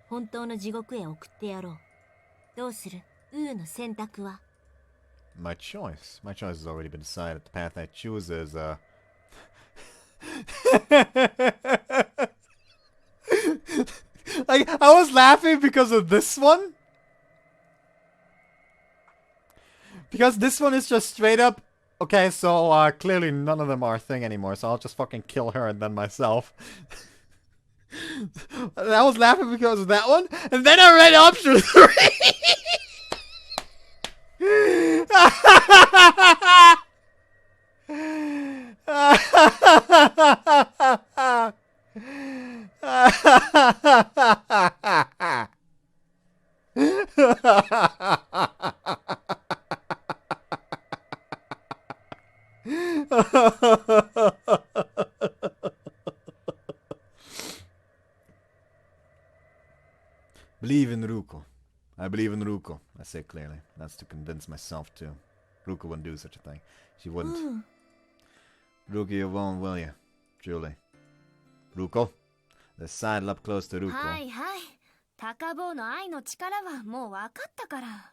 本当の地獄へ送ってやろう。どうする？ウーの選択は？ My choice. My choice has already been decided. The path I choose is, Like, I was laughing because of this one. Because this one is just straight up... Okay, so, clearly none of them are a thing anymore, so I'll just fucking kill her and then myself. I was laughing because of that one, and then I read option 3! Believe in Ruko. I believe in Ruko. I say clearly. That's to convince myself too. Ruko wouldn't do such a thing. She wouldn't. Ruko, you won't, will you? Julie. Ruko? Let's sidle up close to Ruko. はいはい。高坊の愛の力はもう分かったから。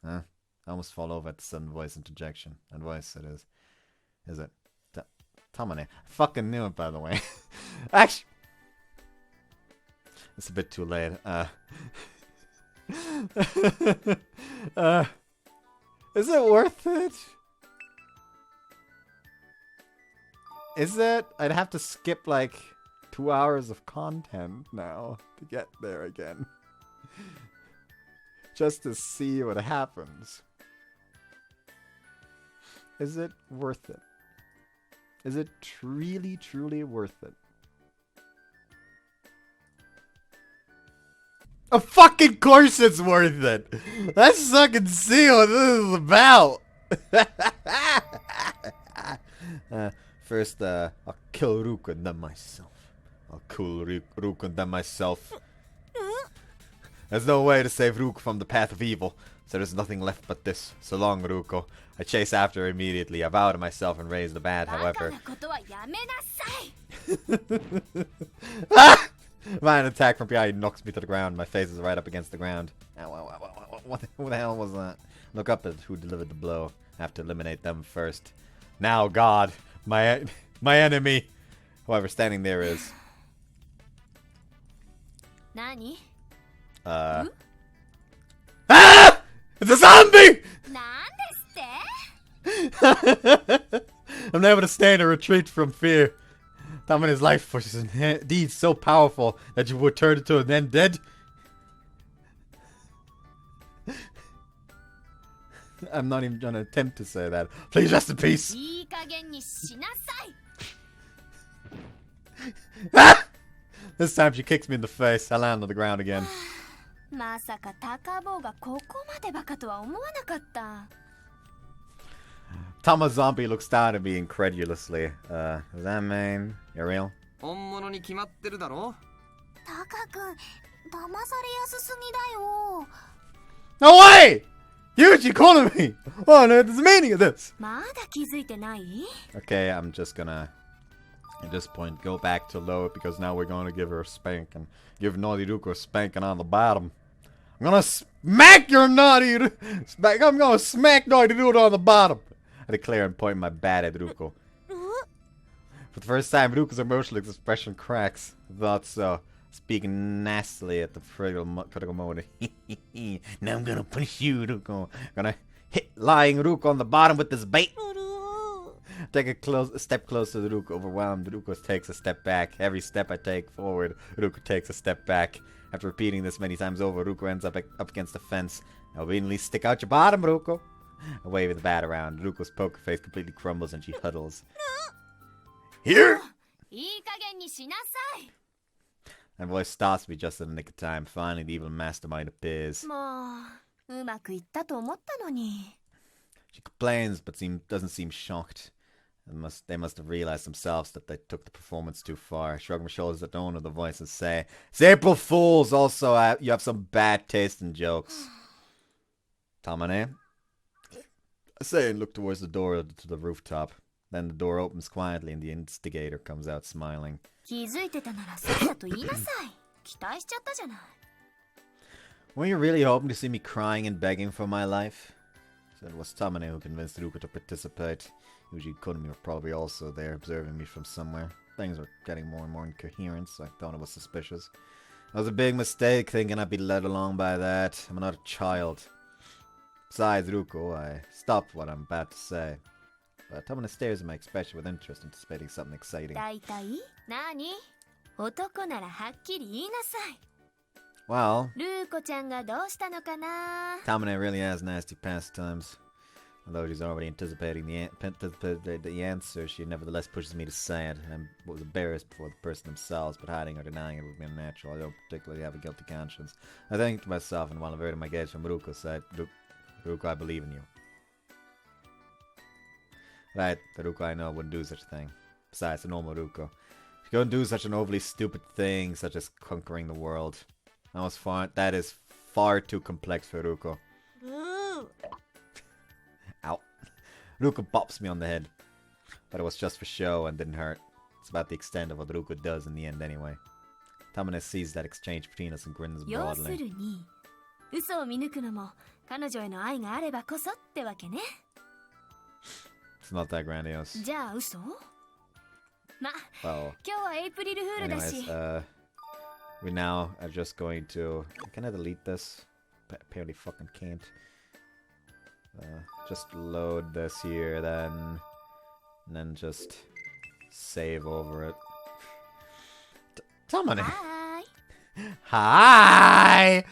Huh? I almost fall over at the sudden voice interjection. And voice it is. Is it? Tamane. I fucking knew it, by the way. Actually... It's a bit too late. Is it worth it? Is it? I'd have to skip like 2 hours of content now to get there again. Just to see what happens. Is it worth it? Is it really, truly worth it? Of fucking course it's worth it! Let's fucking see what this is about! First, I'll kill Ruku and then myself. I'll kill Ruku and then myself. There's no way to save Ruku from the path of evil, so there's nothing left but this. So long, Ruku. I chase after her immediately. I vow to myself and raise the bad, however. An attack from behind knocks me to the ground. My face is right up against the ground. What the hell was that? Look up at who delivered the blow. I have to eliminate them first. Now, God, my enemy. Whoever standing there is. 何？ Ah! It's a zombie! なんですって？ I'm never to stand or retreat from fear. Tamane's life force is indeed so powerful that you would turn into an undead. I'm not even gonna attempt to say that. Please rest in peace. いい加減にしなさい。 This time she kicks me in the face. I land on the ground again. まさか高坊がここまでバカとは思わなかった。 Tama Zombie looks down at me incredulously. Does that mean you're real? 本物に決まってるだろ。タカ君、騙されやすすぎだよ。 No way! Yugi calling me! What on earth is the meaning of this? まだ気づいてない？ Okay, I'm just gonna, at this point, go back to low because now we're gonna give her a spank and give Naughty Ruko a spanking on the bottom. I'm gonna smack your naughty... I'm gonna smack Naughty Ruko on the bottom. I declare and point my bat at Ruko. For the first time, Ruko's emotional expression cracks. I thought so. Speaking nastily at the critical moment. Now I'm gonna punish you, Ruko. Gonna hit lying Ruko on the bottom with this bait. Take a step closer to Ruko. Overwhelmed, Ruko takes a step back. Every step I take forward, Ruko takes a step back. After repeating this many times over, Ruko ends up against the fence. Now obediently stick out your bottom, Ruko. I wave the bat around. Ruko's poker face completely crumbles and she huddles. Here! いい加減にしなさい。 My voice stops me just in the nick of time. Finally, the evil mastermind appears. もううまくいったと思ったのに。 She complains, but doesn't seem shocked. They must have realized themselves that they took the performance too far. I shrug my shoulders at the owner of the voice and say, "It's April Fools! Also, you have some bad taste in jokes." Tamane? I say and look towards the door to the rooftop. Then the door opens quietly and the instigator comes out smiling. 気づいてたならさっさと言いなさい。期待しちゃったじゃない。Were you really hoping to see me crying and begging for my life? So it was Tamane who convinced Ruku to participate. Yuji and Kunimi were probably also there, observing me from somewhere. Things were getting more and more incoherent, so I thought it was suspicious. It was a big mistake thinking I'd be led along by that. I'm not a child. Besides Ruko, I stopped what I'm about to say. But Tamane stares at my expression with interest, anticipating something exciting. だいたい何？男ならはっきり言いなさい。 Well, ルーコちゃんがどうしたのかな？ Tamane really has nasty pastimes. Although she's already anticipating the answer, she nevertheless pushes me to say it. I was embarrassed before the person themselves, but hiding or denying it would be unnatural. I don't particularly have a guilty conscience. I think to myself, and while averting my gaze from Ruko's side, Ruko, I believe in you. Right, the Ruko I know wouldn't do such a thing. Besides, the normal Ruko. She couldn't do such an overly stupid thing, such as conquering the world. That is far too complex for Ruko. Ow. Ruko bops me on the head. But it was just for show and didn't hurt. It's about the extent of what Ruko does in the end anyway. Tamane sees that exchange between us and grins 要す broadly. るに、嘘を見抜くのも彼女への愛があればこそってわけね。 It's not that grandiose. じゃあ嘘？ま、 Well, 今日はエイプリルフールだし。 anyways, we now are just going to... Can I delete this? Apparently fucking can't. Just load this here, then... And then just... save over it. Tamane! はーい。 Hi!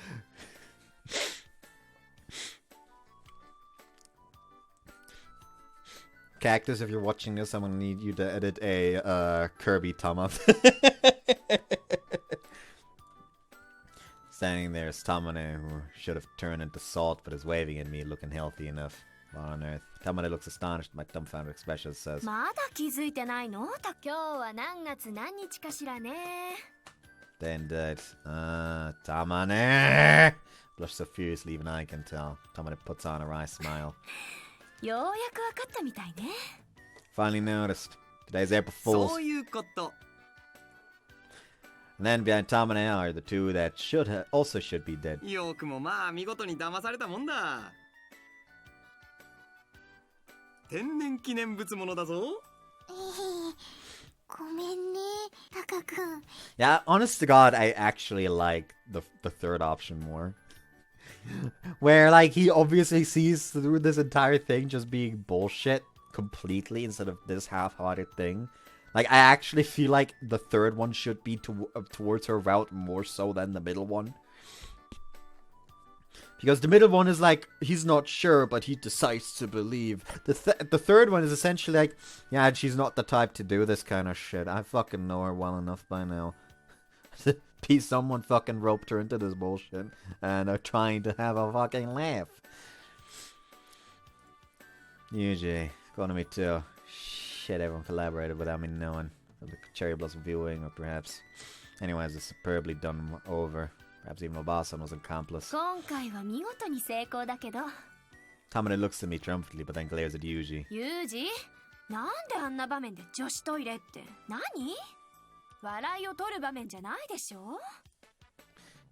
Cactus, if you're watching this, I'm gonna need you to edit a Kirby Tama. Standing there is Tamane, who should have turned into salt, but is waving at me, looking healthy enough. What on earth? Tamane looks astonished at my dumbfounded expression and says, まだ気づいてないの？今日は何月何日かしらね。 Then died. Tamane! Blush so furiously even I can tell. Tamane puts on a wry smile. ようやくわかったみたいね。 Finally noticed. Today's April Fools. そういうこと。 And then behind Tamane are the two that also should be dead. よくもまあ見事に騙されたもんだ。天然記念物ものだぞ。ごめんね、タカ君。 Yeah, honest to God, I actually like the third option more. Where, like, he obviously sees through this entire thing just being bullshit completely instead of this half-hearted thing. Like, I actually feel like the third one should be towards her route more so than the middle one. Because the middle one is like, he's not sure, but he decides to believe. The third one is essentially like, yeah, she's not the type to do this kind of shit. I fucking know her well enough by now. Someone fucking roped her into this bullshit and are trying to have a fucking laugh. Yugi, going to me too. Shit, everyone collaborated without me knowing. The cherry blossom viewing, or perhaps. Anyways, it's superbly done over. Perhaps even Obasan was an accomplice. 今回は見事に成功だけど。 Tamane looks at me triumphantly, but then glares at Yuji. ユージ、なんであんな場面で女子トイレって何？笑いを取る場面じゃないでしょ？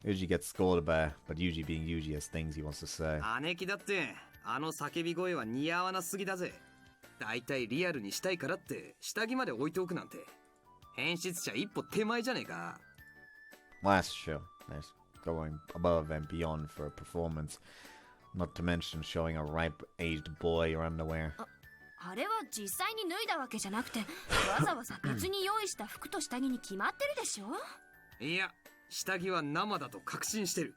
Yuji gets scolded but Yuji being Yuji has things he wants to say. 姉貴だってあの叫び声は似合わなすぎだぜ。だいたいリアルにしたいからって下着まで置いておくなんて変質者一歩手前じゃねえか。 Last show, nice. Going above and beyond for a performance. Not to mention showing a ripe-aged boy your underwear. あれは実際に脱いだわけじゃなくて、わざわざ別に用意した服と下着に決まってるでしょ？いや、下着は生だと確信してる。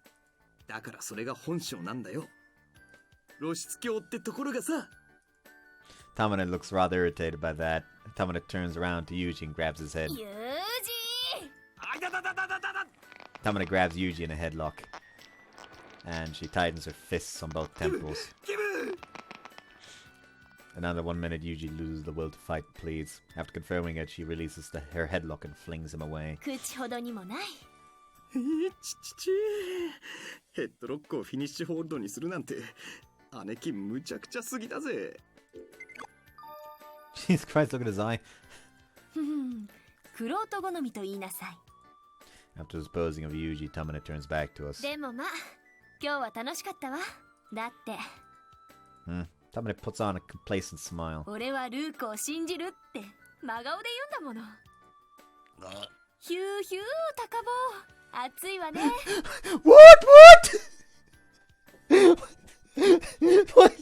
だからそれが本性なんだよ。露出狂ってところがさ。Tamane looks rather irritated by that. Tamane turns around to Yuji and grabs his head. ユージ！ Tamane grabs Yuji in a headlock. And she tightens her fists on both temples. Another 1 minute, Yuji loses the will to fight and pleads. After confirming it, she releases her headlock and flings him away. 口ほどにもない。ヘッドロックをフィニッシュホールドにするなんて姉貴むちゃくちゃすぎだぜ。Jesus Christ, look at his eye. クロート好みと言いなさい。 After disposing of Yugi, Tamane turns back to us. でもまあ、今日は楽しかったわ。だって、Tamane puts on a complacent smile. 俺はルーコを信じるって真顔で言うんだもの。ヒューヒュー高坊、暑いわね。What? What?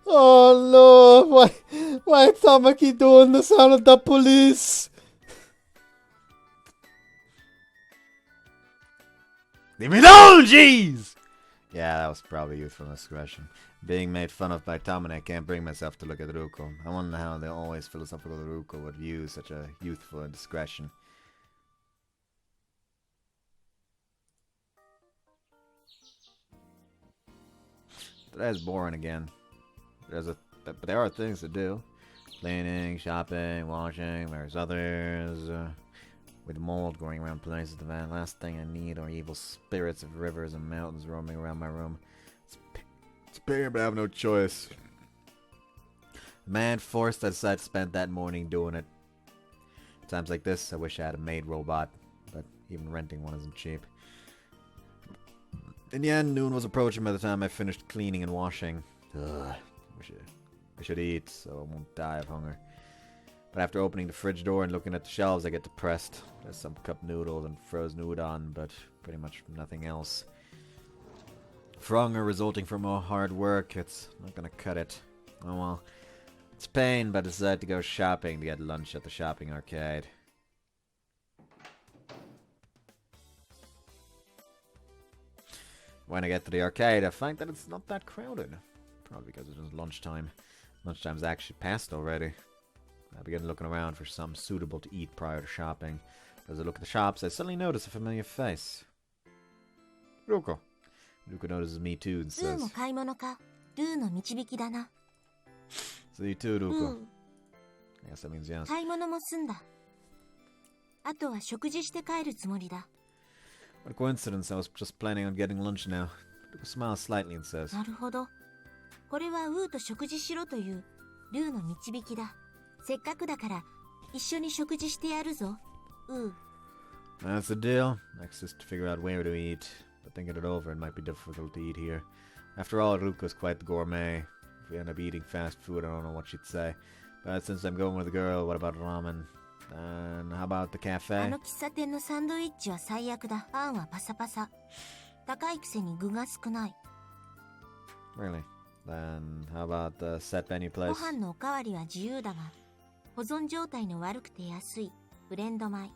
Oh no! Why is Tamaki doing the sound of the police? Leave me alone, jeez! Yeah, that was probably youthful discretion. Being made fun of by Tamane, I can't bring myself to look at Ruko. I wonder how the always philosophical Ruko would view such a youthful indiscretion. Today's boring again. But there are things to do. Cleaning, shopping, washing, there's others. With mold going around places, the last thing I need are evil spirits of rivers and mountains roaming around my room. It's pain, but I have no choice. The man forced, I decided to spend that morning doing it. Times like this, I wish I had a maid robot, but even renting one isn't cheap. In the end, noon was approaching by the time I finished cleaning and washing. Ugh, I should eat, so I won't die of hunger. But after opening the fridge door and looking at the shelves, I get depressed. There's some cup noodles and frozen udon, but pretty much nothing else. For hunger resulting from all hard work, it's not gonna cut it. Oh well. It's pain, but I decided to go shopping to get lunch at the shopping arcade. When I get to the arcade, I find that it's not that crowded. Probably because it's lunchtime. Lunchtime's actually passed already. I begin looking around for something suitable to eat prior to shopping. As I look at the shops, I suddenly notice a familiar face. Ruko. Ruko notices me too and says, So you too, Ruko. I guess that means yes. 買い物も済んだ。あとは食事して帰るつもりだ。 What a coincidence, I was just planning on getting lunch now. Ruko smiles slightly and says, なるほど。これはウーと食事しろというルーの導きだ。せっかくだから一緒に食事してやるぞ。ウー。That's the deal. Next is to figure out where to eat. But thinking it over, it might be difficult to eat here. After all, Ruko's quite the gourmet. If we end up eating fast food, I don't know what she'd say. But since I'm going with a girl, what about ramen? And how about the あ cafe? の喫茶店のサンドイッチは最悪だ。パンはパサパサ。高いくせに具が少ない。 Really? Then how about the set menu ご place? 飯のおかわりは自由だが、保存状態の悪くて安いブレンド米。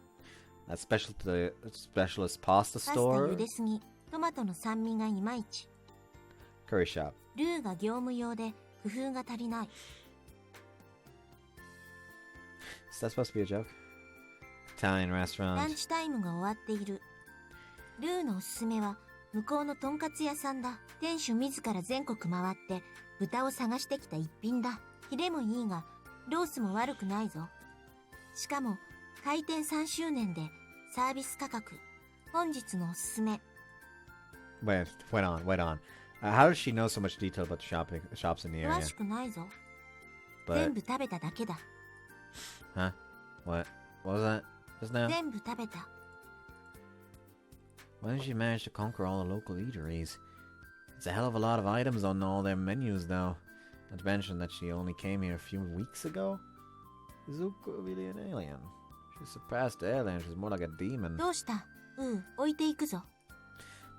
That specialist pasta パスタ store? 茹ですぎ、トマトの酸味がいまいち。 Curry shop. ルーが業務用で工夫が足りない。 Is that supposed to be a joke? Italian ラン restaurant. チタイムが終わっている。ルーのおすすめは向こうのとんかつ屋さんだ。店主自ら全国回って豚を探してきた一品だ。ヒレもいいがロースも悪くないぞ。しかも開店3周年でサービス価格。本日のおすすめ。 Wait on. How does she know so much detail about the shops in the 詳 area? しくないぞ。 But 全部食べただけだ。 huh? What was that just now? 全部食べた。 Why did she manage to conquer all the local eateries? It's a hell of a lot of items on all their menus, though. Not to mention that she only came here a few weeks ago. Is Ruko really an alien? She's surpassed the alien. She's more like a demon. どうした？置いていくぞ。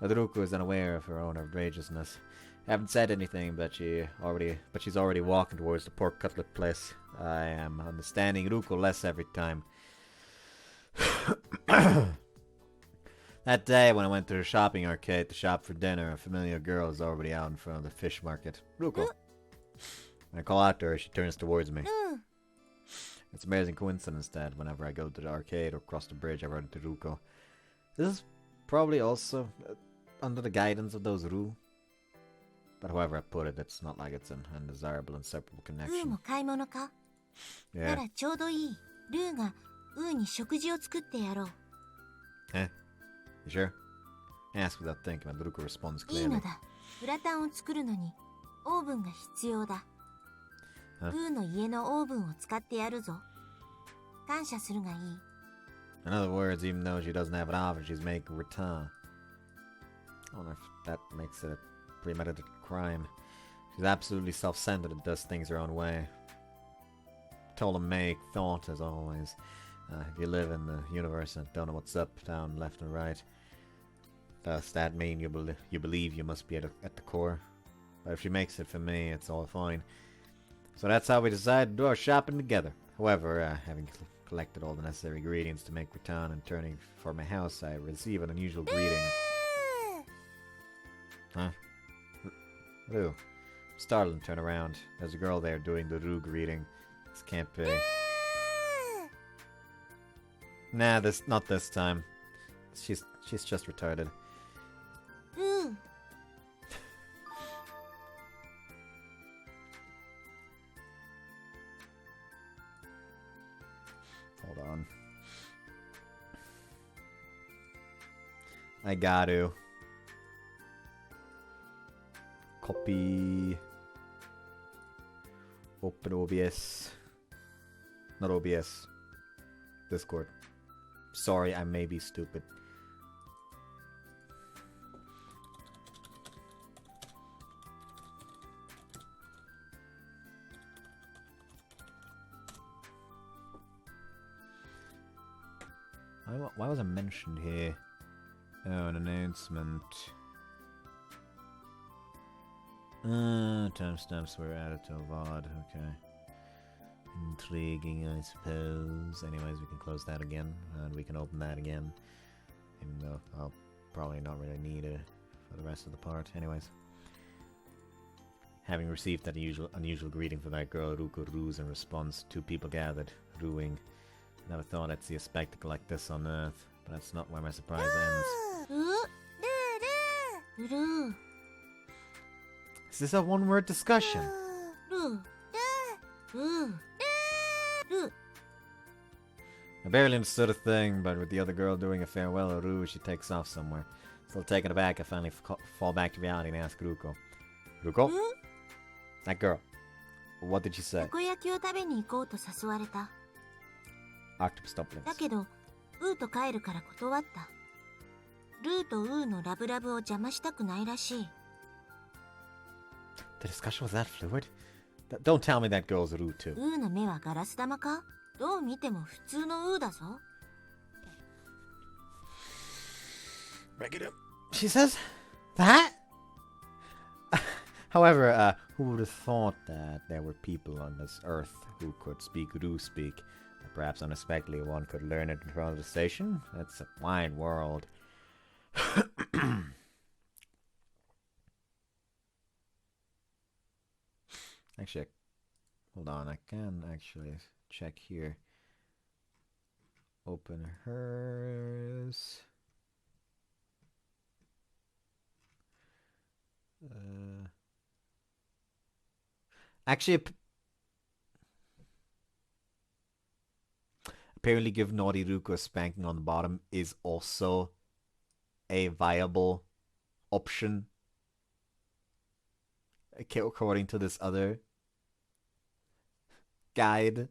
But Ruko is unaware of her own outrageousness. I haven't said anything, but she's already walking towards the pork cutlet place. I am understanding Ruko less every time. That day when I went to the shopping arcade to shop for dinner, a familiar girl is already out in front of the fish market. Ruko. When I call out to her, she turns towards me. It's an amazing coincidence that whenever I go to the arcade or cross the bridge, I run into Ruko. This is probably also under the guidance of those Ru. But however I put it, it's not like it's an undesirable inseparable ウー connection. も買い物か？ Yeah. ならちょうどいい。ルーがウーに食事を作ってやろう。 Eh? You sure? I ask without thinking, but Ruko responds いいの clearly. だ。グラタンを作るのにオーブンが必要だ。ウーの家のオーブンを使ってやるぞ。感謝するがいい。In other words, even though she doesn't have an oven, she's making return. I don't know if that makes it a premeditated crime. She's absolutely self-centered and does things her own way. Told him make thought, as always. If you live in the universe and don't know what's up, down, left, and right, does that mean you believe you must be at the core? But if she makes it for me, it's all fine. So that's how we decided to do our shopping together. However, having collected all the necessary ingredients to make return and turning for my house, I receive an unusual greeting. Huh? Roo. Startled and turn around. There's a girl there doing the Roo greeting. This can't be. Nah, not this time. She's just retarded. Hold on. I got to. Copy. Open OBS. Not OBS. Discord. Sorry, I may be stupid. Why was I mentioned here? Oh, an announcement. Timestamps were added to a VOD. Okay. Intriguing, I suppose. Anyways, we can close that again, and we can open that again. Even though I'll probably not really need it for the rest of the part. Anyways. Having received that unusual greeting from that girl, Ruku-Route, in response, 2 people gathered, Ruing. Never thought I'd see a spectacle like this on Earth, but that's not where my surprise ends. Is this a one-word discussion? I barely understood a thing, but with the other girl doing a farewell to Roo, she takes off somewhere. Still taken aback, I finally fall back to reality and ask Ruko. Ruko? That girl. What did she say? Octopus dumplings. だけど、ウーと帰るから断った。ルーとウーのラブラブを邪魔したくないらしい。The discussion was that fluid? Don't tell me that girl's Roo too. ウーの目はガラス玉か？どう見ても普通のウーだぞ。Regular. She says that? However, who would have thought that there were people on this earth who could speak Roo speak? Perhaps unexpectedly one could learn it in front of the station? It's a wide world. Actually, hold on, I can actually check here. Open hers. Actually, apparently give naughty Ruko a spanking on the bottom is also a viable option. Okay, according to this other guide.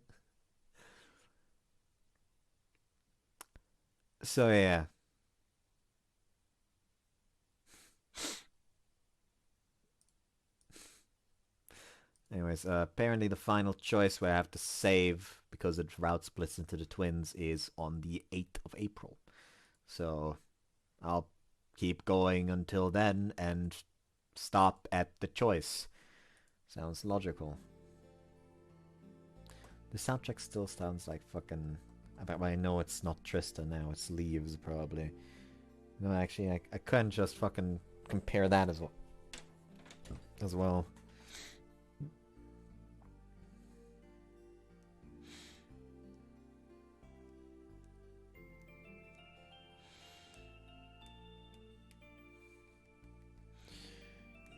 So yeah. Anyways, apparently the final choice where I have to save, because the route splits into the twins, is on the 8th of April. So I'll keep going until then and stop at the choice. Sounds logical. The soundtrack still sounds like fucking... I know it's not Tristan now, it's Leaves probably. No, actually, I couldn't just fucking compare that as well.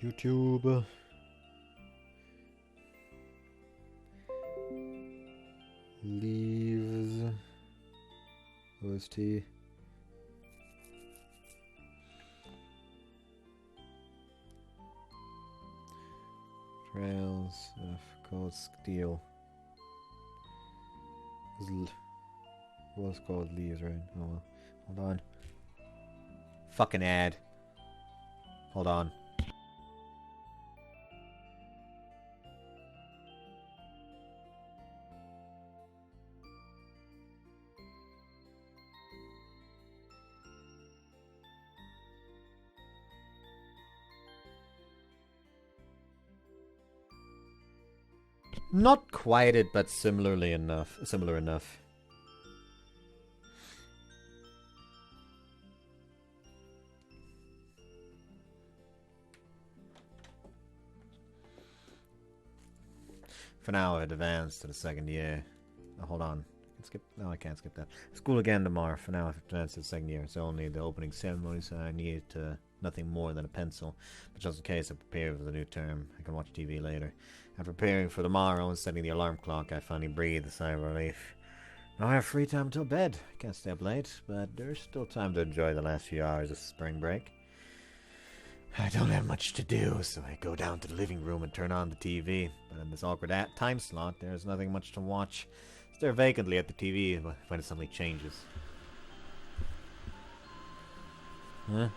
YouTube. Leaves. OST. called Steel. Was called Lee's, right? Oh well. Hold on. Fucking ad. Hold on. Not quite it, but similar enough. For now, I'd advanced to the second year. Oh, hold on. No, I can't skip that. School again tomorrow. For now, I've advanced to the second year. It's only the opening ceremony, so I need nothing more than a pencil. But just in case I prepare for the new term, I can watch TV later. I'm preparing for tomorrow and setting the alarm clock. I finally breathe a sigh of relief. Now I have free time until bed. I can't stay up late, but there's still time to enjoy the last few hours of spring break. I don't have much to do, so I go down to the living room and turn on the TV. But in this awkward time slot, there's nothing much to watch. I stare vacantly at the TV when it suddenly changes. Huh?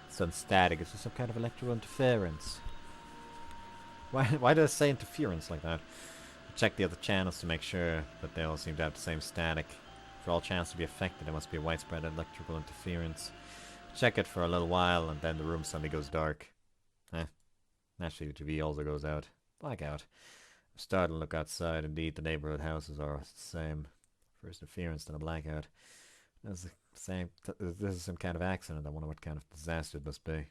It's static. Is there some kind of electrical interference? Why does it say interference like that? I check the other channels to make sure, but they all seem to have the same static. For all channels to be affected, there must be a widespread electrical interference. Check it for a little while, and then the room suddenly goes dark. Naturally, the TV also goes out. Blackout. I'm starting to look outside. Indeed, the neighborhood houses are the same. First interference, then a blackout. This is some kind of accident. I wonder what kind of disaster it must be.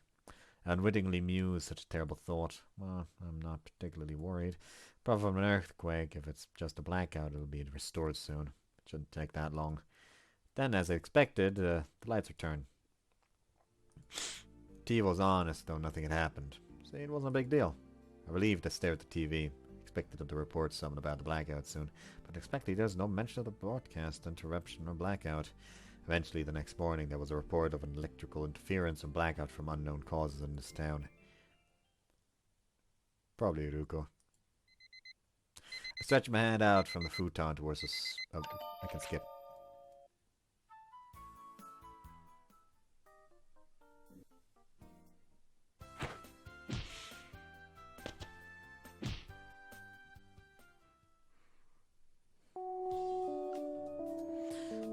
I unwittingly muse such a terrible thought. Well, I'm not particularly worried. Apart from an earthquake, if it's just a blackout, it'll be restored soon. It shouldn't take that long. Then, as I expected, the lights returned. TV was on as though nothing had happened. See, it wasn't a big deal. I relieved I stared at the TV. Expected them to report something about the blackout soon, but unexpectedly there's no mention of the broadcast interruption or blackout. Eventually, the next morning, there was a report of an electrical interference and blackout from unknown causes in this town. Probably Ruku. I stretched my hand out from the futon towards us. Oh, I can skip.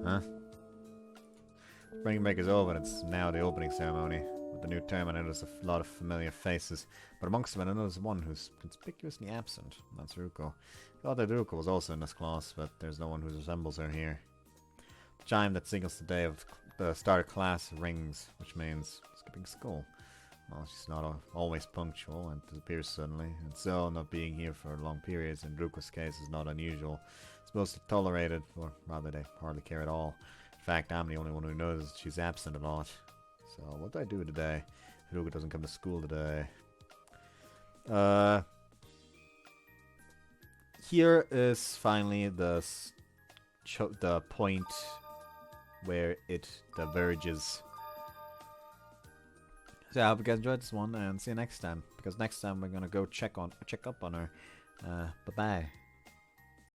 Huh? Spring break is over and it's now the opening ceremony. With the new term I notice a lot of familiar faces, but amongst them I notice one who's conspicuously absent. That's Ruko. I thought that Ruko was also in this class, but there's no one who resembles her here. The chime that signals the day of the start of class rings, which means skipping school. Well, she's not always punctual and disappears suddenly, and so not being here for long periods in Ruko's case is not unusual. It's mostly tolerated, or rather they hardly care at all. In fact, I'm the only one who knows she's absent a lot. So, what do I do today? Ruko doesn't come to school today. Here is finally the point where it diverges. So I hope you guys enjoyed this one, and see you next time. Because next time we're gonna go check up on her. Bye bye.